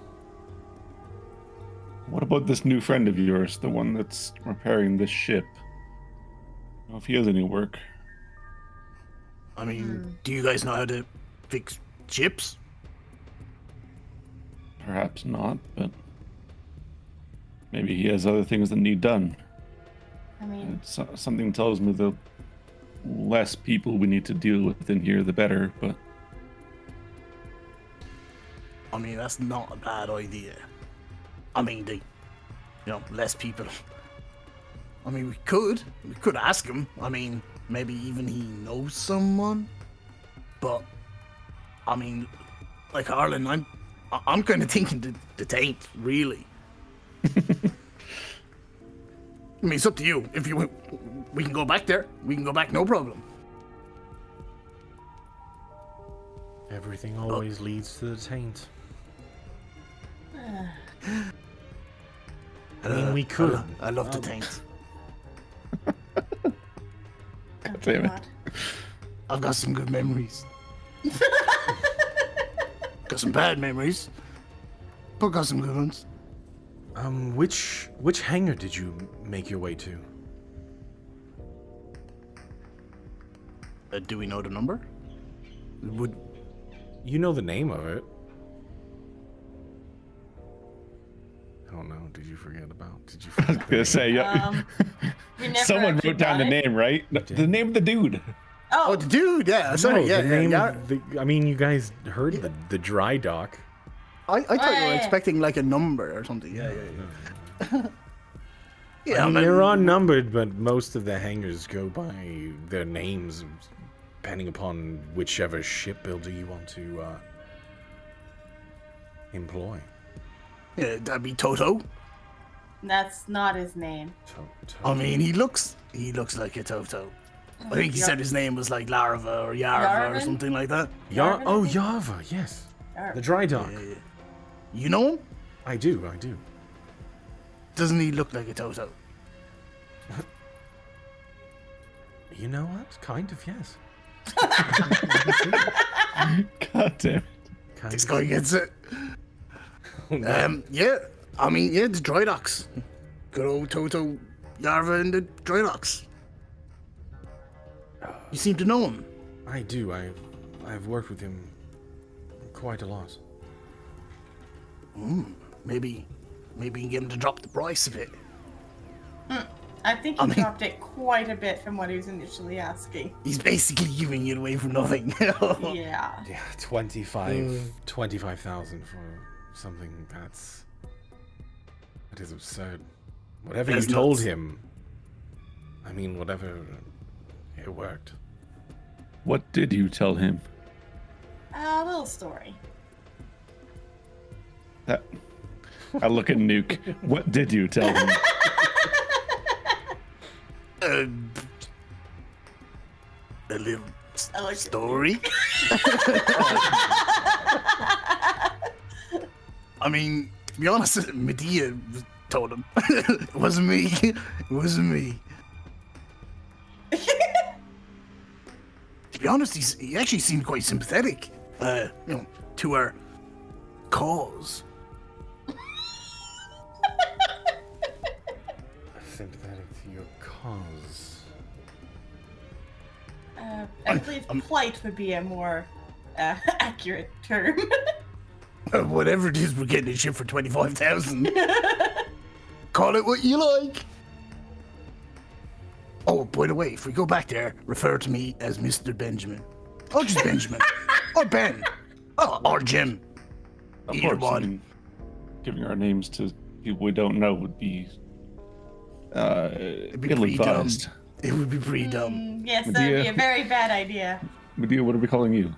What about this new friend of yours, the one that's repairing this ship? I don't know if he has any work.
I mean, do you guys know how to fix ships?
Perhaps not, but maybe he has other things that need done.
I mean,
Something tells me the less people we need to deal with in here, the better, but
I mean, that's not a bad idea. I mean, less people. I mean, we could ask him. I mean, maybe even he knows someone. But, I mean, like Harlan, I'm kind of thinking the taint, really. I mean, it's up to you. If we can go back there. We can go back, no problem.
Everything always leads to the taint. I mean, we could.
I love the taint.
oh
damn it.
God.
I've got some good memories. Got some bad memories, but got some good ones.
Which hangar did you make your way to?
Do we know the number? Would
You know the name of it. I don't know. Did you forget about? Did you?
I was
Forget
gonna say,
We never
someone
actually
wrote down the
got it.
name, right? The name of the dude.
Oh,
the dude? Yeah, sorry.
No,
Yeah,
the name
yeah.
of the. I mean, you guys heard the dry dock.
I thought you were
Hey.
expecting like a number or something. Yeah. Yeah,
I mean,
man.
they're unnumbered, but most of the hangars go by their names, depending upon whichever shipbuilder you want to employ.
Yeah, that'd be Toto.
that's not his name.
I mean, he looks like a Toto. I think he said his name was like Larva or Yarva or
Yarvin?
something like that.
Yarvin, I
Oh,
think?
Yava, yes.
Yarvin.
The dry dock.
Yeah. You know him?
I do.
Doesn't he look like a Toto?
You know what? Kind of, yes.
God damn it.
Kind
This
of.
guy gets it. Yeah. I mean, yeah, the dry docks. Good old Toto, Yarva, and the dry docks. You seem to know him.
I do. I've worked with him quite a lot.
Maybe you can get him to drop the price a bit.
I think he
I mean-
dropped it quite a bit from what he was initially asking.
He's basically giving it away for nothing.
Yeah.
Yeah, 25,000 for something that is absurd. Whatever
That's
you told
nuts.
him, I mean, whatever, it worked.
What did you tell him?
A little story.
That I look at Nuke. What did you tell him?
A little
I like it.
story. I mean, to be honest, Medea told him. It wasn't me. It wasn't me. To be honest, he actually seemed quite sympathetic, to our cause.
Sympathetic to your cause.
I believe plight would be a more accurate term.
Whatever it is, we're getting this shit for 25,000. Call it what you like. Oh, by the way, if we go back there, refer to me as Mr. Benjamin. Or just Benjamin. Or Ben. Oh, or Jim.
Of
Either
course, I
one.
mean, giving our names to people we don't know would be
It'd be pretty dumb.
ill-advised.
It would be pretty dumb.
Yes, that would be
Medea.
a very bad idea.
Medea, what are we calling you?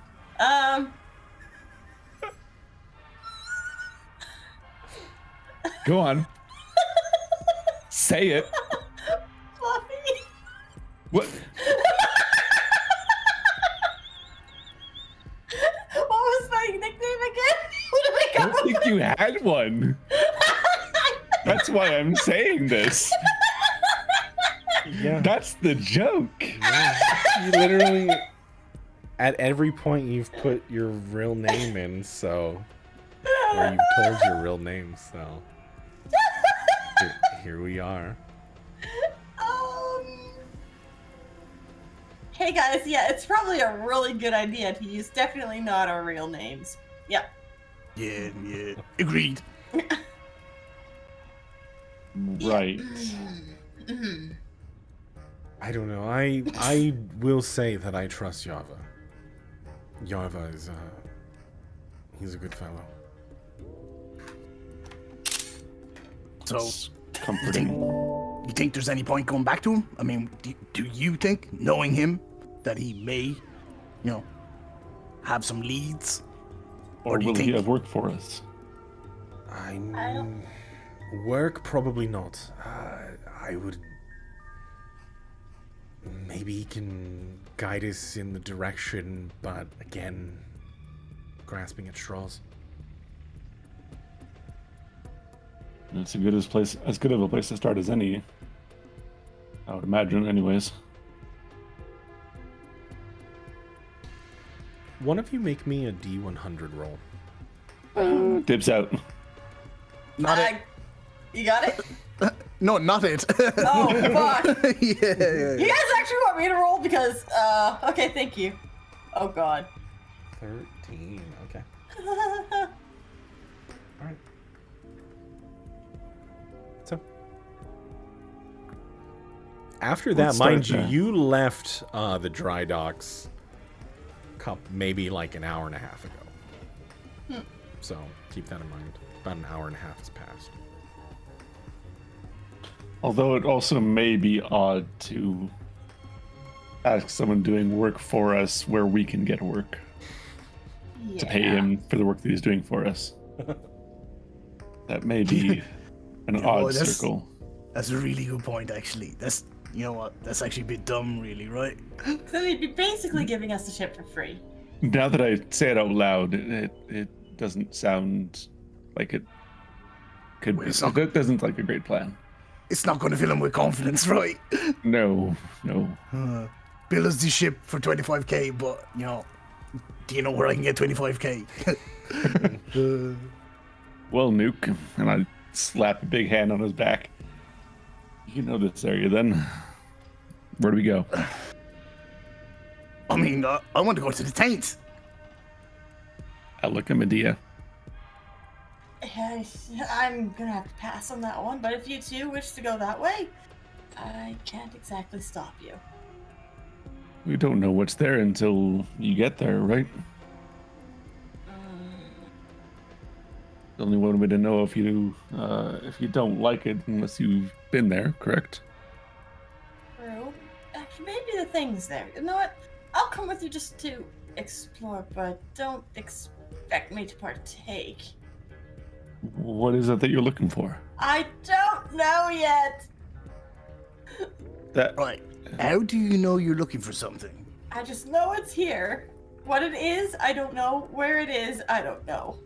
Go on. Say it.
Fluffy.
What?
What was my nickname again? What did we
I
come
don't think you had one. That's why I'm saying this.
Yeah.
That's the joke.
You literally, at every point you've put your real name in, so, or you've told your real name, so, here we are.
Hey guys, yeah, it's probably a really good idea to use definitely not our real names. Yep.
Yeah. Agreed.
Right.
I don't know. I will say that I trust Yava. Yava is he's a good fellow.
So,
It's
you
comforting.
think there's any point going back to him? I mean, do you think, knowing him, that he may, have some leads?
Or
do you
will he
think-
have work for us?
I don't-
Work probably not. I would. Maybe he can guide us in the direction, but again, grasping at straws.
It's as good of a place to start as any. I would imagine, anyways.
One of you make me a D100 roll.
Dibs out.
Not it.
You got it?
No, not it.
Oh, fuck.
yeah.
You guys actually want me to roll because, okay, thank you. Oh, God.
13. Okay. All right. So after that,
Let's start
mind you,
there.
you left the dry docks maybe like an hour and a half ago. So keep that in mind. About an hour and a half has passed.
Although it also may be odd to ask someone doing work for us where we can get work to pay him for the work that he's doing for us. That may be an
You know,
odd
that's-
circle.
That's a really good point, actually. That's, you know what? That's actually a bit dumb, really, right?
So he'd be basically giving us the ship for free.
Now that I say it out loud, it doesn't sound like it could
Wait,
be.
it's not-
That doesn't like a great plan.
It's not going to fill him with confidence, right?
No.
Bill us the ship for 25k, but, you know, do you know where I can get 25k?
Well, Nuke, and I slap a big hand on his back. You know this area, then. Where do we go?
I mean, I want to go to the taint.
I look at Medea.
I'm gonna have to pass on that one, but if you two wish to go that way, I can't exactly stop you.
We don't know what's there until you get there, right? The only one way to know if you don't like it unless you've been there, correct?
True. Actually, maybe the thing's there. You know what? I'll come with you just to explore, but don't expect me to partake.
What is it that you're looking for?
I don't know yet.
That
Right. How do you know you're looking for something?
I just know it's here. What it is, I don't know. Where it is, I don't know.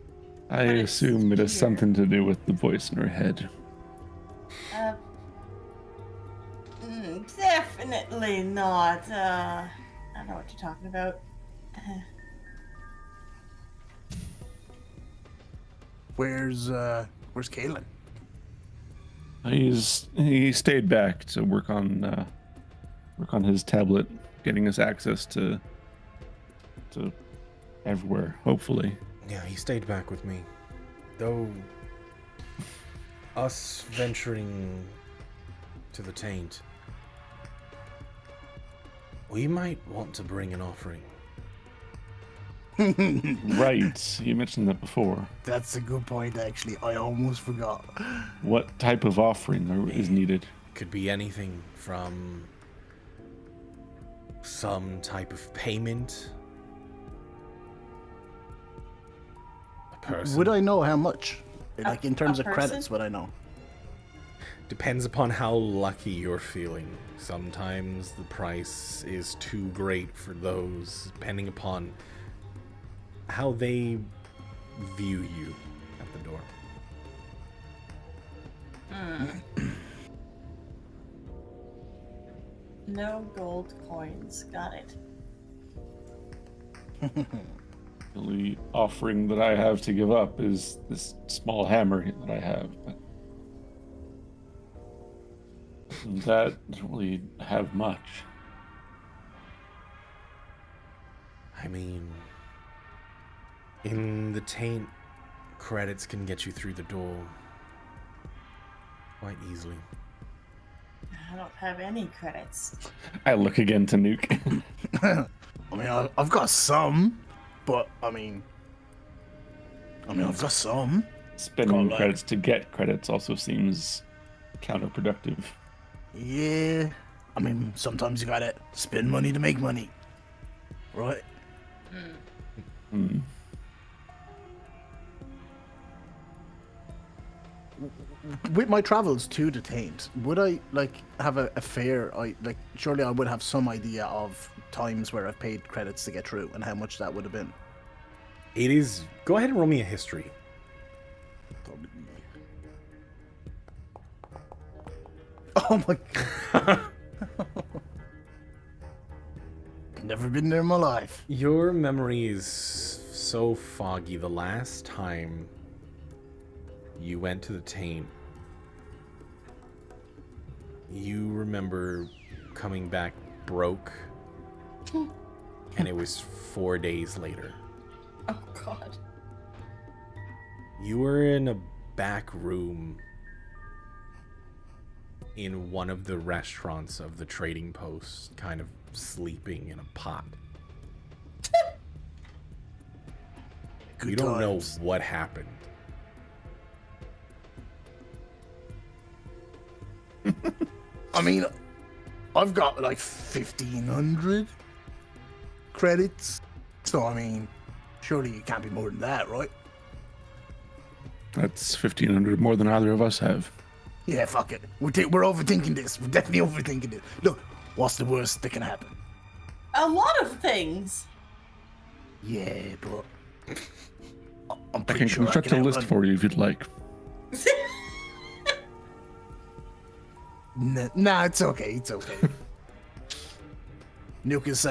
I
But it's
assume it has
here.
something to do with the voice in her head.
Definitely not. I know what you're talking about.
Where's Kalen?
He stayed back to work on his tablet, getting us access to everywhere. Hopefully,
Yeah, he stayed back with me. Though us venturing to the taint, we might want to bring an offering.
right? You mentioned that before.
That's a good point, actually. I almost forgot.
What type of offering is needed?
Could be anything from some type of payment. A person.
Would I know how much? Like, in terms
a
of
person?
credits, would I know?
Depends upon how lucky you're feeling. Sometimes the price is too great for those, depending upon how they view you at the door.
No gold coins. Got it.
The only offering that I have to give up is this small hammer that I have. But that doesn't really have much.
I mean, in the taint, credits can get you through the door quite easily.
I don't have any credits.
I look again to Nuke.
I mean, I've got some, but I mean, I've got some.
Spending
Got
credits to get credits also seems counterproductive.
Yeah. I mean, sometimes you gotta spend money to make money, right?
Hmm.
With my travels to the taint, would I like have a fair? Surely I would have some idea of times where I've paid credits to get through and how much that would have been.
It is. Go ahead and roll me a history.
Oh my god. Never been there in my life.
Your memory is so foggy. The last time you went to the taint, you remember coming back broke, and it was 4 days later.
Oh God.
You were in a back room in one of the restaurants of the trading post, kind of sleeping in a pot.
Good
You don't
times.
know what happened.
I mean, I've got like 1,500 credits. So, I mean, surely it can't be more than that, right?
That's 1,500 more than either of us have.
Yeah, fuck it. We're overthinking this. We're definitely overthinking it. Look, what's the worst that can happen?
A lot of things.
Yeah, but I'm
I
pretty
can
sure
construct a list for you if you'd like.
Nah, it's okay. It's okay. Nuke is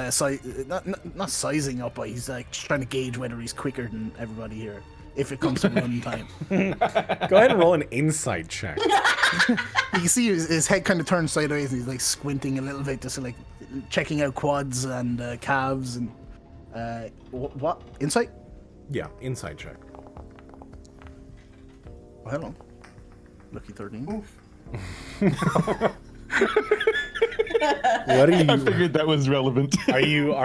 not sizing up, but he's like trying to gauge whether he's quicker than everybody here if it comes to run time.
Go ahead and roll an insight check.
You can see his head kind of turned sideways, and he's like squinting a little bit, just like checking out quads and calves and what insight?
Yeah, insight check.
Oh, hello, lucky 13.
What are
I
you?
figured that was relevant.
Are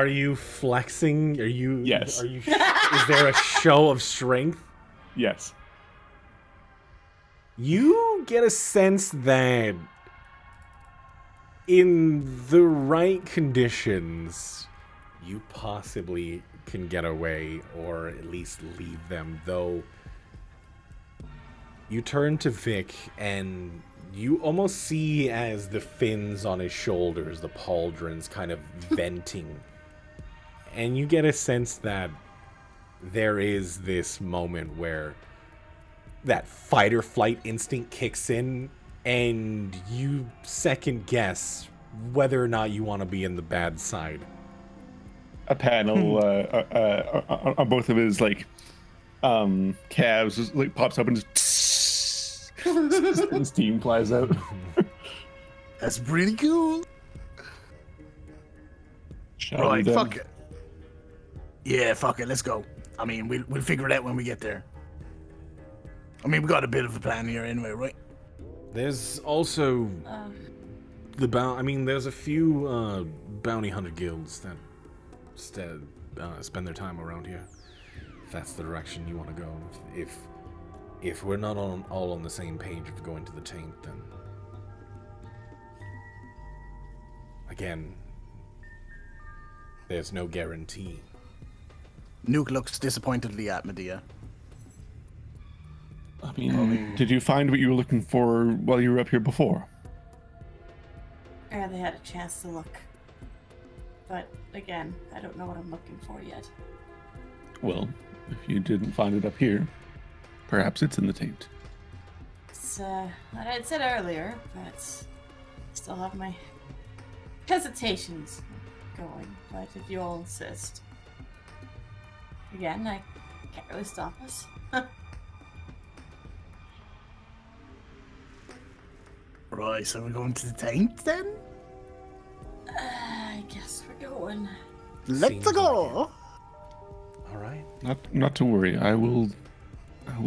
you flexing? Are you?
Yes.
Are you? Is there a show of strength?
Yes.
You get a sense that in the right conditions, you possibly can get away or at least leave them, though. You turn to Vic and you almost see as the fins on his shoulders, the pauldrons kind of venting. And you get a sense that there is this moment where that fight or flight instinct kicks in and you second guess whether or not you want to be in the bad side.
A panel on both of his like calves just, like pops up and just and steam flies out.
That's pretty cool.
Shall
Right,
we then?
fuck it. Yeah, fuck it. Let's go. I mean, we'll figure it out when we get there. I mean, we got a bit of a plan here anyway, right?
There's also there's a few bounty hunter guilds that spend their time around here. If that's the direction you want to go. If we're not all on the same page of going to the taint, then again, there's no guarantee.
Nuke looks disappointedly at Madia.
I mean, did you find what you were looking for while you were up here before?
I barely had a chance to look. But again, I don't know what I'm looking for yet.
Well, if you didn't find it up here, perhaps it's in the taint.
It's what I had said earlier, but I still have my hesitations going. But if you all insist, again, I can't really stop us.
Right, so we're going to the taint then?
I guess we're going.
Let's
Seems
go!
All right.
Not to worry. I will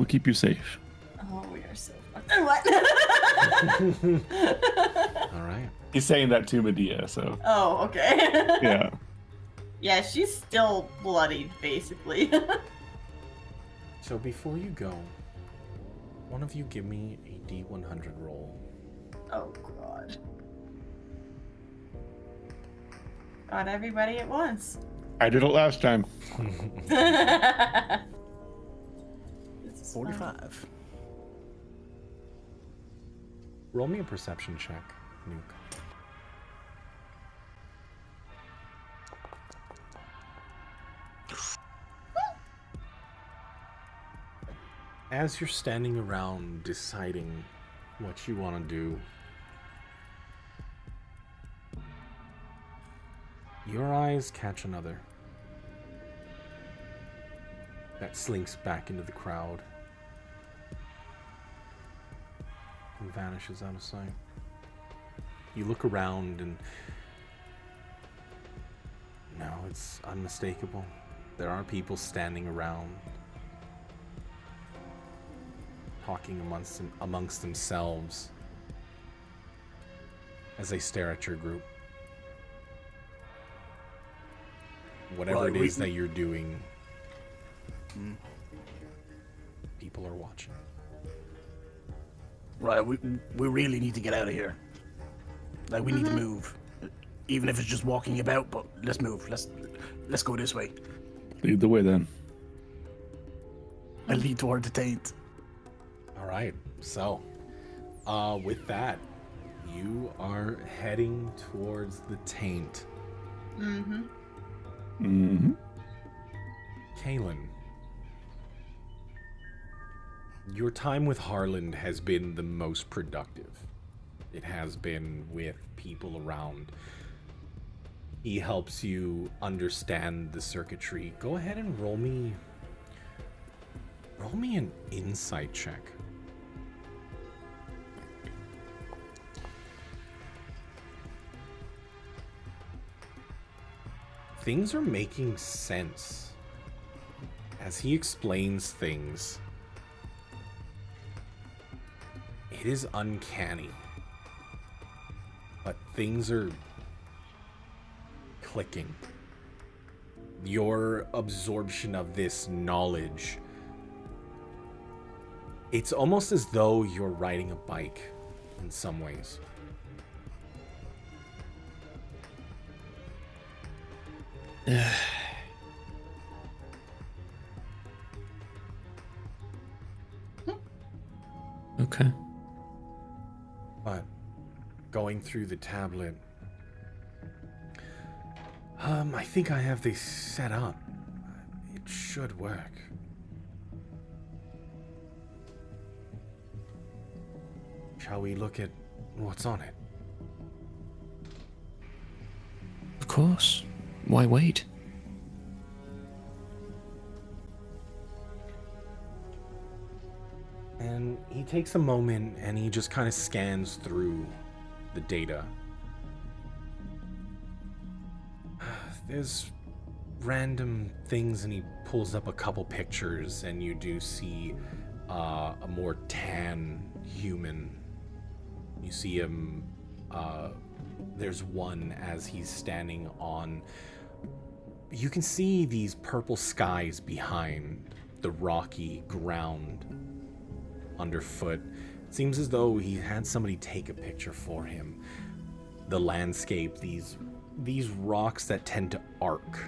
keep you safe.
Oh, we are so fucking what?
All right.
He's saying that to Medea, so
Oh, okay.
yeah.
Yeah, she's still bloodied, basically.
So before you go, one of you give me a D100 roll.
Oh, God. Got everybody at once.
I did it last time.
This is
45.
Roll me a perception check, Nuke. As you're standing around deciding what you want to do, your eyes catch another that slinks back into the crowd and vanishes out of sight. You look around and no, it's unmistakable. There are people standing around, talking amongst themselves as they stare at your group. Whatever it is that you're doing, people are watching.
Right, we really need to get out of here. Like, we need to move. Even if it's just walking about, but let's move. Let's go this way.
Lead the way then.
I lead toward the taint.
All right, so with that, you are heading towards the taint. Kaylin, your time with Harland has been the most productive. It has been with people around. He helps you understand the circuitry. Go ahead and roll me an insight check. Things are making sense as he explains things. It is uncanny, but things are clicking. Your absorption of this knowledge, it's almost as though you're riding a bike in some ways.
Okay.
But going through the tablet, I think I have this set up. It should work. Shall we look at what's on it?
Of course. Why wait?
And he takes a moment and he just kind of scans through the data. There's random things and he pulls up a couple pictures and you do see a more tan human. You see him, there's one as he's standing on, you can see these purple skies behind the rocky ground underfoot. It seems as though he had somebody take a picture for him. The landscape, these rocks that tend to arc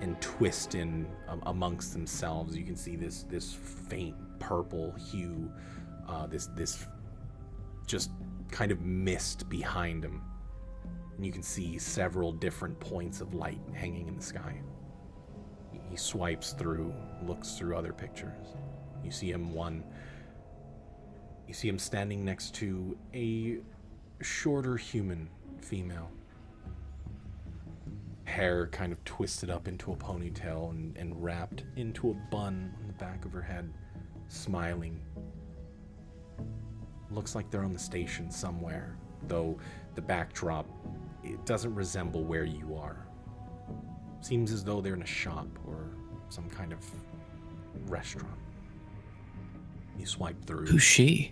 and twist in amongst themselves. You can see this faint purple hue, this just kind of mist behind him. And you can see several different points of light hanging in the sky. He swipes through, looks through other pictures. You see him standing next to a shorter human female. Hair kind of twisted up into a ponytail and wrapped into a bun on the back of her head, smiling. Looks like they're on the station somewhere, though the backdrop, it doesn't resemble where you are. Seems as though they're in a shop or some kind of restaurant. You swipe through.
Who's she?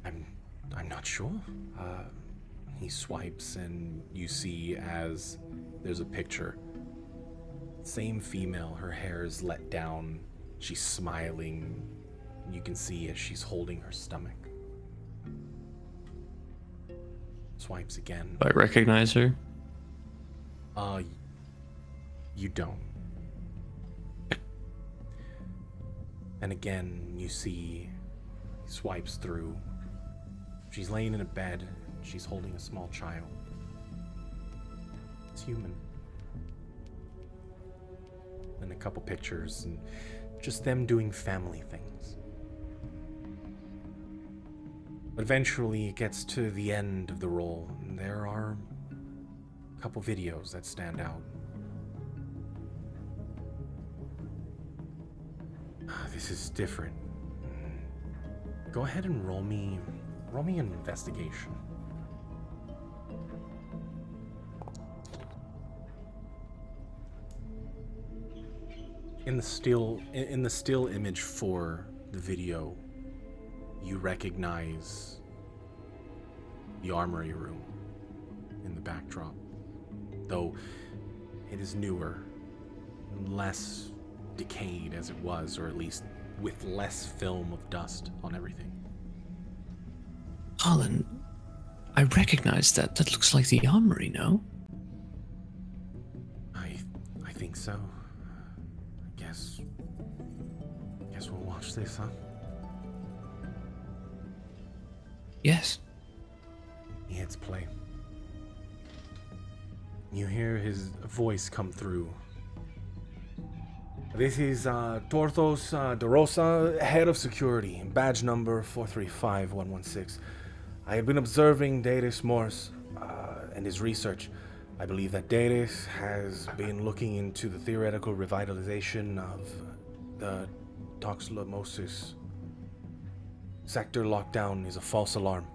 I'm not sure. He swipes and you see as there's a picture. Same female, her hair is let down. She's smiling. You can see as she's holding her stomach. Swipes again.
I recognize her.
You don't. And again, you see, he swipes through. She's laying in a bed. She's holding a small child. It's human. And a couple pictures, and just them doing family things. But eventually, it gets to the end of the roll, and there are a couple videos that stand out. This is different. Go ahead and roll me an investigation. In the still image for the video, you recognize the armory room in the backdrop, though it is newer, less decayed as it was, or at least with less film of dust on everything.
Harlan, I recognize that. That looks like the armory, no?
I think so. Guess we'll watch this, huh?
Yes.
He hits play. You hear his voice come through. This is Torthos De Rosa, head of security, badge number 435116. I have been observing Darius Morse and his research. I believe that Darius has been looking into the theoretical revitalization of the Toxlomosis. Sector lockdown is a false alarm.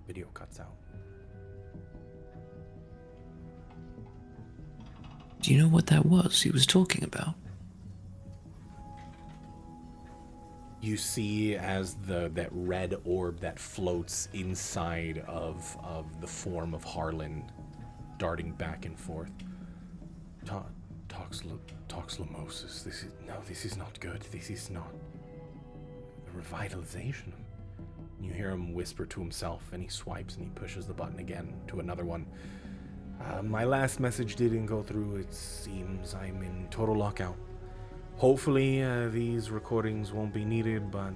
Video cuts out.
Do you know what that was he was talking about?
You see as that red orb that floats inside of the form of Harlan darting back and forth. Toxlomosis. This is not good. This is not the revitalization. You hear him whisper to himself, and he swipes and he pushes the button again to another one. My last message didn't go through. It seems I'm in total lockout. Hopefully these recordings won't be needed, but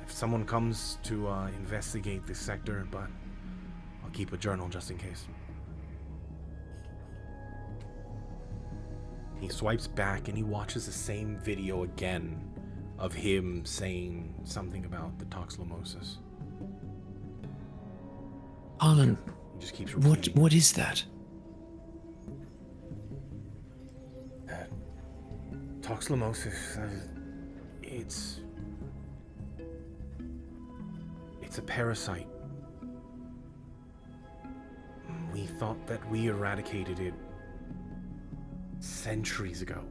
if someone comes to investigate this sector, but I'll keep a journal just in case. He swipes back and he watches the same video again of him saying something about the Toxlomosis.
Harlan,
He just keeps repeating.
what is that?
Toxlomosis, it's a parasite. We thought that we eradicated it centuries ago.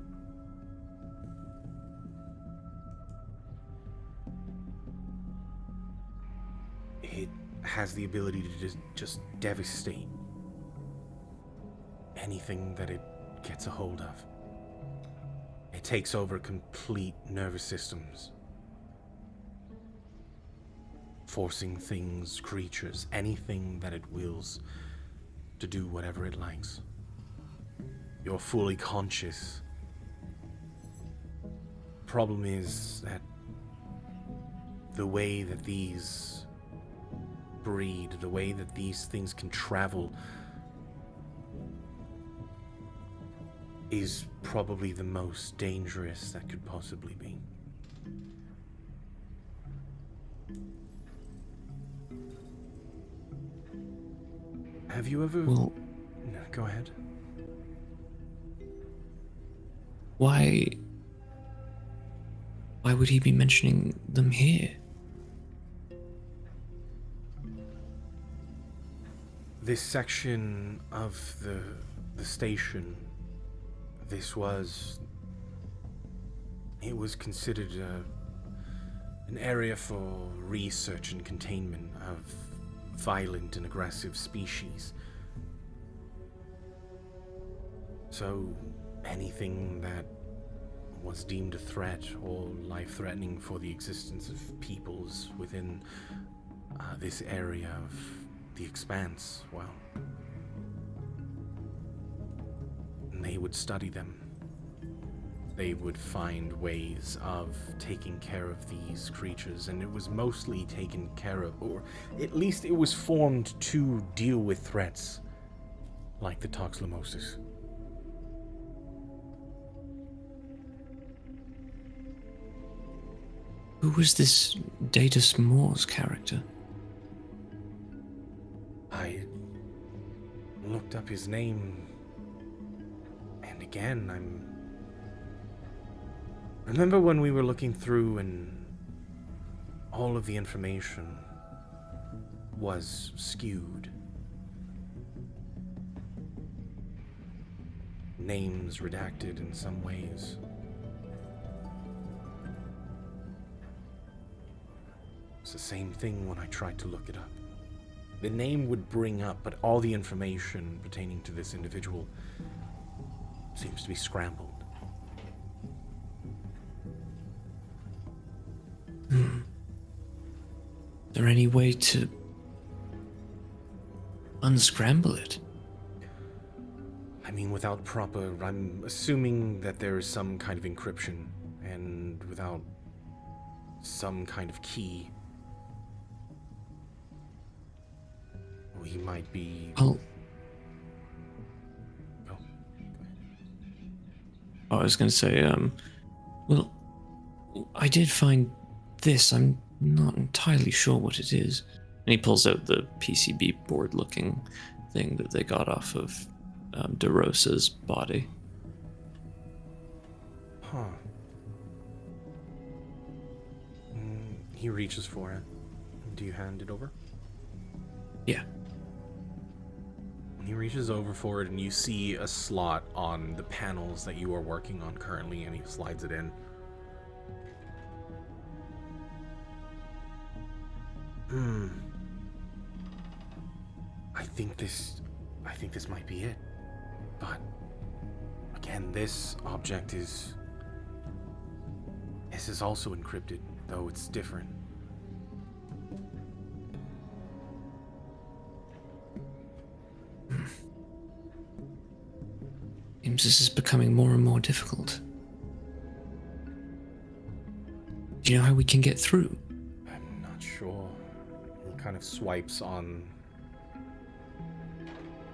It has the ability to just devastate anything that it gets a hold of. It takes over complete nervous systems, forcing things, creatures, anything that it wills to do whatever it likes. You're fully conscious. Problem is that the way that these breed, the way that these things can travel is probably the most dangerous that could possibly be. Have you ever...
Well,
No, go ahead.
why would he be mentioning them here?
This section of the station, it was considered an area for research and containment of violent and aggressive species. So anything that was deemed a threat or life-threatening for the existence of peoples within this area of the Expanse, well, they would study them. They would find ways of taking care of these creatures, and it was mostly taken care of, or at least it was formed to deal with threats like the Toxlomosis.
Who was this Datus Moore's character?
I looked up his name, and again, remember when we were looking through and all of the information was skewed? names redacted in some ways. It's the same thing when I tried to look it up. The name would bring up, but all the information pertaining to this individual seems to be scrambled.
Is there any way to unscramble it?
I mean, without proper... I'm assuming that there is some kind of encryption, and without some kind of key, he might be...
Well,
Oh,
I was going to say, well, I did find this. I'm not entirely sure what it is. And he pulls out the PCB board-looking thing that they got off of DeRosa's body.
Huh. He reaches for it. Do you hand it over?
Yeah.
He reaches over for it, and you see a slot on the panels that you are working on currently, and he slides it in. I think this might be it. But again, this object is also encrypted, though it's different.
Seems this is becoming more and more difficult. Do you know how we can get through?
I'm not sure. He kind of swipes on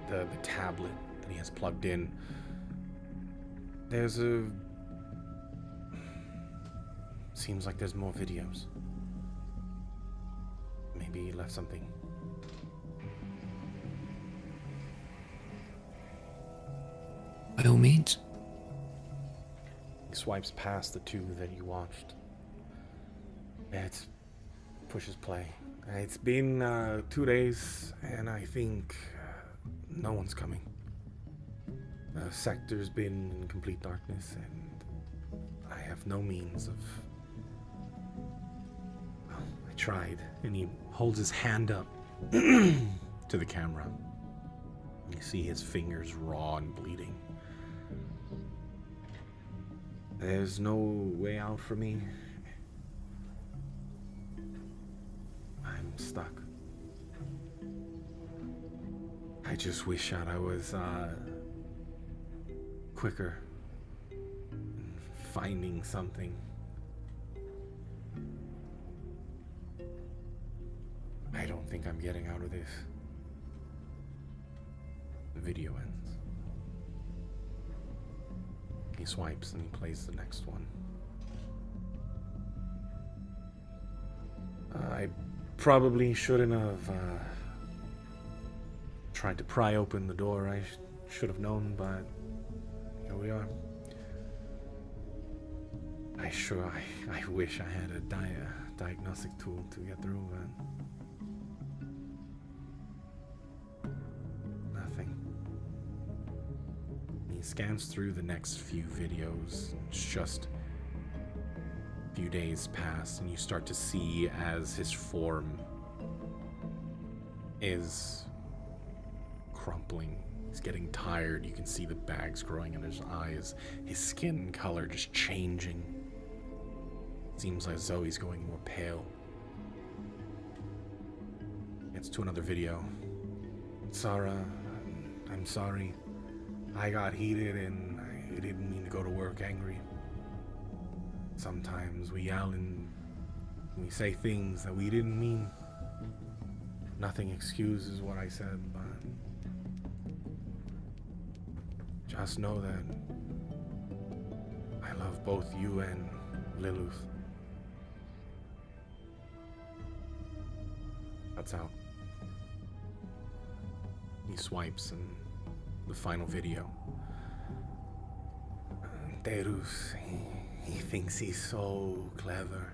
the tablet that he has plugged in. Seems like there's more videos. Maybe he left something.
By all means.
He swipes past the two that you watched. It pushes play. It's been 2 days, and I think no one's coming. The sector's been in complete darkness, and I have no means of... Well, I tried, and he holds his hand up to the camera. You see his fingers raw and bleeding. There's no way out for me. I'm stuck. I just wish that I was quicker in finding something. I don't think I'm getting out of this. The video ends. He swipes and he plays the next one. I probably shouldn't have tried to pry open the door. I should have known, but here we are. I wish I had a diagnostic tool to get through, but nothing. He scans through the next few videos. It's just a few days pass, and you start to see as his form is crumpling. He's getting tired. You can see the bags growing in his eyes. His skin color just changing. Seems as though he's going more pale. Gets to another video. Sarah, I'm sorry. I got heated and I didn't mean to go to work angry. Sometimes we yell and we say things that we didn't mean. Nothing excuses what I said, but just know that I love both you and Lilith. That's out. He swipes and the final video. Terus, he thinks he's so clever.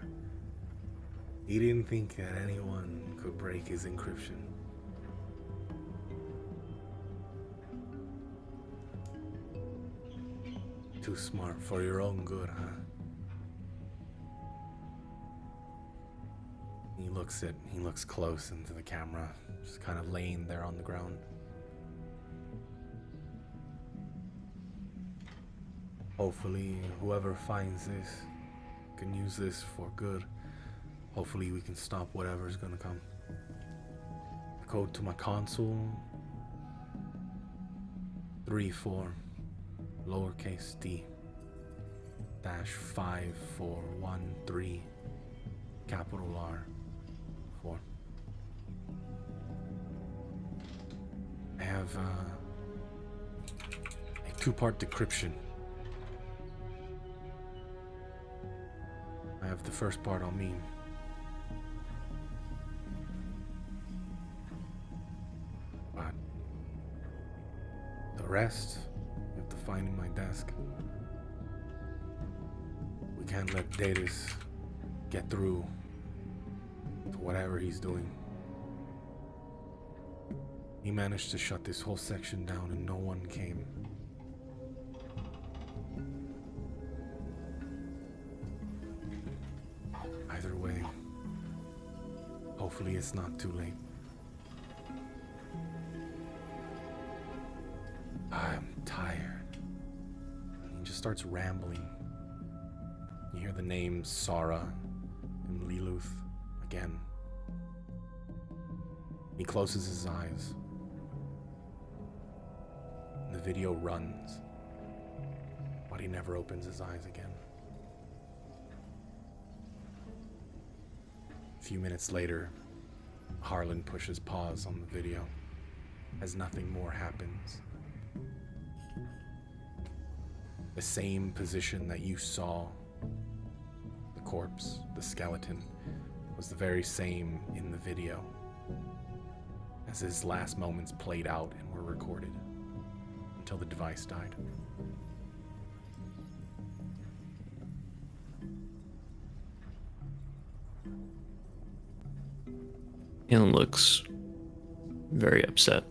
He didn't think that anyone could break his encryption. too smart for your own good, huh? He looks close into the camera, just kind of laying there on the ground. Hopefully, whoever finds this can use this for good. Hopefully, we can stop whatever's gonna come. The code to my console: 34 lowercase d -5413 capital R 4. I have a 2-part decryption. I have the first part on me. But the rest, you have to find in my desk. We can't let Datus get through to whatever he's doing. He managed to shut this whole section down and no one came. Either way, hopefully it's not too late. I'm tired. And he just starts rambling. You hear the names Sara and Liluth again. He closes his eyes. The video runs, but he never opens his eyes again. A few minutes later, Harlan pushes pause on the video as nothing more happens. The same position that you saw, the corpse, the skeleton, was the very same in the video as his last moments played out and were recorded until the device died.
Ian looks very upset.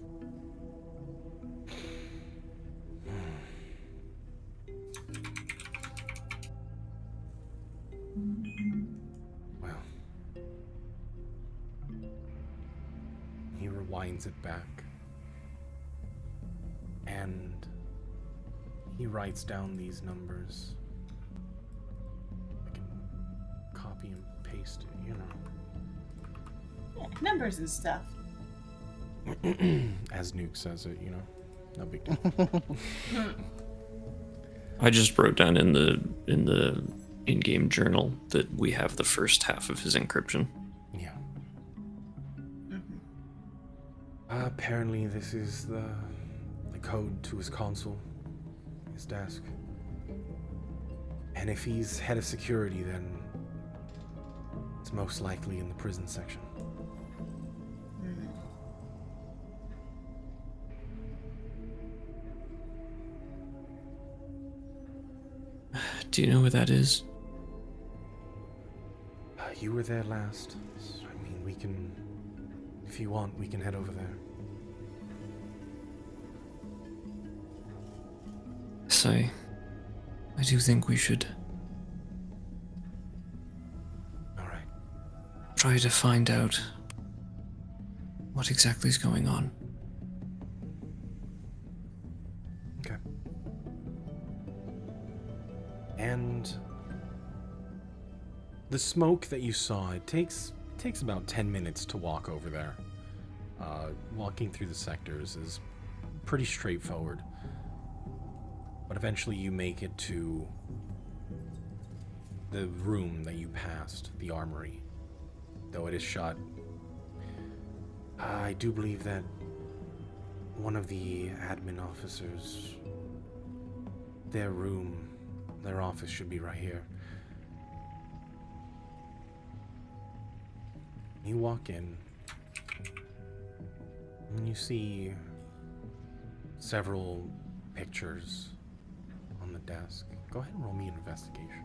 Well, he rewinds it back and he writes down these numbers. I can copy and paste it, you know.
Yeah, numbers and stuff.
As Nuke says it, you know. No big deal.
I just wrote down in the in-game journal that we have the first half of his encryption.
Yeah. Apparently this is the code to his console, his desk. And if he's head of security, then it's most likely in the prison section.
Do you know where that is?
You were there last. I mean, we can, if you want, we can head over there.
Yes, I do think we should
All right.
try to find out what exactly is going on.
Okay. And the smoke that you saw, it takes about 10 minutes to walk over there. Walking through the sectors is pretty straightforward. But eventually you make it to the room that you passed, the armory. Though it is shut, I do believe that one of the admin officers, their room, their office should be right here. You walk in, and you see several pictures on the desk. Go ahead and roll me an investigation.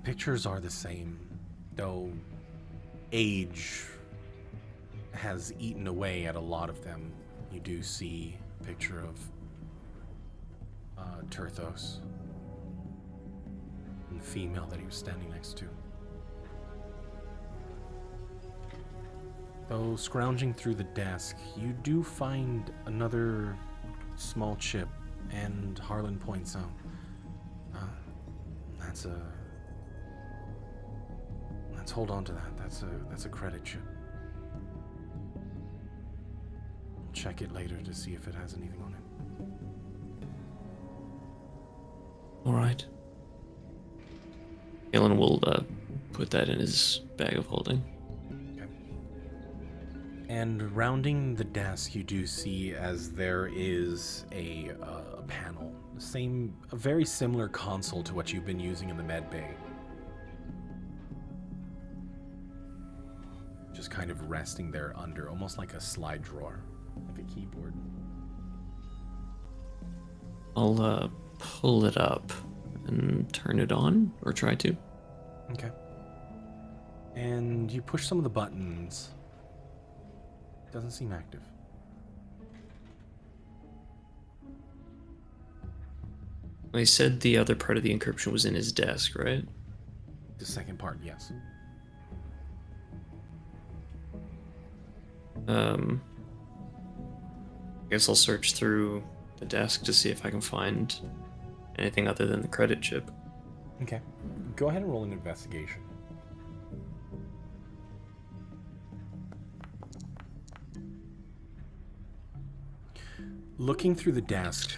Pictures are the same, though age has eaten away at a lot of them. You do see a picture of Turthos and the female that he was standing next to. Though scrounging through the desk, you do find another small chip, and Harlan points out, let's hold on to that. That's a credit chip. I'll check it later to see if it has anything on it.
All right. Galen will put that in his bag of holding.
And rounding the desk, you do see as there is a panel, a very similar console to what you've been using in the med bay. Just kind of resting there under, almost like a slide drawer, like a keyboard.
I'll pull it up and turn it on, or try to.
Okay. And you push some of the buttons. Doesn't seem active.
Well, he said the other part of the encryption was in his desk, right?
The second part, yes.
I guess I'll search through the desk to see if I can find anything other than the credit chip.
Okay. Go ahead and roll an investigation. Looking through the desk,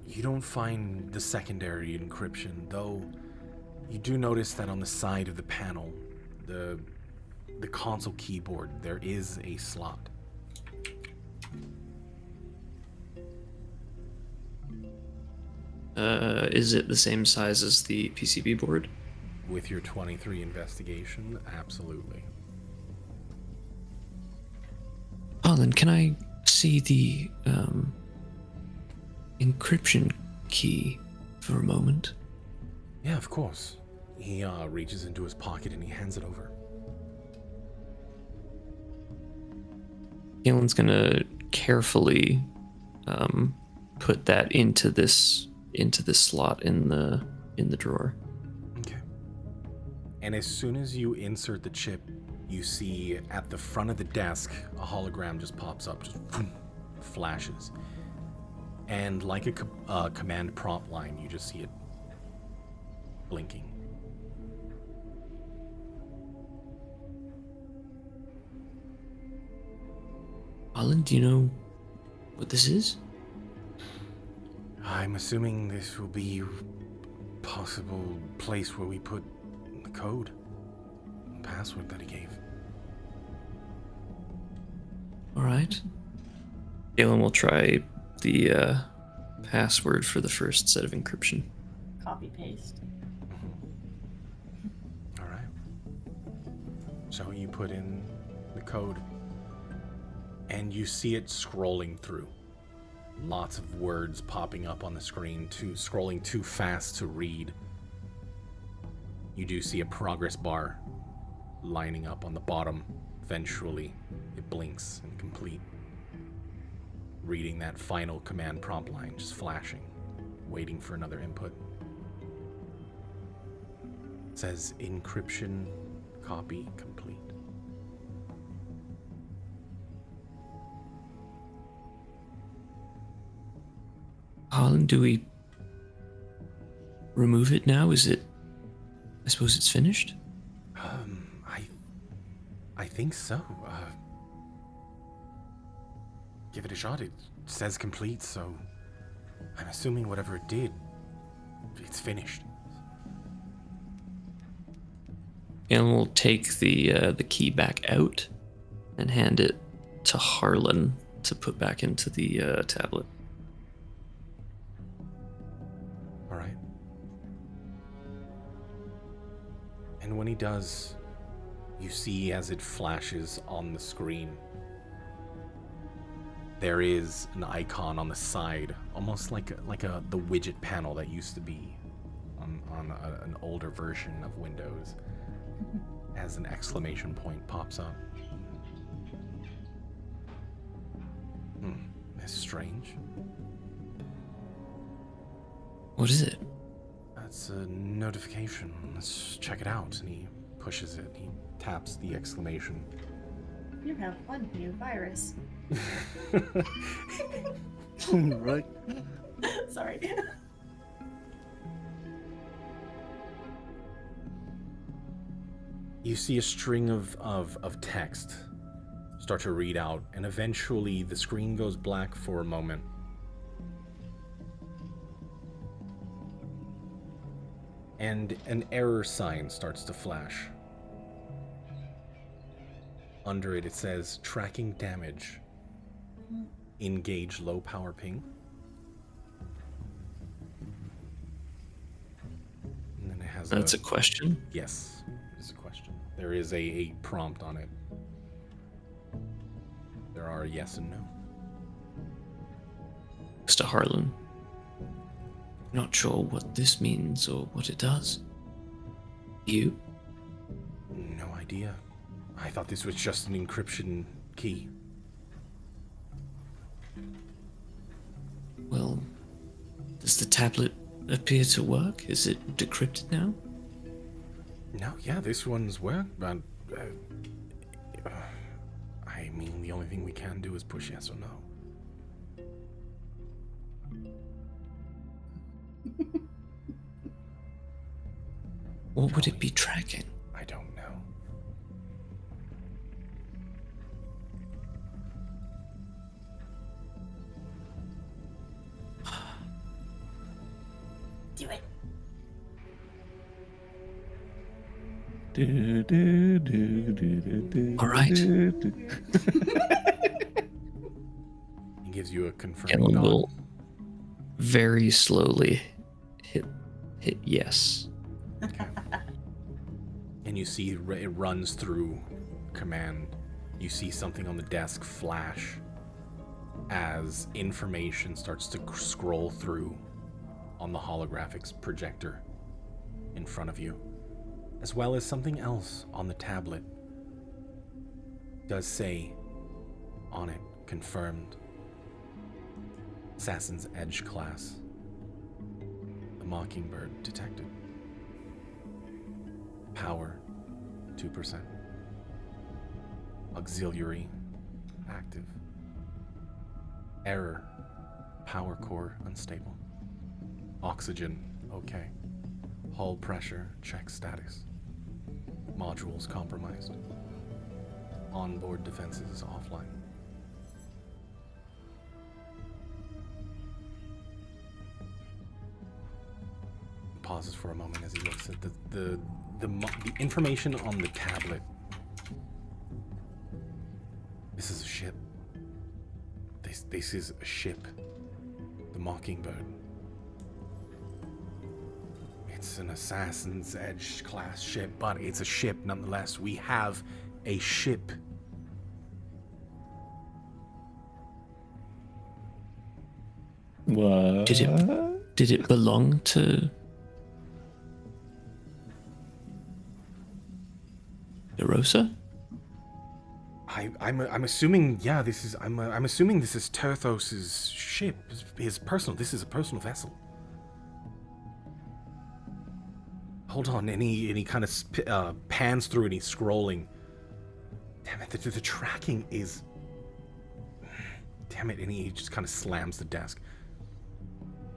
you don't find the secondary encryption, though you do notice that on the side of the panel, the console keyboard, there is a slot.
Is it the same size as the PCB board?
With your 23 investigation, absolutely.
Harlan, can I see the encryption key for a moment?
Yeah, of course. He reaches into his pocket and he hands it over.
Galen's gonna carefully put that into this slot in the drawer.
Okay. And as soon as you insert the chip, you see at the front of the desk a hologram just pops up, just flashes, and like a command prompt line, you just see it blinking.
Harlan, do you know what this is?
I'm assuming this will be a possible place where we put the code and password that he gave.
All right. Galen will try the password for the first set of encryption.
Copy paste.
All right. So you put in the code, and you see it scrolling through. Lots of words popping up on the screen, scrolling too fast to read. You do see a progress bar lining up on the bottom. Eventually, it blinks and complete. Reading that final command prompt line, just flashing, waiting for another input. It says encryption copy complete.
Harlan, do we remove it now? Is it? I suppose it's finished?
I think so. Give it a shot. It says complete, so I'm assuming whatever it did, it's finished.
Galen will take the key back out and hand it to Harlan to put back into the tablet.
All right. And when he does, you see as it flashes on the screen, there is an icon on the side, almost like the widget panel that used to be on an older version of Windows, as an exclamation point pops up. That's strange.
What is it?
That's a notification. Let's check it out. And he pushes it. He taps the exclamation.
You have one new virus.
Right.
Sorry.
You see a string of text start to read out, and eventually the screen goes black for a moment. And an error sign starts to flash. Under it, it says, tracking damage. Engage low power ping. And then it has
That's a question.
Yes, it's a question. There is a prompt on it. There are a yes and no.
Mr. Harlan. Not sure what this means or what it does. You?
No idea. I thought this was just an encryption key.
Well, does the tablet appear to work? Is it decrypted now?
No, yeah, this one's work, but I mean, the only thing we can do is push yes or no.
What would it be tracking?
I don't know.
Do it.
All right.
He gives you a confirming
Kellen
nod.
will very slowly hit yes.
And you see it runs through command. You see something on the desk flash as information starts to scroll through on the holographics projector in front of you, as well as something else on the tablet. It does say on it, confirmed, Assassin's Edge class, the Mockingbird detected. Power, 2%. Auxiliary, active. Error, power core unstable. Oxygen, okay. Hull pressure, check status. Modules compromised. Onboard defenses offline. He pauses for a moment as he looks at the information on the tablet. This is a ship. This is a ship. The Mockingbird. It's an Assassin's Edge class ship, but it's a ship nonetheless. We have a ship.
What?
Did it belong to DeRosa?
I'm assuming, yeah, I'm assuming this is Terthos's ship, his personal. This is a personal vessel. Hold on, and he kind of pans through and he's scrolling. Damn it, the tracking is. Damn it, and he just kind of slams the desk.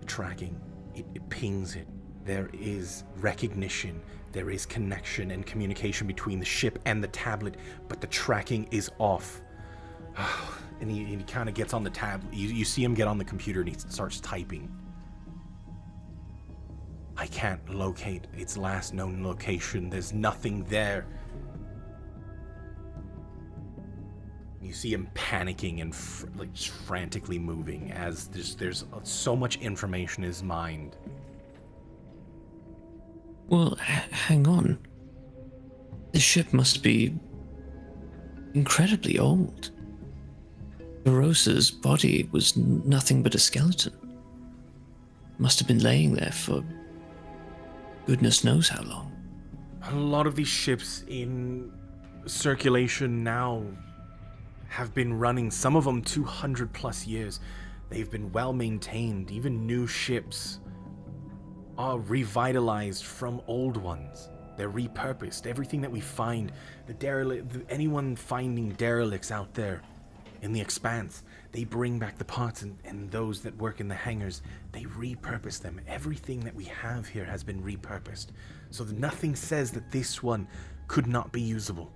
The tracking, it pings it. There is recognition, there is connection and communication between the ship and the tablet, but the tracking is off. And he kind of gets on the tablet. You see him get on the computer and he starts typing. I can't locate its last known location. There's nothing there. You see him panicking and like frantically moving as there's so much information in his mind.
Well, hang on. This ship must be incredibly old. DeRosa's body was nothing but a skeleton. Must have been laying there for goodness knows how long.
A lot of these ships in circulation now have been running, some of them 200 plus years. They've been well maintained. Even new ships are revitalized from old ones. They're repurposed. Everything that we find, anyone finding derelicts out there in the expanse, they bring back the parts, and those that work in the hangars, they repurpose them. Everything that we have here has been repurposed. So nothing says that this one could not be usable.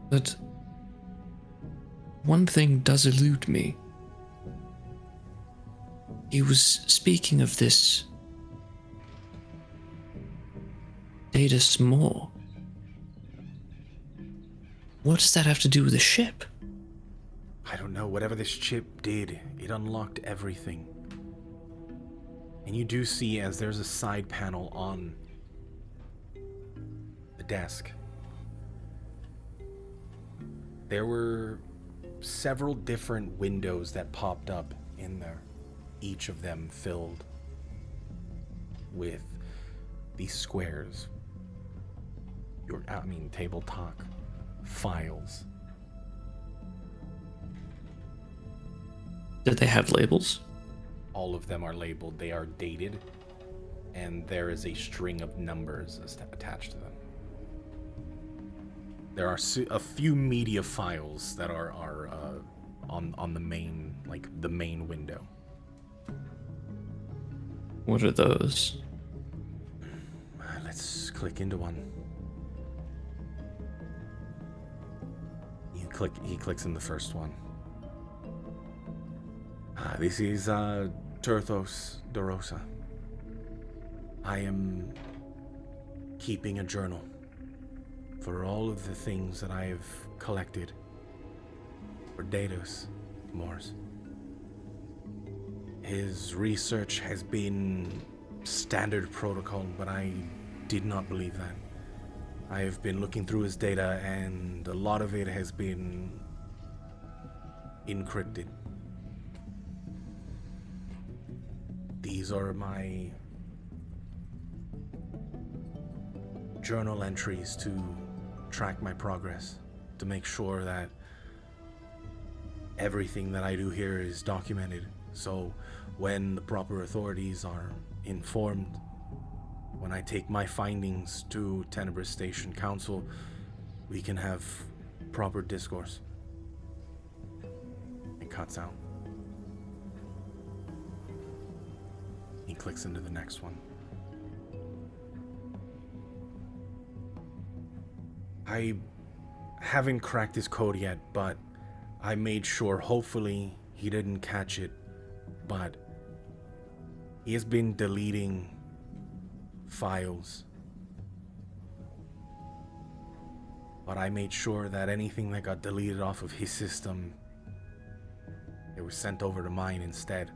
But one thing does elude me. He was speaking of this data some more. What does that have to do with the ship?
I don't know. Whatever this chip did, it unlocked everything. And you do see, as there's a side panel on the desk, there were several different windows that popped up in there, each of them filled with these squares. Table talk, files.
Did they have labels?
All of them are labeled. They are dated, and there is a string of numbers attached to them. There are a few media files that are on the main, the main window.
What are those?
Let's click into one. He clicks in the first one. This is Turthos Dorosa. I am keeping a journal for all of the things that I have collected for Daedalus Mors. His research has been standard protocol, but I did not believe that. I have been looking through his data, and a lot of it has been encrypted. These are my journal entries to track my progress, to make sure that everything that I do here is documented. So when the proper authorities are informed, when I take my findings to Tenebris Station Council, we can have proper discourse. It cuts out. He clicks into the next one. I haven't cracked his code yet, but I made sure, hopefully he didn't catch it, but he has been deleting files. But I made sure that anything that got deleted off of his system, it was sent over to mine instead.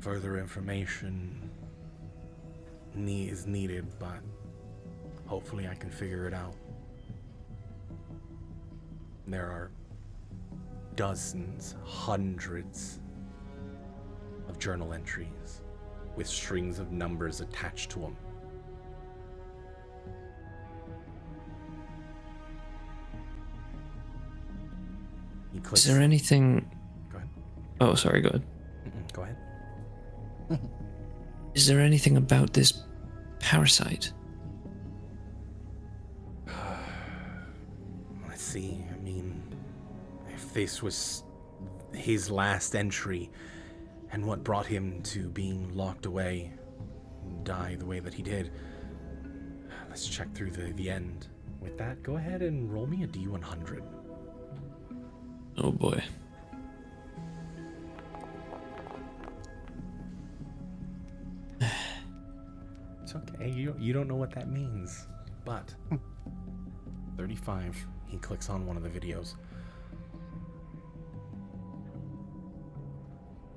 Further information is needed, but hopefully I can figure it out. There are dozens, hundreds of journal entries with strings of numbers attached to them. He clicks.
Is there anything...
Go ahead.
Oh, sorry, go ahead.
Go ahead.
Is there anything about this parasite?
Let's see. If this was his last entry and what brought him to being locked away and die the way that he did, let's check through the end. With that, go ahead and roll me a D100.
Oh boy.
It's okay. You don't know what that means, but 35. He clicks on one of the videos.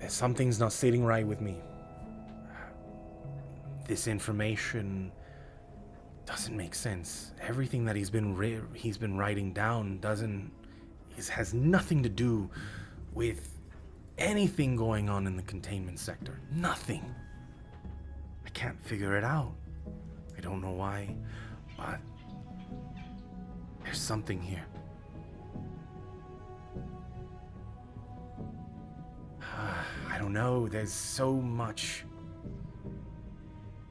Something's not sitting right with me. This information doesn't make sense. Everything that he's been writing down has nothing to do with anything going on in the containment sector. Nothing. I can't figure it out. I don't know why, but There's something here. I don't know. There's so much.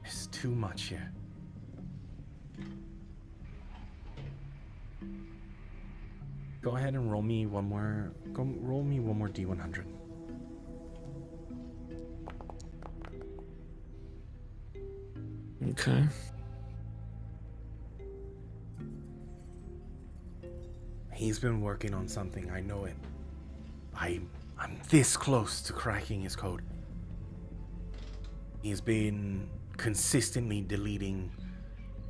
There's too much here. Go ahead and roll me one more. Roll me one more D100.
Okay.
He's been working on something. I know it. I'm this close to cracking his code. He's been consistently deleting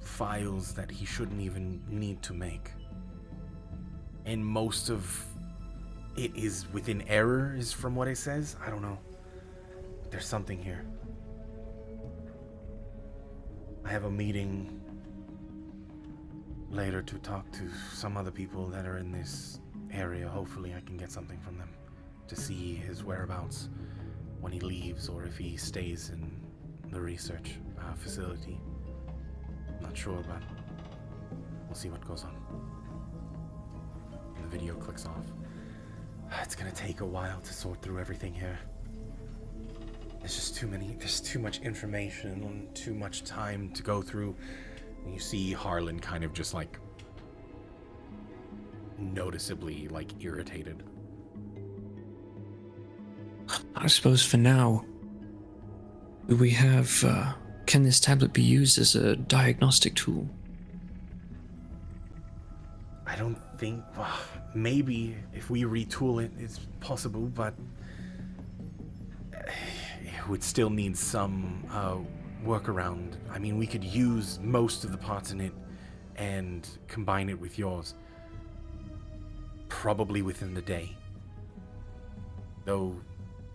files that he shouldn't even need to make. And most of it is within error, is from what it says. I don't know. There's something here. I have a meeting later to talk to some other people that are in this area. Hopefully I can get something from them to see his whereabouts when he leaves, or if he stays in the research facility. Not sure, but we'll see what goes on. And the video clicks off. It's gonna take a while to sort through everything here. There's too much information and too much time to go through. And you see Harlan kind of just like noticeably like irritated.
I suppose for now, we have, can this tablet be used as a diagnostic tool?
I don't think, maybe if we retool it, it's possible, but it would still need some workaround. I mean, we could use most of the parts in it and combine it with yours. Probably within the day. Though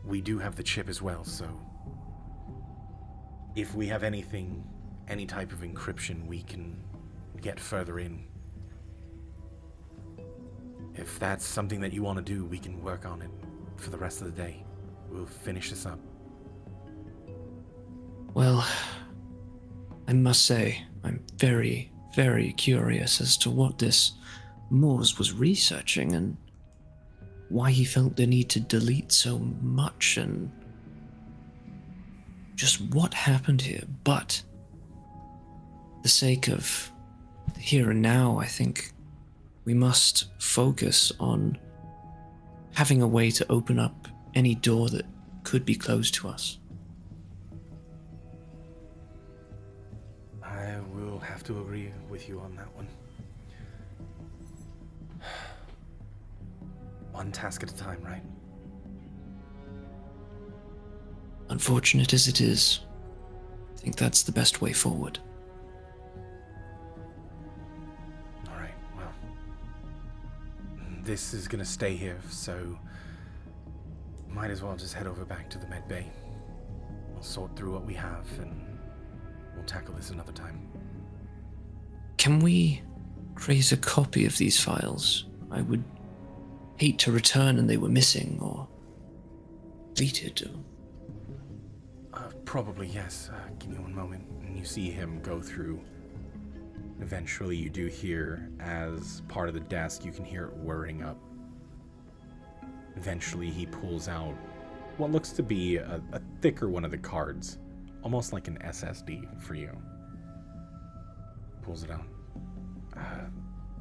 we do have the chip as well, so if we have anything, any type of encryption, we can get further in. If that's something that you want to do, we can work on it for the rest of the day. We'll finish this up.
Well, I must say, I'm very, very curious as to what this Moores was researching and why he felt the need to delete so much and just what happened here. But for the sake of the here and now, I think we must focus on having a way to open up any door that could be closed to us.
I will have to agree with you on that one. One task at a time, right?
Unfortunate as it is, I think that's the best way forward.
All right, well, this is gonna stay here, so might as well just head over back to the med bay. We'll sort through what we have, and we'll tackle this another time.
Can we create a copy of these files? I would hate to return and they were missing or deleted.
Probably, yes. Give me one moment. And you see him go through. Eventually, you do hear, as part of the desk, you can hear it whirring up. Eventually, he pulls out what looks to be a thicker one of the cards. Almost like an SSD for you. Pulls it out.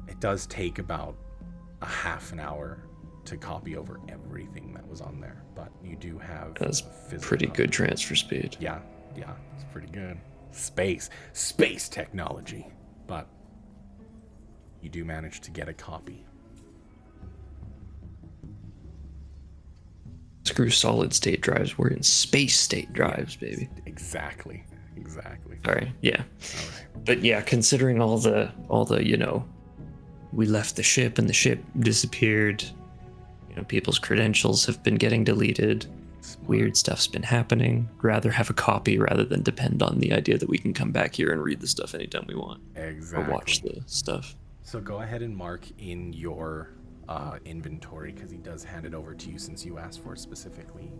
It does take about a half an hour to copy over everything that was on there, but you do have
That's
physical
pretty
copy.
good transfer speed.
Yeah, it's pretty good. Space technology, but you do manage to get a copy.
Screw solid state drives, we're in space state drives, baby.
Exactly.
Sorry, yeah.
All right.
But yeah, considering all the, you know, we left the ship and the ship disappeared, you know, people's credentials have been getting deleted, weird stuff's been happening. Rather have a copy rather than depend on the idea that we can come back here and read the stuff anytime we want.
Exactly.
Or watch the stuff.
So go ahead and mark in your inventory, because he does hand it over to you since you asked for it specifically.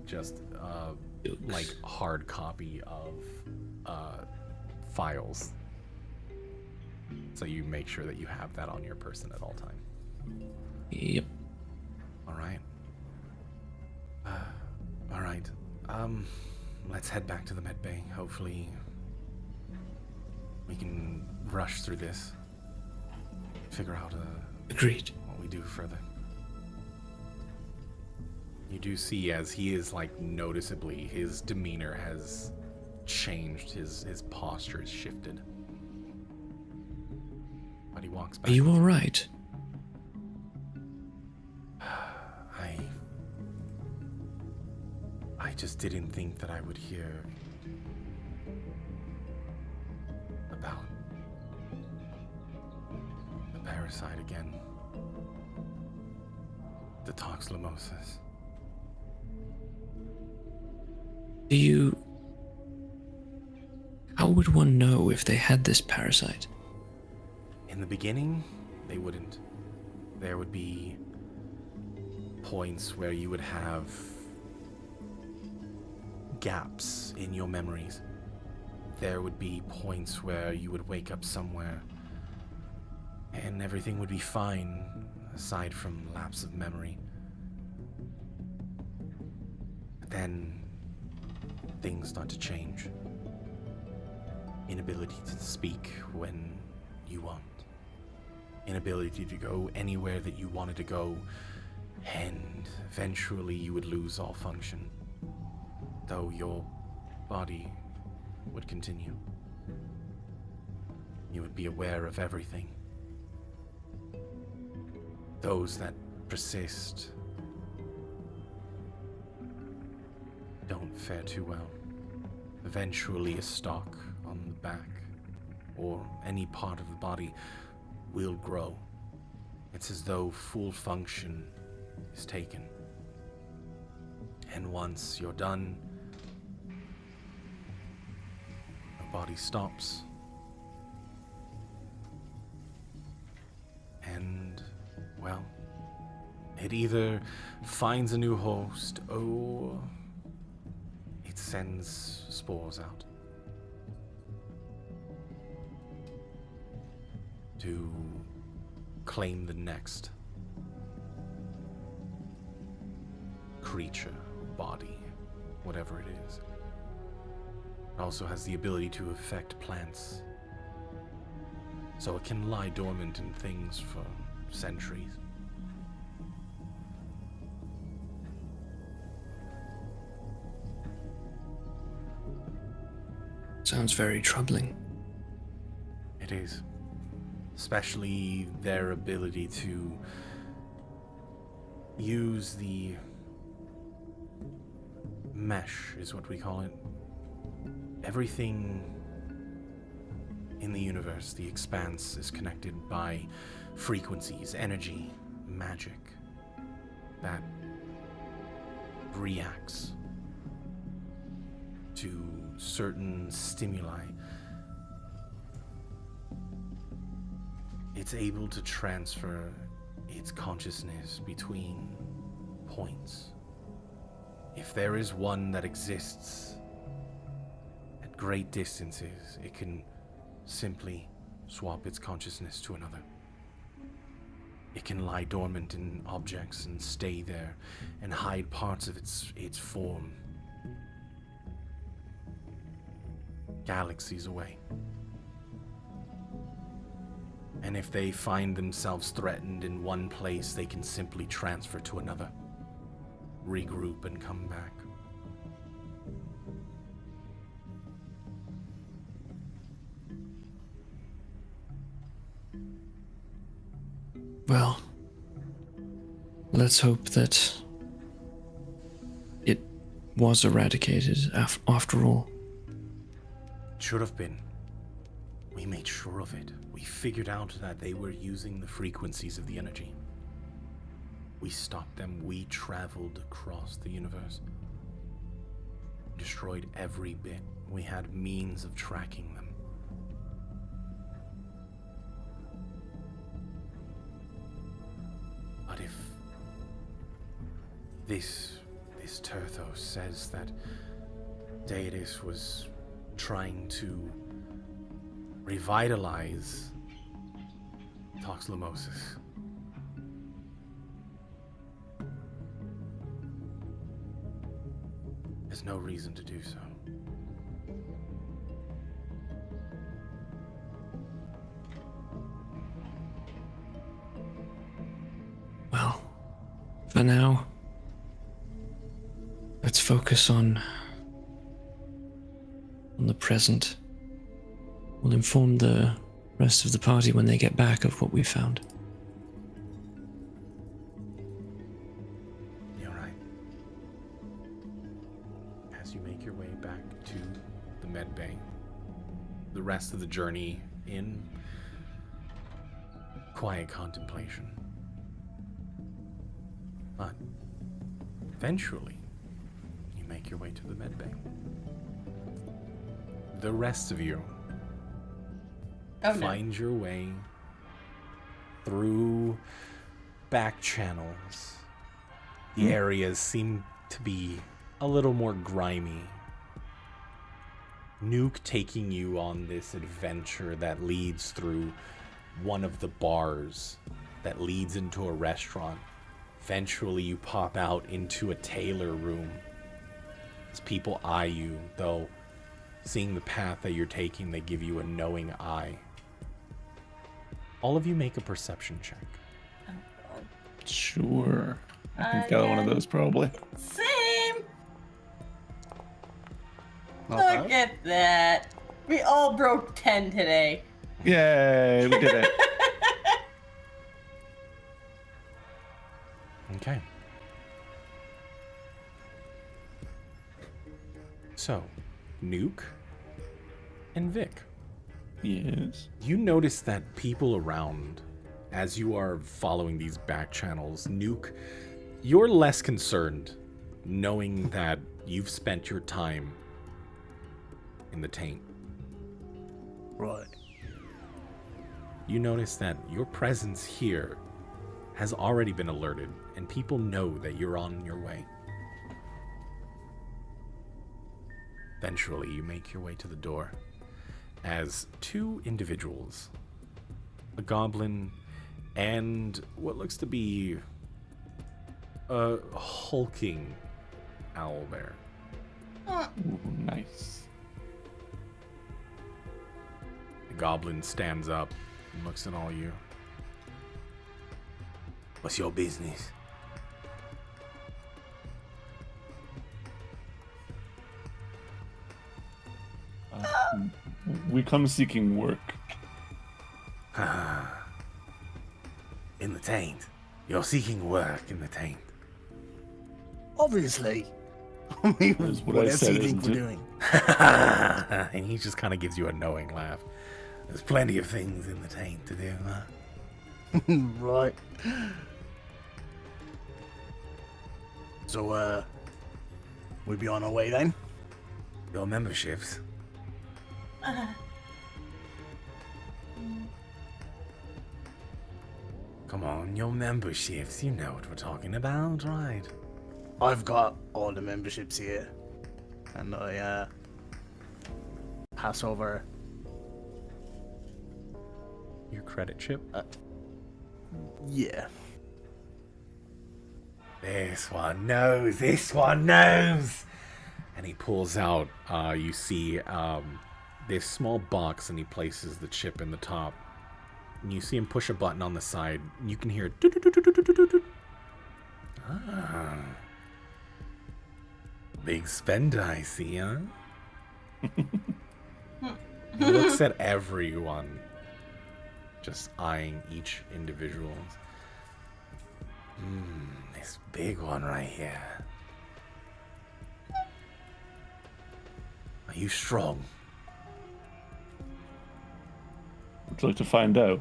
Just like hard copy of files. So you make sure that you have that on your person at all time.
Yep.
All right. All right. Let's head back to the med bay. Hopefully, we can rush through this. Figure out
Agreed.
what we do further. You do see as he is like noticeably, his demeanor has changed. His posture has shifted. But he walks back.
Are you all right?
I just didn't think that I would hear about the parasite again. The toxlomosis.
How would one know if they had this parasite?
In the beginning, they wouldn't. There would be points where you would have gaps in your memories. There would be points where you would wake up somewhere and everything would be fine, aside from lapse of memory. But then things start to change. Inability to speak when you want. Inability to go anywhere that you wanted to go, and eventually you would lose all function, though your body would continue. You would be aware of everything. Those that persist don't fare too well. Eventually a stalk on the back or any part of the body will grow. It's as though full function is taken. And once you're done, the body stops. And, well, it either finds a new host or it sends spores out to claim the next creature, body, whatever it is. It also has the ability to affect plants, so it can lie dormant in things for centuries.
Sounds very troubling.
It is. Especially their ability to use the mesh, is what we call it. Everything in the universe, the expanse, is connected by frequencies, energy, magic that reacts to certain stimuli. It's able to transfer its consciousness between points. If there is one that exists at great distances, it can simply swap its consciousness to another. It can lie dormant in objects and stay there and hide parts of its form galaxies away. And if they find themselves threatened in one place, they can simply transfer to another, regroup, and come back.
Well, let's hope that it was eradicated after all.
Should have been. We made sure of it. We figured out that they were using the frequencies of the energy. We stopped them. We traveled across the universe. Destroyed every bit. We had means of tracking them. But if this Turthos says that Deidis was trying to revitalize Toxlomosis. There's no reason to do so.
Well, for now, let's focus on the present. We'll inform the rest of the party when they get back of what we found.
You're right. As you make your way back to the med bay, the rest of the journey in quiet contemplation. But eventually, you make your way to the med bay. The rest of you find your way through back channels. The areas seem to be a little more grimy. Nuke taking you on this adventure that leads through one of the bars that leads into a restaurant. Eventually you pop out into a tailor room as people eye you, though seeing the path that you're taking, they give you a knowing eye. All of you make a perception check.
Sure. I can gather one of those probably.
Same.
Not
Look
bad.
at that. We all broke 10 today.
Yay, we did it.
Okay. So, Nuke and Vic,
Yes.
you notice that people around, as you are following these back channels, Nuke, you're less concerned knowing that you've spent your time in the taint.
Right.
You notice that your presence here has already been alerted, and people know that you're on your way. Eventually, you make your way to the door as two individuals, a goblin and what looks to be a hulking owlbear.
Ooh, nice.
The goblin stands up and looks at all you. What's your business?
We come seeking work.
In the taint. You're seeking work in the taint.
Obviously. I mean,
That's what
what
I
else
said,
do you think
isn't
we're
it?
doing?
And he just kind of gives you a knowing laugh. There's plenty of things in the taint to do, huh?
Right. So, we'll be on our way then?
Your memberships. Come on, your memberships. You know what we're talking about, right?
I've got all the memberships here. And I, pass over.
Your credit chip.
Yeah.
This one knows. This one knows. And he pulls out. You see this small box, and he places the chip in the top. And you see him push a button on the side. And you can hear. Ah. Big spender, I see, huh? He looks at everyone, just eyeing each individual. This big one right here. Are you strong?
Would you like to find out?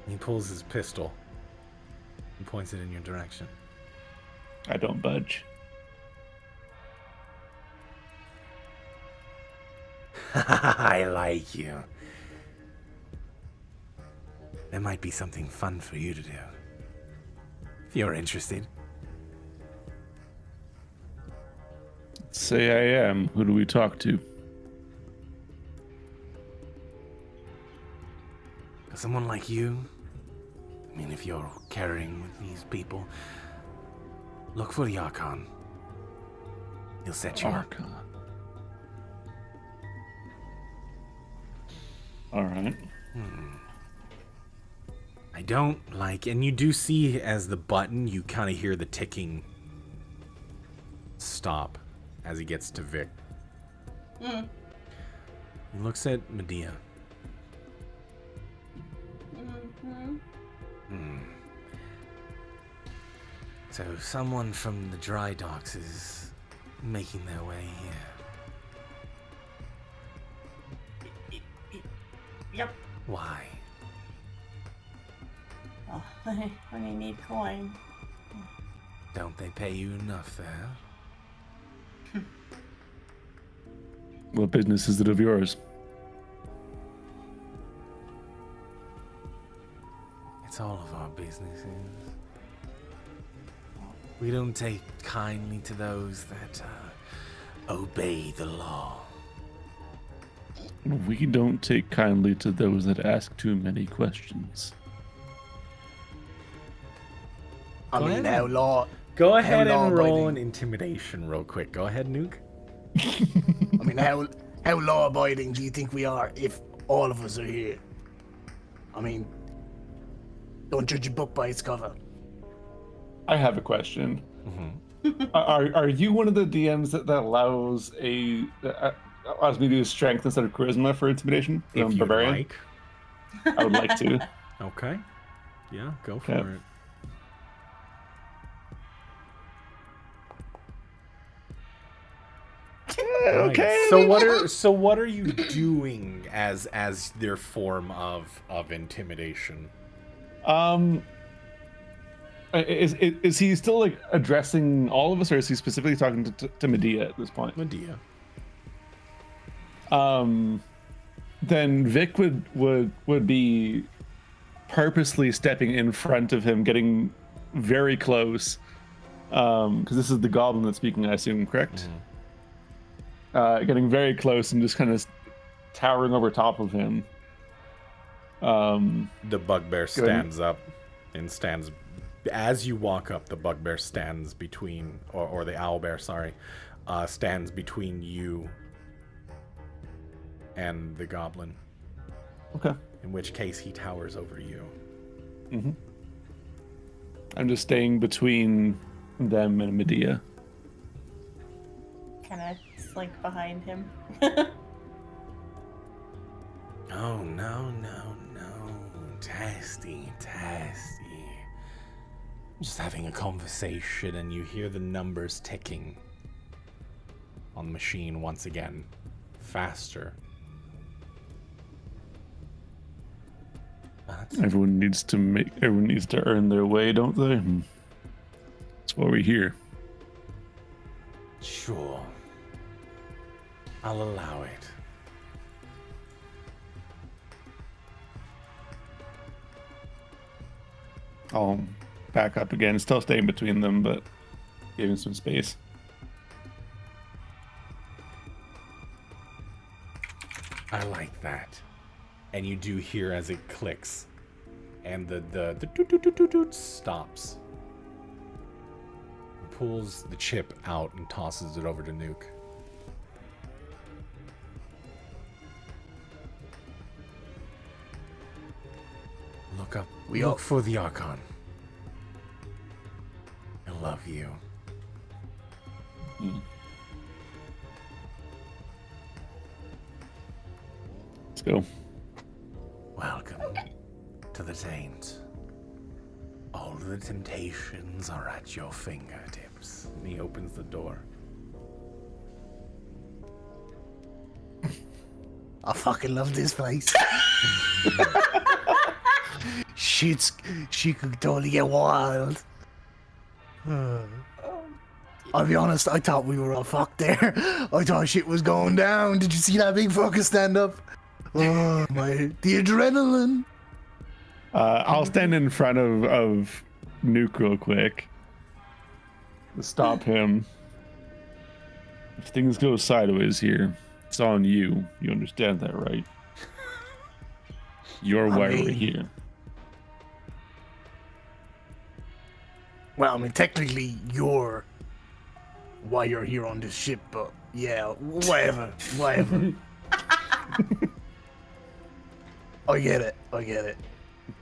He pulls his pistol and points it in your direction.
I don't budge.
I like you. There might be something fun for you to do. If you're interested.
Say I am. Who do we talk to?
someone like you, I mean, if you're carrying with these people, look for the Archon. He'll set you up.
Archon. All right.
I don't like, and you do see as the button, you kind of hear the ticking stop as he gets to Vic.
Mm.
He looks at Madia.
Mm-hmm.
So someone from the dry docks is making their way here.
Yep.
Why?
Oh, when you need coin.
Don't they pay you enough there?
What business is it of yours?
It's all of our businesses. We don't take kindly to those that obey the law.
We don't take kindly to those that ask too many questions.
I
Go
mean,
ahead.
how law...
Go ahead
How
and roll
law-abiding.
an intimidation real quick. Go ahead, Nuke.
I mean, how law-abiding do you think we are if all of us are here? I mean, don't judge a book by its cover.
I have a question. Are you one of the DMs that allows allows me to use strength instead of charisma for intimidation?
If
I'm
you'd
barbarian.
like.
I would like to.
Okay. Yeah, go for
Okay.
it.
Okay.
Right. So what are you doing as their form of intimidation?
Is he still like addressing all of us, or is he specifically talking to Medea at this point?
Medea.
Then Vic would be purposely stepping in front of him, getting very close, because this is the goblin that's speaking, I assume, correct? Getting very close and just kind of towering over top of him.
The bugbear stands up and stands as you walk up. The bugbear stands between, or the owlbear, sorry, stands between you and the goblin.
Okay.
In which case, he towers over you.
I'm just staying between them and Medea.
Kind of slink behind him.
Oh, no. Tasty. Just having a conversation, and you hear the numbers ticking on the machine once again. Faster.
Everyone needs to earn their way, don't they? That's why we're here.
Sure. I'll allow it.
I'll back up again, still staying between them, but giving some space.
I like that. And you do hear as it clicks, and the doot stops. Pulls the chip out and tosses it over to Nuke. Look up. Look for the Archon. I love you.
Let's go.
Welcome to the Taint. All the temptations are at your fingertips. And he opens the door.
I fucking love this place. She could totally get wild. I'll be honest, I thought we were all fucked there. I thought shit was going down. Did you see that big fucker stand up? Oh my, the adrenaline.
I'll stand in front of Nuke real quick to stop him. If things go sideways here, it's on you. You understand that, right? You're
I
why we're
mean-
here.
Well, I mean, technically, you're why you're here on this ship, but yeah, whatever. I get it.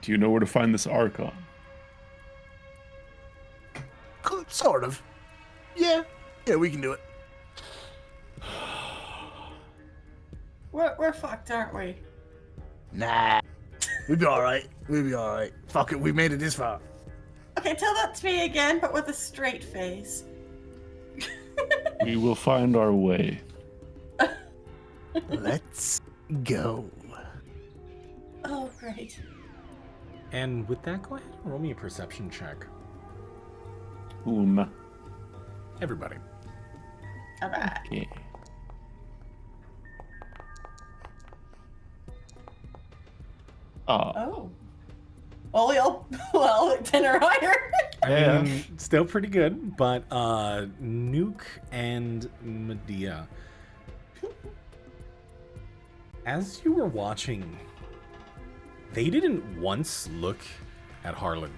Do you know where to find this Archon?
Sort of. Yeah, we can do it.
We're fucked, aren't we?
Nah. We'll be alright. Fuck it, we made it this far.
Okay, tell that to me again, but with a straight face.
We will find our way.
Let's go.
Oh, great.
And with that, go ahead and roll me a perception check. Everybody.
Alright.
Okay.
Oh. Well, 10 or higher.
I mean, still pretty good, but Nuke and Madia, as you were watching, they didn't once look at Harlan.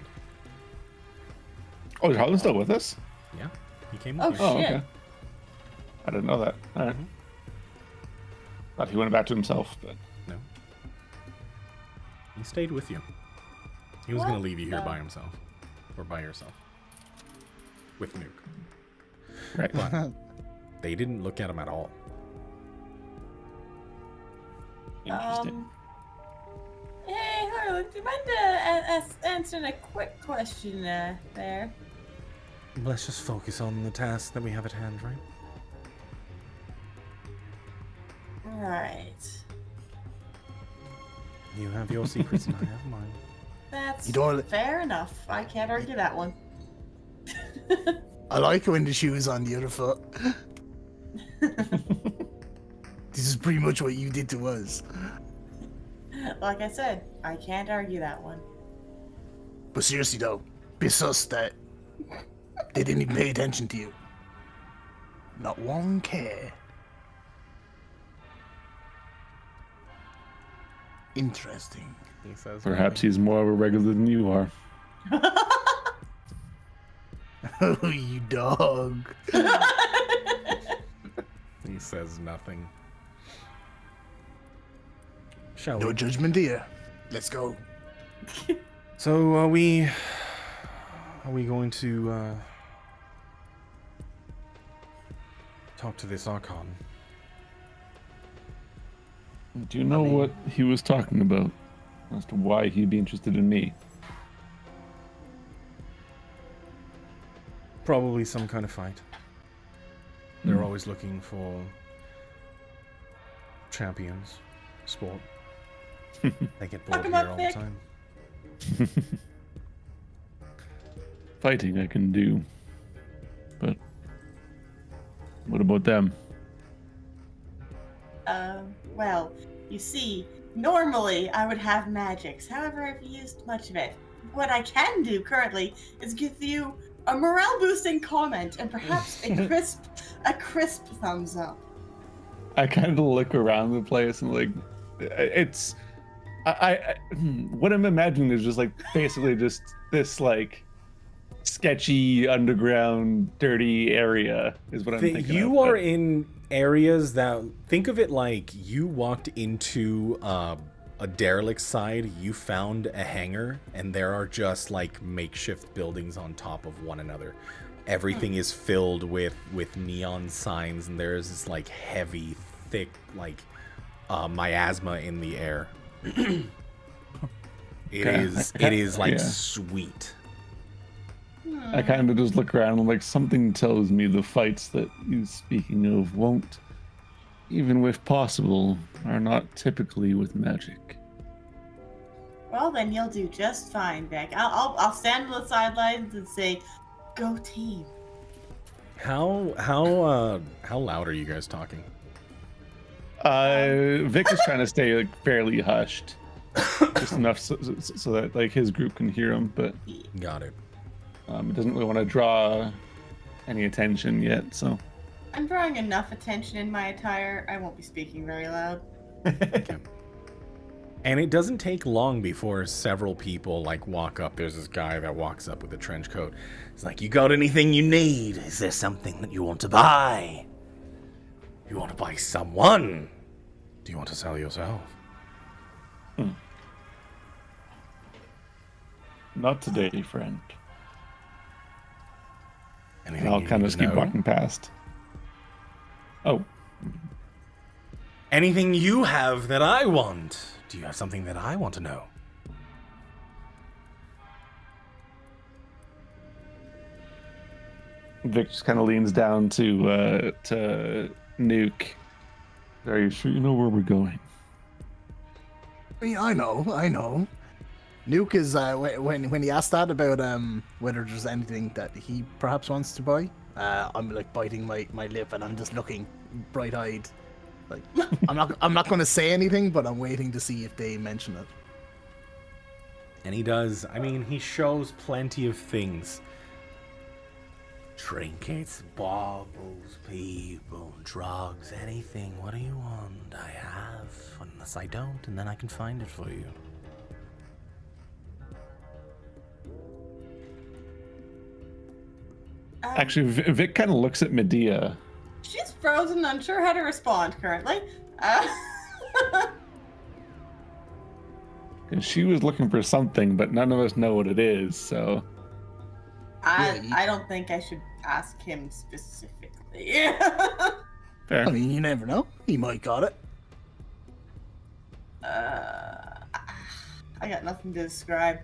Oh, is Harlan still with us?
Yeah, he came with
Oh,
you.
Oh,
shit.
okay. I didn't know that. All right. Thought he went back to himself, but
No, he stayed with you. He was
What
going to leave you here
the-
by himself, or by yourself, with Nuke.
right.
But they didn't look at him at all.
Interesting.
Hey, Harlan, do you mind answering a quick question there?
Let's just focus on the task that we have at hand, right?
Right.
You have your secrets and I have mine.
That's
You don't-
fair enough. I can't argue that one.
I like when the shoe is on the other foot. This is pretty much what you did to us.
Like I said, I can't argue that one.
But seriously though, be sus that they didn't even pay attention to you. Not one care. Interesting.
He says,
Perhaps he's more of a regular than you are.
Oh, you dog.
He says nothing. Shall
No
we?
judgment here. Let's go.
So are we going to talk to this Archon?
Do you know what he was talking about as to why he'd be interested in me?
Probably some kind of fight. They're always looking for champions, sport. They get bored
Fuck 'em
here
up,
all
Vic.
the time.
Fighting I can do, but what about them?
Well, you see, normally I would have magics. However, I've used much of it. What I can do currently is give you a morale boosting comment and perhaps a crisp thumbs up.
I kind of look around the place and like, it's, what I'm imagining is just like basically just this like sketchy underground dirty area is what I'm thinking.
You
of,
are
but-
in areas that, think of it like you walked into a derelict side, you found a hangar, and there are just like makeshift buildings on top of one another. Everything is filled with neon signs, and there is this like heavy, thick like miasma in the air. It is like
Yeah.
sweet.
I kind of just look around and like something tells me the fights that he's speaking of won't, even if possible, are not typically with magic.
Well, then you'll do just fine, Vic. I'll stand on the sidelines and say, "Go team."
Oh.
How loud are you guys talking?
Vic is trying to stay like fairly hushed, just enough so that like his group can hear him, but
Got it.
it doesn't really want to draw any attention yet. So
I'm drawing enough attention in my attire. I won't be speaking very loud.
And it doesn't take long before several people like walk up. There's this guy that walks up with a trench coat. It's like, you got anything you need? Is there something that you want to buy? You want to buy someone? Do you want to sell yourself?
Not today, friend.
Anything
And I'll
you
kind
need
of
to
keep
know?
walking past. Oh,
Anything you have that I want? Do you have something that I want to know?
Vic just kind of leans down to Nuke. Are you sure you know where we're going?
I mean, I know. Nuke is when he asked that about whether there's anything that he perhaps wants to buy. I'm like biting my lip and I'm just looking bright-eyed. Like I'm not going to say anything, but I'm waiting to see if they mention it.
And he does. I mean, he shows plenty of things. Trinkets, baubles, people, drugs, anything. What do you want? I have. Unless I don't, and then I can find it for you.
Actually, Vic kind of looks at Medea.
She's frozen, unsure how to respond currently.
And she was looking for something, but none of us know what it is, so...
I don't think I should ask him specifically.
Fair.
I mean, you never know. He might got it.
I got nothing to describe.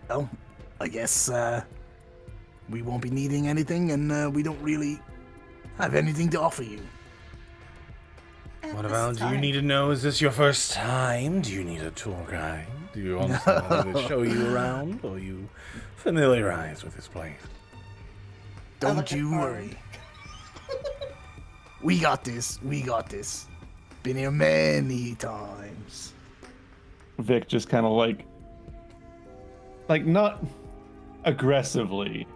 Well, I guess we won't be needing anything, and we don't really have anything to offer you.
What about, do you need to know, is this your first time? Do you need a tour guide? Do you want someone to show you around? Or are you familiarized with this place?
Don't
look at
you
Farley.
worry. We got this. Been here many times.
Vic just kind of like not aggressively,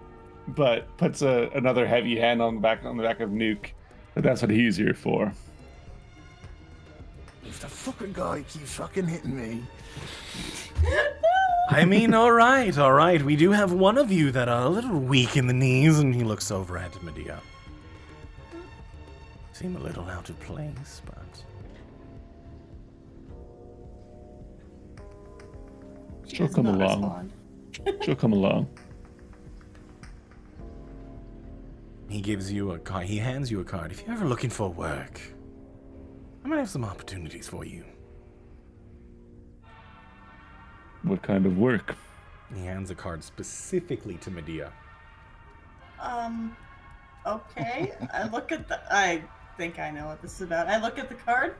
but puts another heavy hand on the back of Nuke. But that's what he's here for.
If the fucking guy keeps fucking hitting me.
I mean, all right. We do have one of you that are a little weak in the knees, and he looks over at Medea. Seem a little out of place, but...
She'll
does
come
not
along.
respond.
She'll come along.
He gives you a card. He hands you a card. If you're ever looking for work, I might have some opportunities for you.
What kind of work?
He hands a card specifically to Medea.
Okay. I think I know what this is about. I look at the card.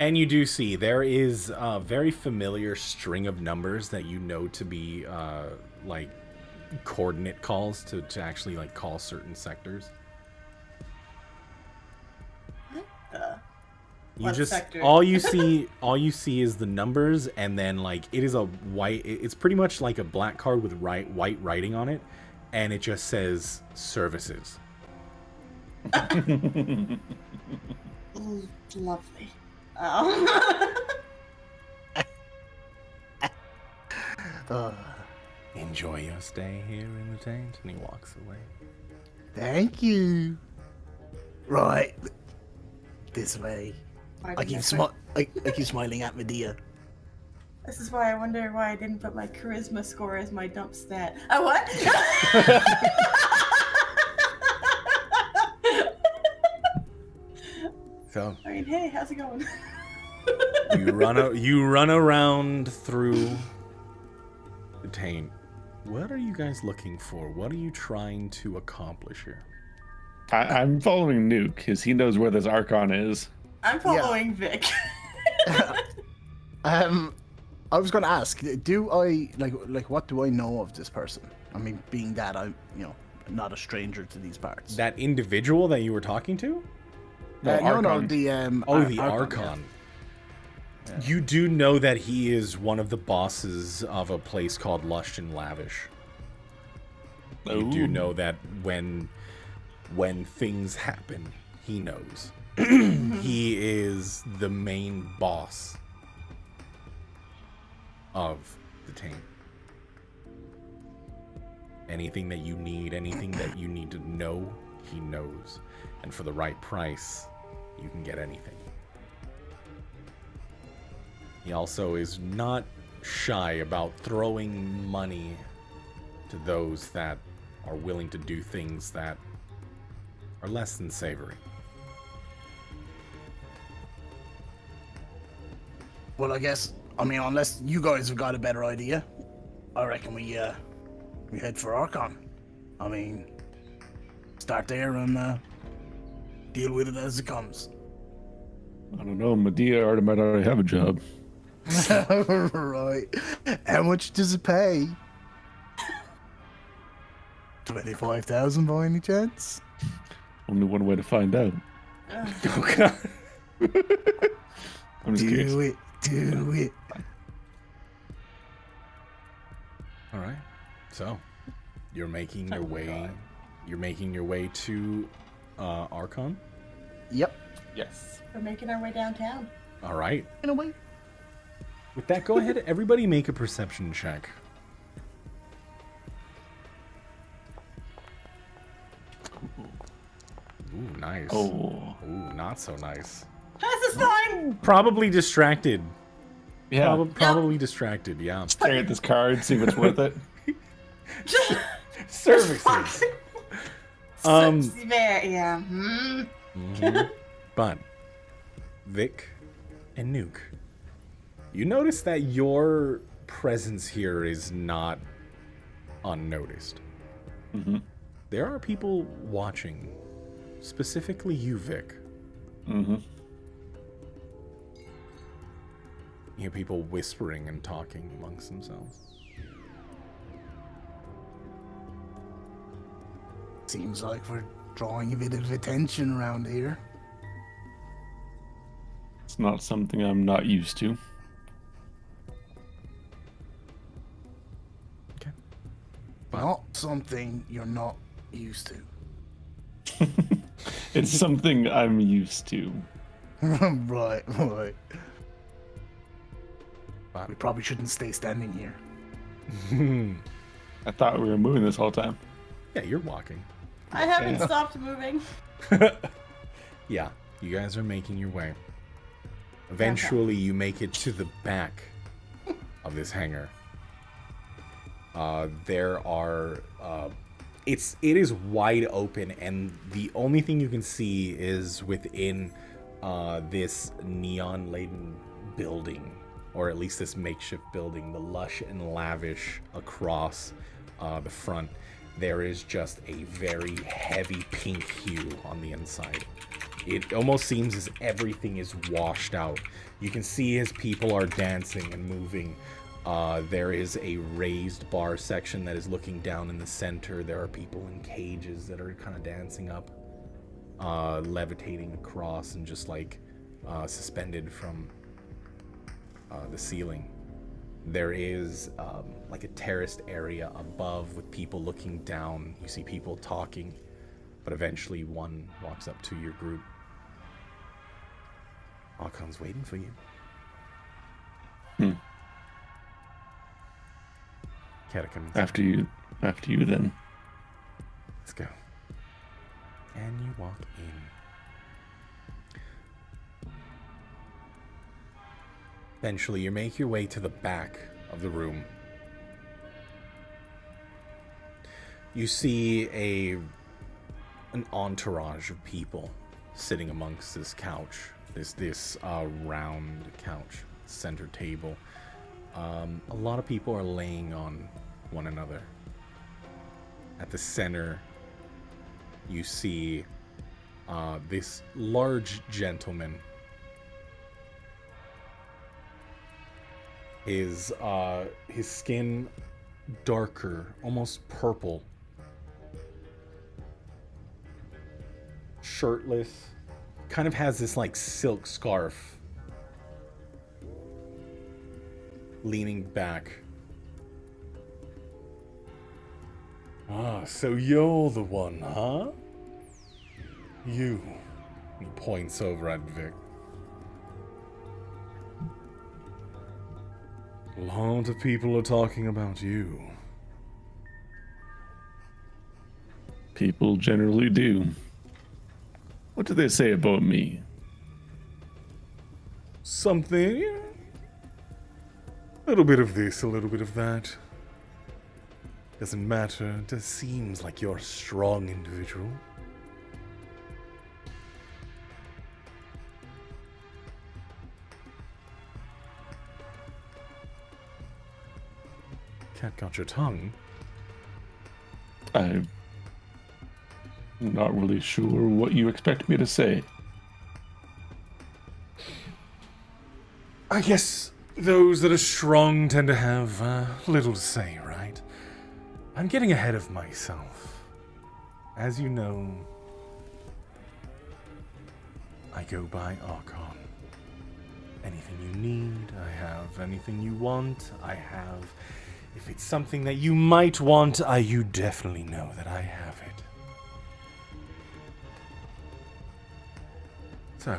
And you do see there is a very familiar string of numbers that you know to be like coordinate calls to actually like call certain sectors.
What the?
You
What
just
sector?
all you see is the numbers, and then like it is a white. It's pretty much like a black card with white writing on it, and it just says services.
Ooh, lovely.
Enjoy your stay here in the tent, and he walks away.
Thank you. Right. This way. I keep smiling at Medea.
This is why I wonder why I didn't put my charisma score as my dump stat. Oh, what?
So
I mean, hey, how's it going?
you run around through the taint. What are you guys looking for? What are you trying to accomplish here?
I'm following Nuke because he knows where this Archon is.
I'm following Vic.
I was gonna ask, do I like what do I know of this person? I mean, being that I'm not a stranger to these parts.
That individual that you were talking to?
No, the
The Archon.
Yeah.
You do know that he is one of the bosses of a place called Lush and Lavish. You do
Ooh.
know that when when things happen, he knows. He is the main boss of the team. Anything that you need to know, he knows. And for the right price, you can get anything. He also is not shy about throwing money to those that are willing to do things that are less than savory.
Well, I guess, I mean, unless you guys have got a better idea, I reckon we head for Archon. I mean, start there and deal with it as it comes.
I don't know. Madia might already have a job.
Right. How much does it pay? 25,000 by any chance?
Only one way to find out.
Oh god.
I'm just curious.
Do it.
All right. So, you're making your way. You're making your way to Archon.
Yep.
Yes.
We're making our way downtown.
All right.
In a way.
With that, go ahead. Everybody, make a perception check. Ooh, nice.
Oh.
Ooh, not so nice.
This is fine.
Probably distracted.
Yeah.
Probably distracted. Yeah.
Stare at this card, see if it's worth it.
Services.
Yeah.
Mhm. But Vic and Nuke, you notice that your presence here is not unnoticed.
Mm-hmm.
There are people watching, specifically you, Vic.
Mm-hmm.
You hear people whispering and talking amongst themselves.
Seems like we're drawing a bit of attention around here.
It's not something I'm not used to.
Okay.
Not something you're not used to.
It's something I'm used to.
Right.
But
We probably shouldn't stay standing here.
I thought we were moving this whole time.
yeah, you're walking.
I haven't
Yeah.
stopped moving.
Yeah, you guys are making your way. Eventually, you make it to the back of this hangar. There are, it is wide open, and the only thing you can see is within this neon-laden building, or at least this makeshift building, the lush and lavish across the front. There is just a very heavy pink hue on the inside. It almost seems as everything is washed out. You can see as people are dancing and moving. There is a raised bar section that is looking down in the center. There are people in cages that are kind of dancing up, levitating across and just like suspended from the ceiling. There is like a terraced area above with people looking down. You see people talking, but eventually one walks up to your group. Archon's waiting for you. Catacombs.
After you then.
Let's go. And you walk in. Eventually, you make your way to the back of the room. You see an entourage of people sitting amongst this couch, this round couch, center table. A lot of people are laying on one another. At the center, you see this large gentleman. His skin darker, almost purple. Shirtless. Kind of has this like silk scarf. Leaning back. Ah, so you're the one, huh? You. He points over at Vic. A lot of people are talking about you.
People generally do. What do they say about me?
Something. A little bit of this, a little bit of that. Doesn't matter. It just seems like you're a strong individual. Cat got your tongue.
I'm not really sure what you expect me to say.
I guess those that are strong tend to have little to say, right? I'm getting ahead of myself. As you know, I go by Archon. Anything you need, I have. Anything you want, I have. If it's something that you might want, you definitely know that I have it. So,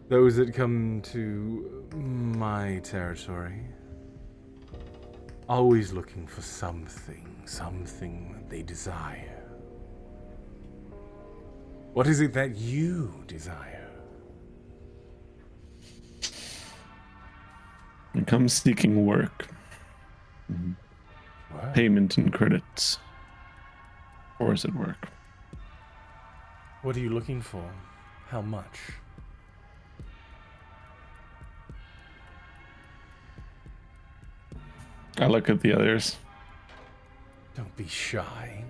those that come to my territory, always looking for something that they desire. What is it that you desire?
I come seeking work,
What?
payment and credits. Or is it work?
What are you looking for? How much?
I look at the others.
Don't be shy.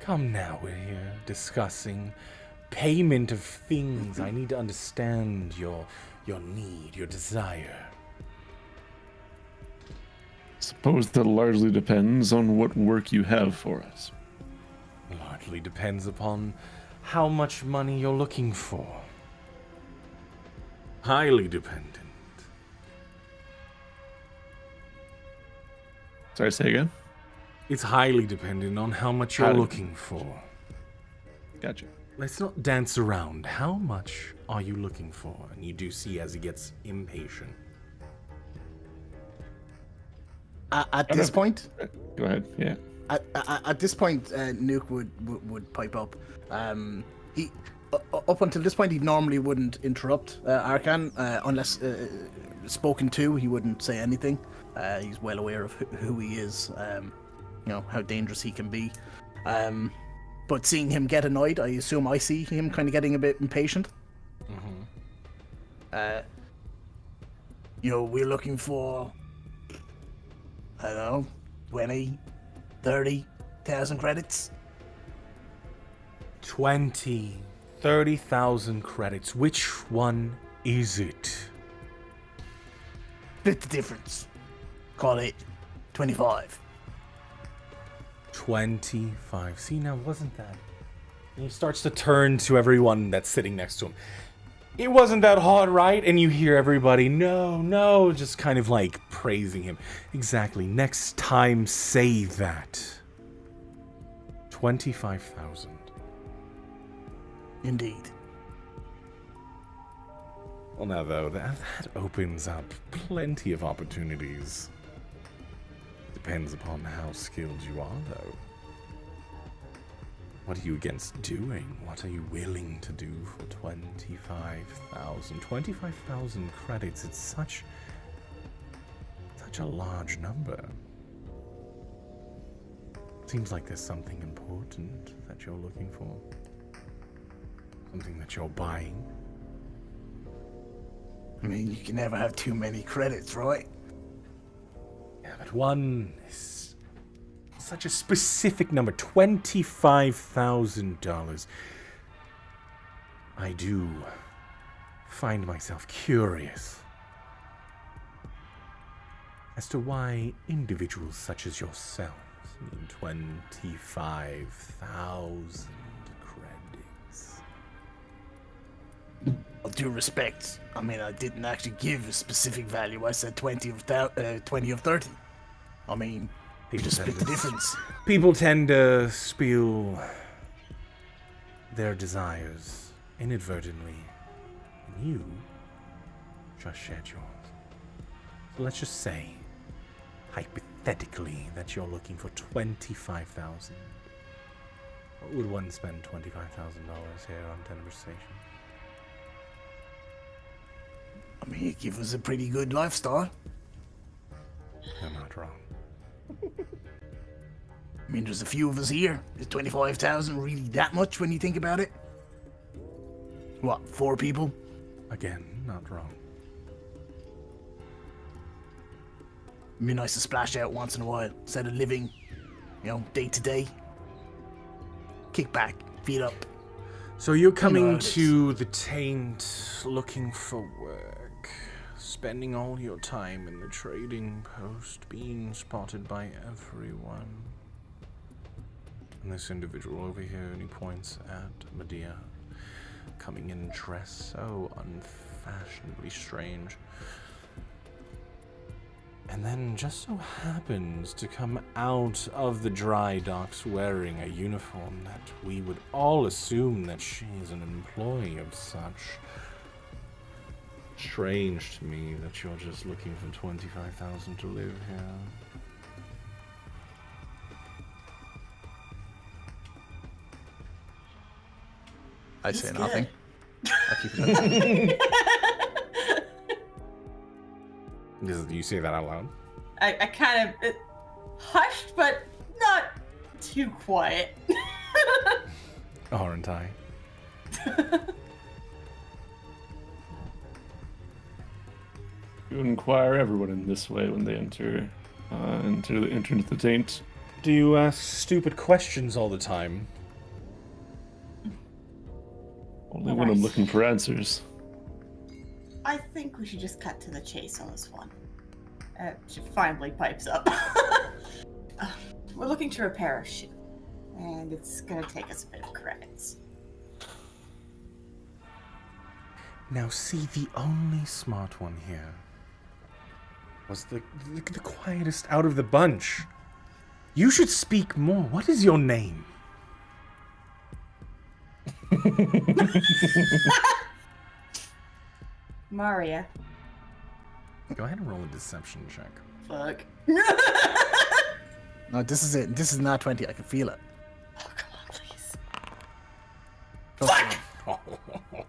Come now, we're here discussing payment of things. I need to understand your need, your desire.
Suppose that largely depends on what work you have for us.
Largely depends upon how much money you're looking for. Highly dependent.
Sorry, say again?
It's highly dependent on how much you're
Highly-
looking for.
Gotcha.
Let's not dance around. How much are you looking for? And you do see as he gets impatient.
At this point,
Go ahead, yeah.
at this point, Nuke would pipe up. He up until this point, he normally wouldn't interrupt Arcan unless spoken to. He wouldn't say anything. He's well aware of who he is. You know how dangerous he can be. But seeing him get annoyed, I assume I see him kind of getting a bit impatient. You know, we're looking for, I don't know, 20, 30,000 credits.
20, 30,000 credits. Which one is it?
Split the difference. Call it 25.
25. See, now wasn't that? And he starts to turn to everyone that's sitting next to him. It wasn't that hard, right? And you hear everybody, no, just kind of like praising him. Exactly. Next time, say that. 25,000.
Indeed.
Well, now, though, that opens up plenty of opportunities. Depends upon how skilled you are, though. What are you against doing? What are you willing to do for 25,000? 25,000 credits, it's such a large number. Seems like there's something important that you're looking for. Something that you're buying.
I mean, you can never have too many credits, right?
Yeah, but one is such a specific number, $25,000. I do find myself curious as to why individuals such as yourselves need 25,000 credits.
All due respect, I mean, I didn't actually give a specific value. I said 20 of 30. I mean, you just split the difference.
People tend to spiel their desires inadvertently, and you just shared yours. So let's just say, hypothetically, that you're looking for 25,000. What would one spend $25,000 here on Tenebrae Station?
I mean, it gives us a pretty good lifestyle.
You're not wrong.
I mean, there's a few of us here. Is 25,000 really that much when you think about it? What, 4 people?
Again, not wrong.
It'd be nice to splash out once in a while instead of living, day to day. Kick back, feet up.
So you're coming
how it
to the Taint looking for work, spending all your time in the trading post, being spotted by everyone. And this individual over here, and he points at Madia, coming in dressed so unfashionably strange. And then just so happens to come out of the dry docks wearing a uniform that we would all assume that she is an employee of such. Strange to me that you're just looking for 25,000 to live here.
I
He's
say
good.
nothing. I keep it
You say that out loud?
I kind of hushed, but not too quiet.
Aren't I?
You inquire everyone in this way when they enter into the taint.
Do you ask stupid questions all the time?
Only when I'm
Right.
looking for answers.
I think we should just cut to the chase on this one. She finally pipes up. We're looking to repair a ship, and it's gonna take us a bit of credits.
Now see, the only smart one here was the quietest out of the bunch. You should speak more. What is your name?
Maria.
Go ahead and roll a deception check.
Fuck.
No, this is it. This is not 20. I can feel it.
Oh, come on, please.
Trust me.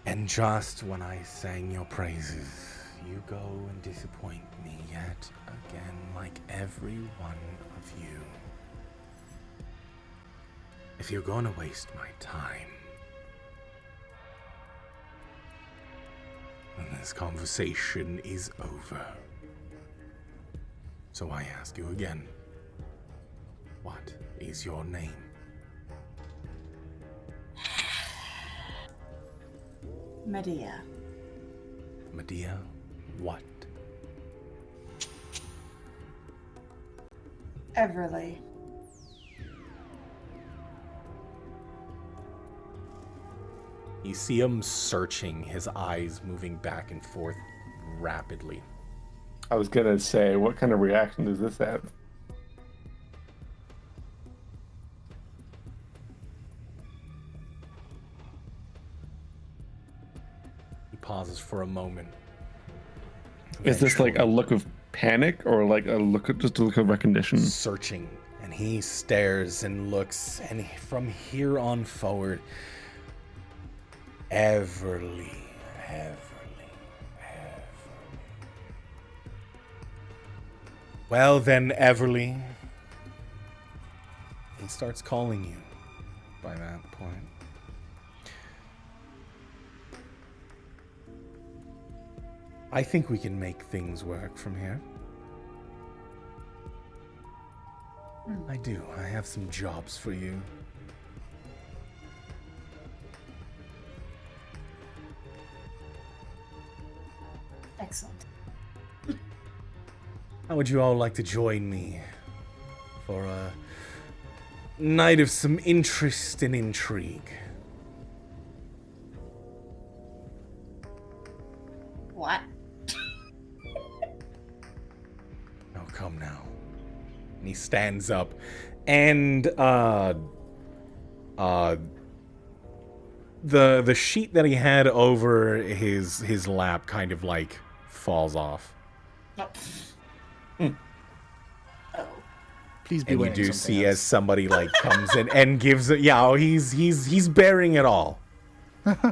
And just when I sang your praises, you go and disappoint me yet again, like every one of you. If you're going to waste my time, then this conversation is over. So I ask you again, what is your name?
Medea.
Madia, what?
Everly.
You see him searching, his eyes moving back and forth rapidly.
I was gonna say, what kind of reaction does this have?
He pauses for a moment.
Is this like a look of panic or like just a look of recognition?
Searching, and he stares and looks, and from here on forward, Everly. Well then, Everly. He starts calling you by that point. I think we can make things work from here. I do. I have some jobs for you.
Excellent.
How would you all like to join me for a night of some interest and intrigue?
What?
Oh, come now. And he stands up, and the sheet that he had over his lap kind of like falls off.
Oh.
Please be
And you
wearing
do
something
see
else.
as somebody like comes in and gives it. Yeah, oh, he's bearing it all.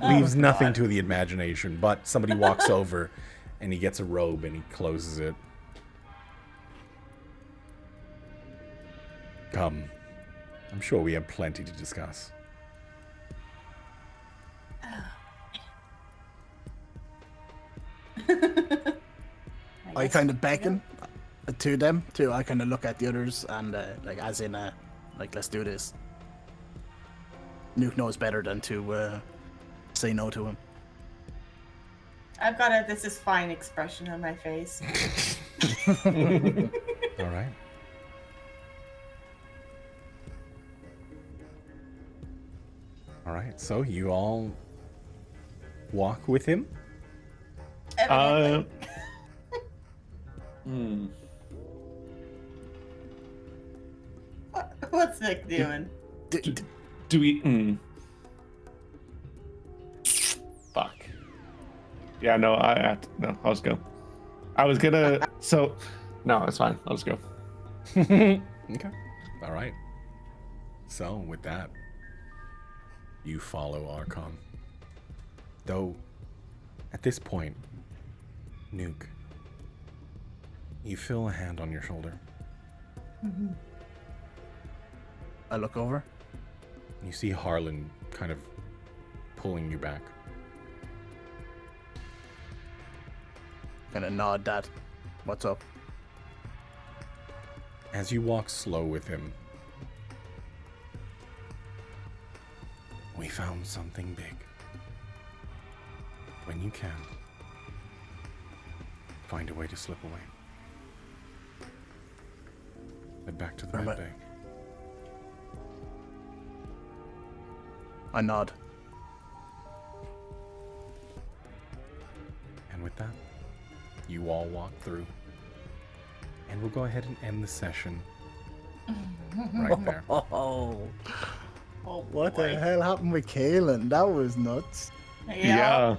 Leaves nothing to the imagination. But somebody walks over, and he gets a robe and he closes it. Come, I'm sure we have plenty to discuss.
I kind of beckon to them too. I kind of look at the others and like as in like let's do this. Nuke knows better than to say no to him.
I've got a "this is fine" expression on my face.
All right. All right. So you all walk with him.
Evidently. What's Nick doing?
Do we? Fuck. Yeah, no, no, I'll just go. I was gonna. So, no, it's fine. I'll just go.
Okay. All right. So with that, you follow Archon. Though, at this point, Nuke, you feel a hand on your shoulder.
I look over.
You see Harlan kind of pulling you back.
Kind of nod, Dad. What's up?
As you walk slow with him, we found something big. When you can, find a way to slip away. Head back to the
Where am
med
I?
bay.
I nod.
And with that, you all walk through. And we'll go ahead and end the session right there.
Oh,
Oh,
what
boy.
the hell happened with Kaelin? That was nuts.
Yeah.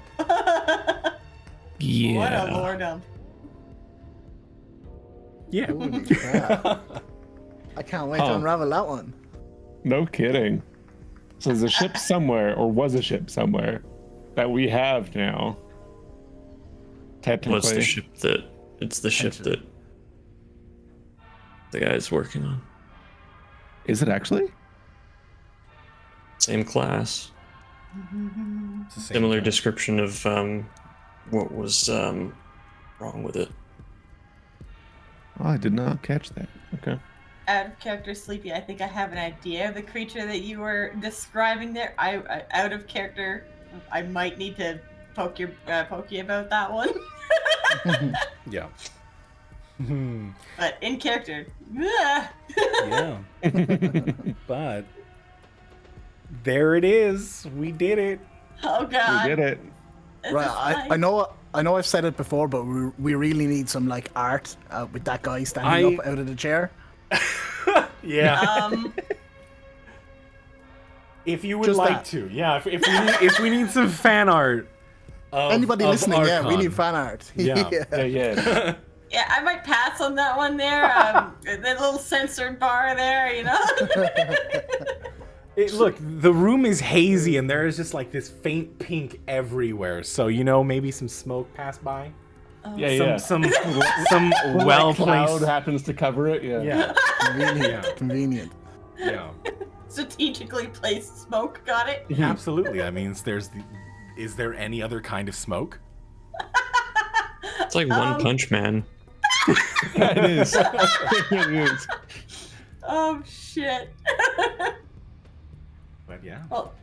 Yeah.
What a lordum.
Yeah.
Holy crap. I can't wait to
Huh.
unravel that one.
No kidding. So there's a ship somewhere, or was a ship somewhere, that we have now. Technically.
What's the ship that? It's the ship that the guy's working on.
Is it actually?
Same class.
It's the same
Similar
thing.
description of what was wrong with it.
Oh, I did not catch that. Okay.
Out of character, Sleepy. I think I have an idea of the creature that you were describing there. I out of character, I might need to poke you about that one.
Yeah.
But in character, ugh.
Yeah. But there it is. We did it.
Oh god.
We did it.
This
Right,
is
I
fine.
know I've said it before, but we really need some like art with that guy standing up out of the chair.
Yeah. If you would
Just
like
that.
to, yeah. If we need some fan art.
Anybody
of
listening, yeah, we
Archon.
need fan art.
Yeah.
Yeah.
Yeah, I might pass on that one there. That little censored bar there, you know.
Look, the room is hazy and there is just like this faint pink everywhere. So maybe some smoke passed by.
Yeah.
Some
When,
well
like, cloud
placed.
happens to cover it. Yeah.
Yeah.
Convenient.
Yeah.
Convenient.
Yeah.
Strategically placed smoke. Got it.
Absolutely. I mean, is there any other kind of smoke?
It's like One Punch Man.
Yeah, it is. It is.
Oh shit.
But yeah.
Well,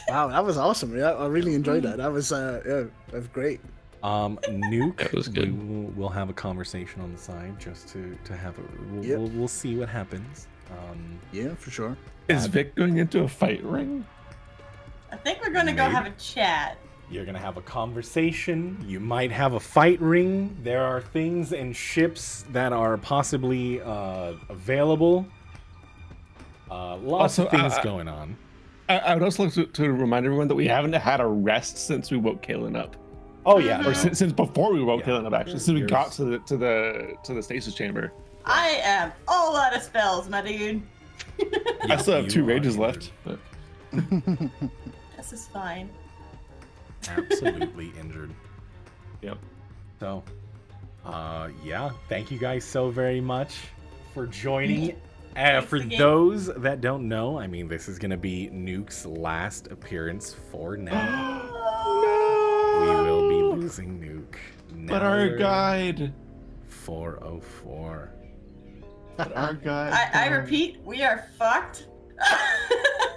Wow, that was awesome. Yeah, I really enjoyed that. That was that was great.
Nuke.
That was good.
We'll have a conversation on the side just to have a.
Yep.
We'll see what happens.
Yeah, for sure.
Is Vic going into a fight ring?
I think we're gonna go
Maybe.
have a chat.
You're gonna have a conversation. You might have a fight ring. There are things and ships that are possibly available. Lots of things going on.
I would also like to remind everyone that we haven't had a rest since we woke Kalen up.
Oh yeah,
Or since before we woke
Yeah.
Kalen up, actually. Since we got to the stasis chamber.
I am all out of spells, my dude.
I still have 2
you are
rages
injured.
left. But
This is fine.
Absolutely injured.
yep.
So, yeah, thank you guys so very much for joining. For
again.
those that don't know, I mean, this is going to be Nuke's last appearance for now. We will be losing Nuke.
But our
Now
guide.
404.
But our guide.
I repeat, we are fucked.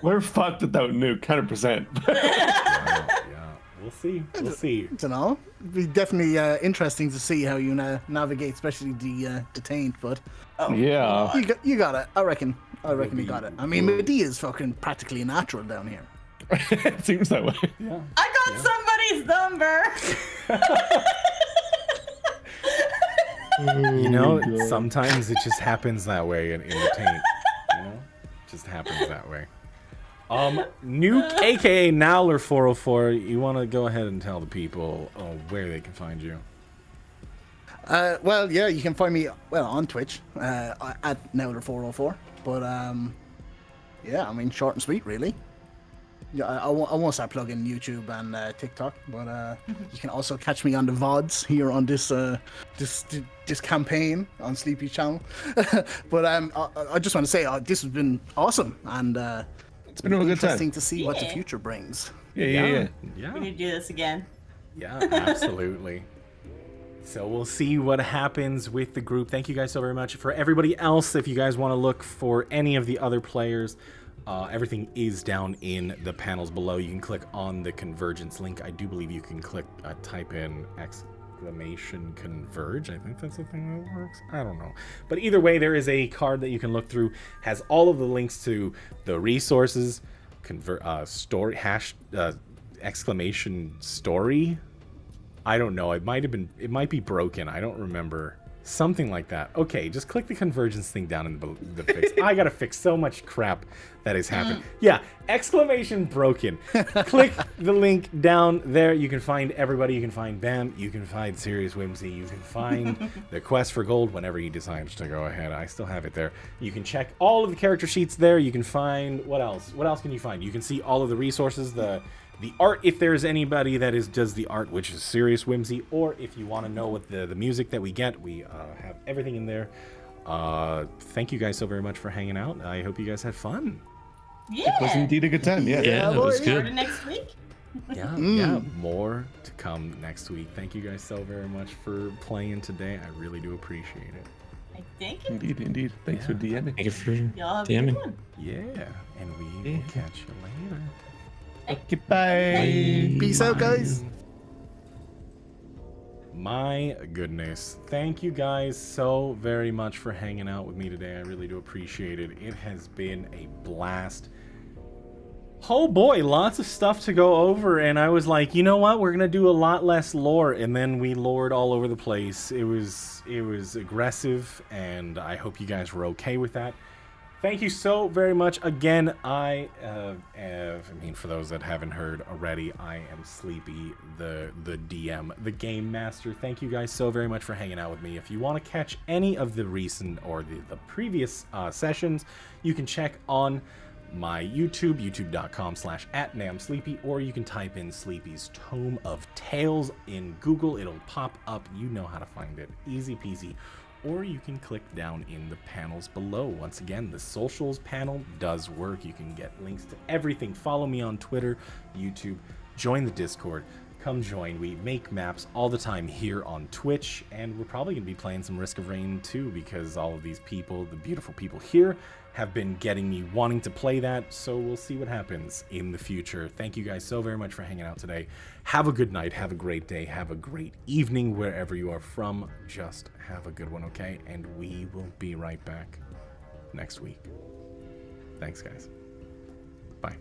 We're fucked without Nuke, 100%.
Yeah, we'll see. We'll see.
I don't know. It'd be definitely interesting to see how you navigate, especially the detained. But
Oh,
Yeah.
God.
you got it. I reckon you
be-
got it. I mean, Media's fucking practically a natural down here.
It seems that way.
Yeah.
I got somebody's number.
You know, sometimes it just happens that way in the taint. You know, it just happens that way. Nuke, aka Nowler 404, you want to go ahead and tell the people where they can find you?
Well, yeah, you can find me on Twitch at Nowler404. But yeah, I mean, short and sweet, really. Yeah, I won't start plugging YouTube and TikTok, but you can also catch me on the VODs here on this campaign on Sleepy's channel. But I just want to say this has been awesome, and
It's been a good time.
interesting to see what the
Yeah.
future brings.
Yeah.
Yeah.
We need to do this again.
Yeah, absolutely. So we'll see what happens with the group. Thank you guys so very much. For everybody else, if you guys want to look for any of the other players, everything is down in the panels below. You can click on the Convergence link. I do believe you can click, type in !converge. I think that's the thing that works. I don't know. But either way, there is a card that you can look through. Has all of the links to the resources, story, exclamation story. I don't know. It might be broken. I don't remember. Something like that. Okay, just click the Convergence thing down in the fix. I gotta fix so much crap that has happened. Yeah, exclamation broken. Click the link down there. You can find everybody. You can find Bam. You can find Serious Whimsy. You can find the Quest for Gold whenever he decides to go ahead. I still have it there. You can check all of the character sheets there. You can find what else? What else can you find? You can see all of the resources, the art, if there's anybody that does the art, which is Serious Whimsy, or if you want to know what the music that we get, we have everything in there. Thank you guys so very much for hanging out. I hope you guys had fun.
Yeah.
It was indeed a good time. Yeah.
Yeah, it was
boy.
Started
good.
next week.
Yeah, more to come next week. Thank you guys so very much for playing today. I really do appreciate it.
I think it.
Indeed. Thanks for DMing.
Thank you for
Y'all have a good
DMing.
one.
Yeah, and we will catch you later.
Okay, bye.
Peace out, guys.
My goodness. Thank you guys so very much for hanging out with me today. I really do appreciate it. It has been a blast. Oh boy, lots of stuff to go over, and I was like, you know what? We're gonna do a lot less lore, and then we lored all over the place. It was aggressive, and I hope you guys were okay with that. Thank you so very much. Again, I mean, for those that haven't heard already, I am Sleepy, the DM, the Game Master. Thank you guys so very much for hanging out with me. If you want to catch any of the recent or the previous sessions, you can check on my YouTube, youtube.com/@namsleepy, or you can type in Sleepy's Tome of Tales in Google. It'll pop up. You know how to find it. Easy peasy. Or you can click down in the panels below. Once again, the socials panel does work. You can get links to everything. Follow me on Twitter, YouTube, join the Discord. Come join. We make maps all the time here on Twitch, and we're probably going to be playing some Risk of Rain too, because all of these people, the beautiful people here, have been getting me wanting to play that, so we'll see what happens in the future. Thank you guys so very much for hanging out today. Have a good night, have a great day, have a great evening wherever you are from. Just have a good one, okay? And we will be right back next week. Thanks, guys. Bye.